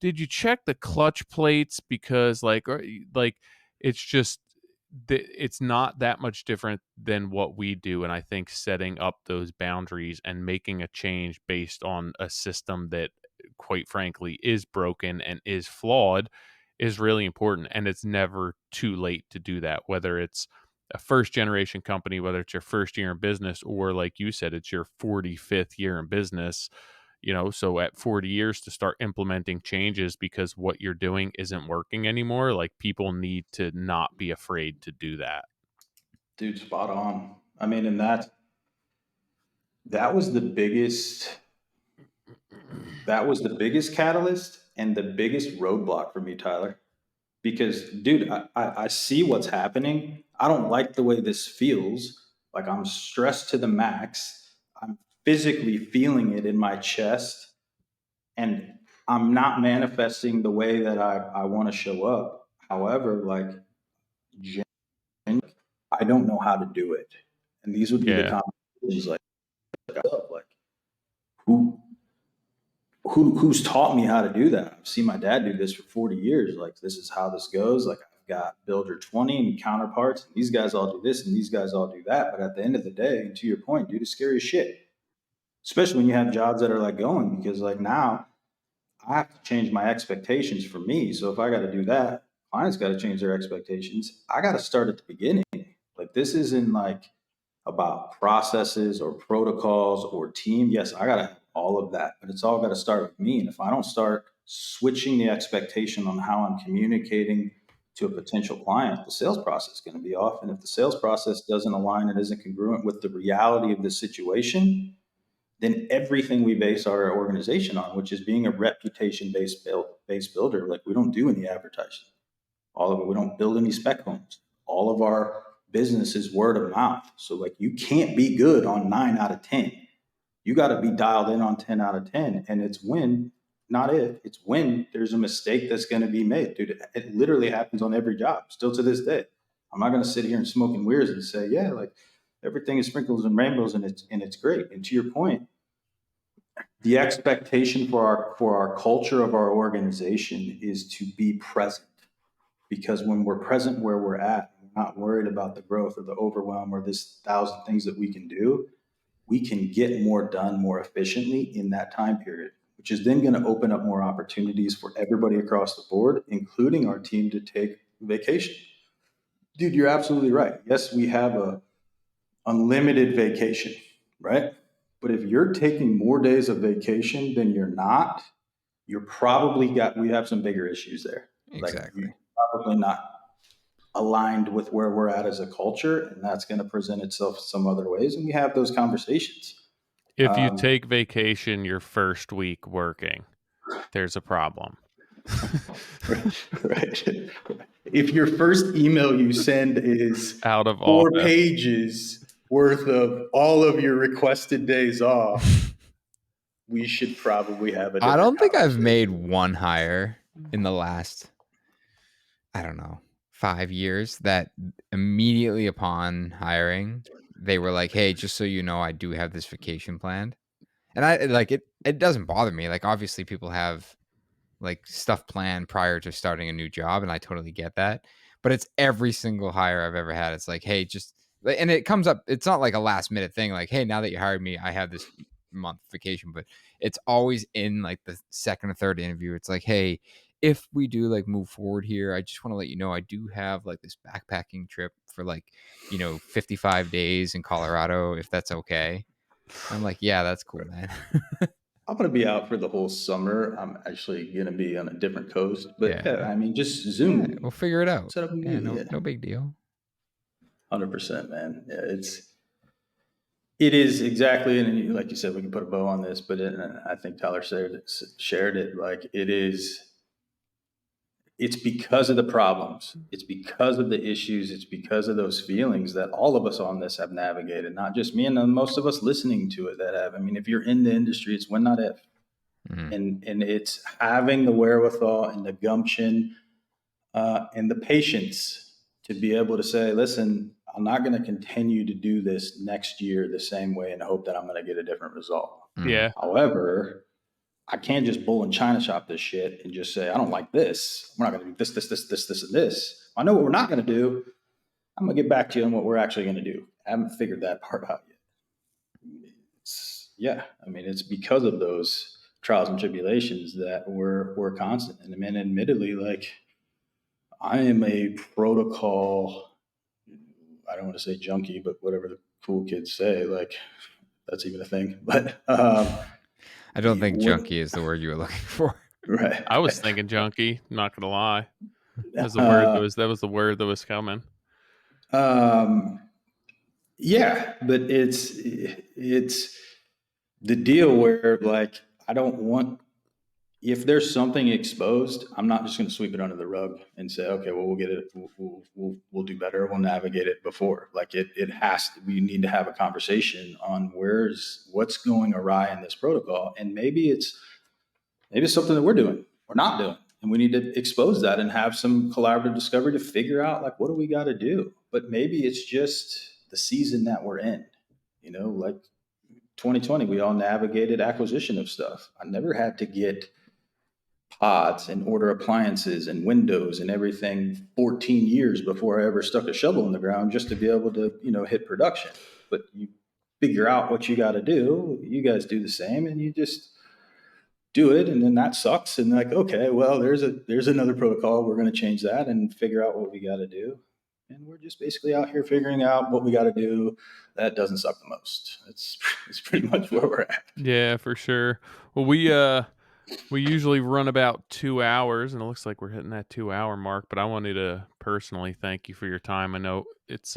did you check the clutch plates? Because like it's just it's not that much different than what we do. And I think setting up those boundaries and making a change based on a system that, quite frankly, is broken and is flawed is really important. And it's never too late to do that, whether it's a first generation company, whether it's your first year in business, or like you said, it's your 45th year in business. So at 40 years to start implementing changes because what you're doing isn't working anymore, like, people need to not be afraid to do that. Dude, spot on. I mean, and that was the biggest catalyst and the biggest roadblock for me, Tyler. Because, dude, I see what's happening. I don't like the way this feels. Like I'm stressed to the max. I'm physically feeling it in my chest, and I'm not manifesting the way that I want to show up. However, like, I don't know how to do it. And these would be the conversations like who who's taught me how to do that? I've seen my dad do this for 40 years. Like, this is how this goes. Like, I've got Builder 20 and counterparts, and these guys all do this and these guys all do that. But at the end of the day, and to your point, dude, it's scary as shit. Especially when you have jobs that are like going, because like now I have to change my expectations for me. So if I got to do that, clients got to change their expectations. I got to start at the beginning. Like, this isn't like about processes or protocols or team. Yes, I got to have all of that, but it's all got to start with me. And if I don't start switching the expectation on how I'm communicating to a potential client, the sales process is going to be off. And if the sales process doesn't align and isn't congruent with the reality of the situation, then everything we base our organization on, which is being a reputation-based builder, like we don't do any advertising. All of it, we don't build any spec homes. All of our business is word of mouth. So like, you can't be good on 9 out of 10. You got to be dialed in on 10 out of 10. And it's when, not if, it's when there's a mistake that's going to be made. Dude, it literally happens on every job, still to this day. I'm not going to sit here and smoke and mirrors and say, yeah, like everything is sprinkles and rainbows and it's great. And to your point, the expectation for our culture of our organization is to be present. Because when we're present where we're at, we're not worried about the growth or the overwhelm or this 1,000 things that we can do, we can get more done more efficiently in that time period, which is then going to open up more opportunities for everybody across the board, including our team, to take vacation. Dude, you're absolutely right. Yes, we have a unlimited vacation, right? But if you're taking more days of vacation than you're not, you're probably we have some bigger issues there. Exactly. Like, you're probably not aligned with where we're at as a culture, and that's going to present itself some other ways. And we have those conversations. If you take vacation your first week working, there's a problem. Right. If your first email you send is out of 4 pages worth of all of your requested days off, we should probably have a different I don't think I've conversation. made one hire in the last, I don't know, 5 years that immediately upon hiring, they were like, hey, just so you know, I do have this vacation planned. And I like it. It doesn't bother me. Like, obviously people have like stuff planned prior to starting a new job, and I totally get that. But it's every single hire I've ever had. It's like, hey, just, and it comes up. It's not like a last minute thing. Like, hey, now that you hired me, I have this month vacation. But it's always in like the second or third interview. It's like, hey, if we do like move forward here, I just want to let you know I do have like this backpacking trip for like, 55 days in Colorado, if that's okay. And I'm like, yeah, that's cool, man. I'm going to be out for the whole summer. I'm actually going to be on a different coast, but yeah, I mean, just Zoom. Yeah, we'll figure it out. Set up a Yeah, meeting. no big deal. 100%, man. Yeah, it is exactly, and like you said, we can put a bow on this, but I think Tyler shared it. Like, it's because of the problems. It's because of the issues. It's because of those feelings that all of us on this have navigated, not just me, and most of us listening to it that have. I mean, if you're in the industry, it's when, not if. And it's having the wherewithal and the gumption and the patience to be able to say, listen, I'm not going to continue to do this next year the same way and hope that I'm going to get a different result. Yeah. However, I can't just bull and china shop this shit and just say, I don't like this. We're not going to do this, and this. I know what we're not going to do. I'm going to get back to you on what we're actually going to do. I haven't figured that part out yet. I mean, it's because of those trials and tribulations that we're constant. And I mean, admittedly, like, I am a protocol, I don't want to say junkie, but whatever the cool kids say, like, that's even a thing. But I don't think junkie is the word you were looking for. Right. I was thinking junkie, I'm not gonna lie. That was the word that was coming. Yeah, but it's the deal where like I don't want if there's something exposed, I'm not just going to sweep it under the rug and say, okay, well, we'll get it, we'll do better, we'll navigate it before. Like it has to. We need to have a conversation on what's going awry in this protocol, and maybe it's something that we're doing or not doing, and we need to expose that and have some collaborative discovery to figure out like what do we got to do. But maybe it's just the season that we're in. Like 2020, we all navigated acquisition of stuff. I never had to get pods and order appliances and windows and everything 14 years before I ever stuck a shovel in the ground just to be able to, hit production. But you figure out what you got to do. You guys do the same and you just do it. And then that sucks. And like, okay, well, there's another protocol. We're going to change that and figure out what we got to do. And we're just basically out here figuring out what we got to do. That doesn't suck the most. It's pretty much where we're at. Yeah, for sure. Well, we usually run about 2 hours, and it looks like we're hitting that 2-hour mark. But I wanted to personally thank you for your time. I know it's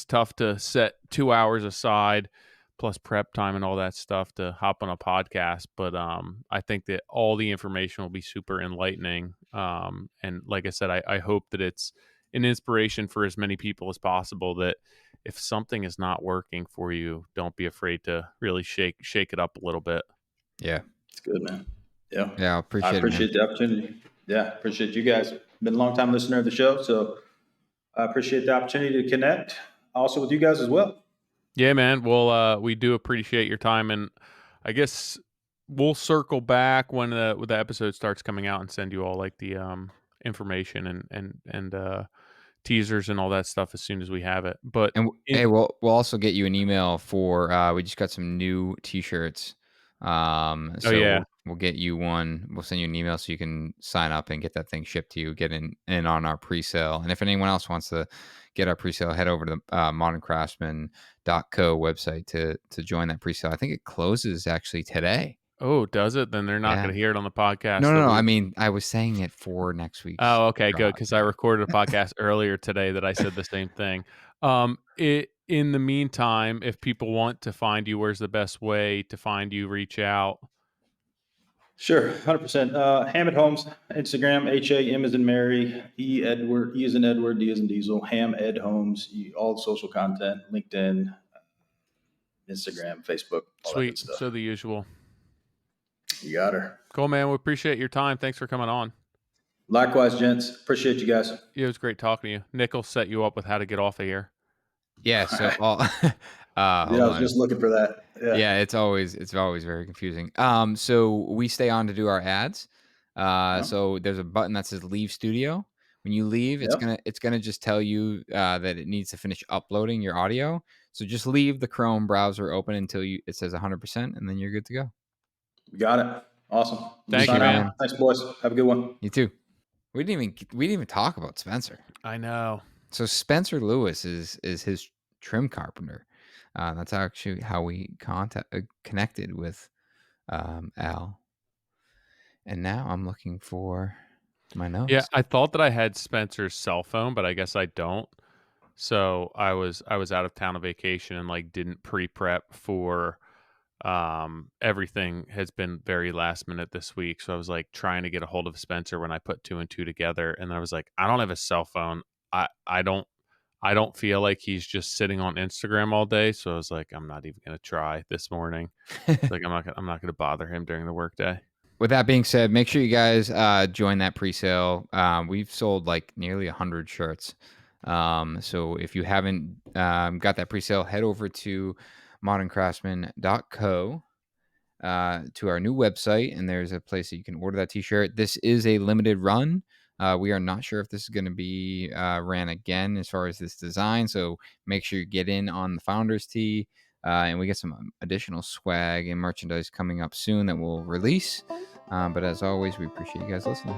tough to set 2 hours aside, plus prep time and all that stuff to hop on a podcast. But I think that all the information will be super enlightening. And like I said, I hope that it's an inspiration for as many people as possible. That if something is not working for you, don't be afraid to really shake it up a little bit. Yeah. It's good, man. Yeah. Yeah, I I appreciate it, man. appreciate the opportunity. Yeah, appreciate you guys. Been a long time listener of the show, so I appreciate the opportunity to connect also with you guys as well. Yeah, man. Well, we do appreciate your time, and I guess we'll circle back when the episode starts coming out and send you all like the information and teasers and all that stuff as soon as we have it. But And hey, we'll also get you an email for we just got some new t-shirts. Oh, So yeah. we'll get you one. We'll send you an email so you can sign up and get that thing shipped to you, get in on our pre-sale. And if anyone else wants to get our pre-sale, head over to the moderncraftsman.co website to join that pre-sale. I think it closes actually today. Oh, does it? Then they're not Yeah. going to hear it on the podcast. No. I mean, I was saying it for next week's Oh, okay, good. drop. Because I recorded a podcast earlier today that I said the same thing. In the meantime, if people want to find you, where's the best way to find you? Reach out. Sure, 100%. Ham at Homes, Instagram, HAM as in Mary, E as in Edward, D as in Diesel, Ham Ed Homes, all social content, LinkedIn, Instagram, Facebook, all that good Sweet. stuff. So the usual. You got her. Cool, man. We appreciate your time. Thanks for coming on. Likewise, gents. Appreciate you guys. Yeah, it was great talking to you. Nick will set you up with how to get off of here. Yeah. So All right. hold I was on. just looking for that. Yeah, it's always very confusing. So we stay on to do our ads. So there's a button that says Leave Studio. When you leave, it's Yep. gonna just tell you that it needs to finish uploading your audio. So just leave the Chrome browser open until it says 100%, and then you're good to go. You got it. Awesome. Thank Sign you, out. man. Thanks, boys. Have a good one. You too. We didn't even talk about Spencer. I know. So Spencer Lewis is his trim carpenter. That's actually how we connected with Al. And now I'm looking for my notes. Yeah, I thought that I had Spencer's cell phone, but I guess I don't. So I was out of town on vacation and like didn't pre-prep for everything has been very last minute this week. So I was like trying to get a hold of Spencer when I put 2 and 2 together, and I was like, I don't have a cell phone. I don't feel like he's just sitting on Instagram all day. So I was like, I'm not even gonna try this morning. Like I'm not gonna bother him during the workday. With that being said, make sure you guys join that pre-sale. We've sold like nearly 100 shirts. So if you haven't got that pre-sale, head over to moderncraftsman.co to our new website, and there's a place that you can order that t-shirt. This is a limited run. We are not sure if this is going to be ran again as far as this design, so make sure you get in on the founders tee. And we get some additional swag and merchandise coming up soon that we'll release. But as always, we appreciate you guys listening.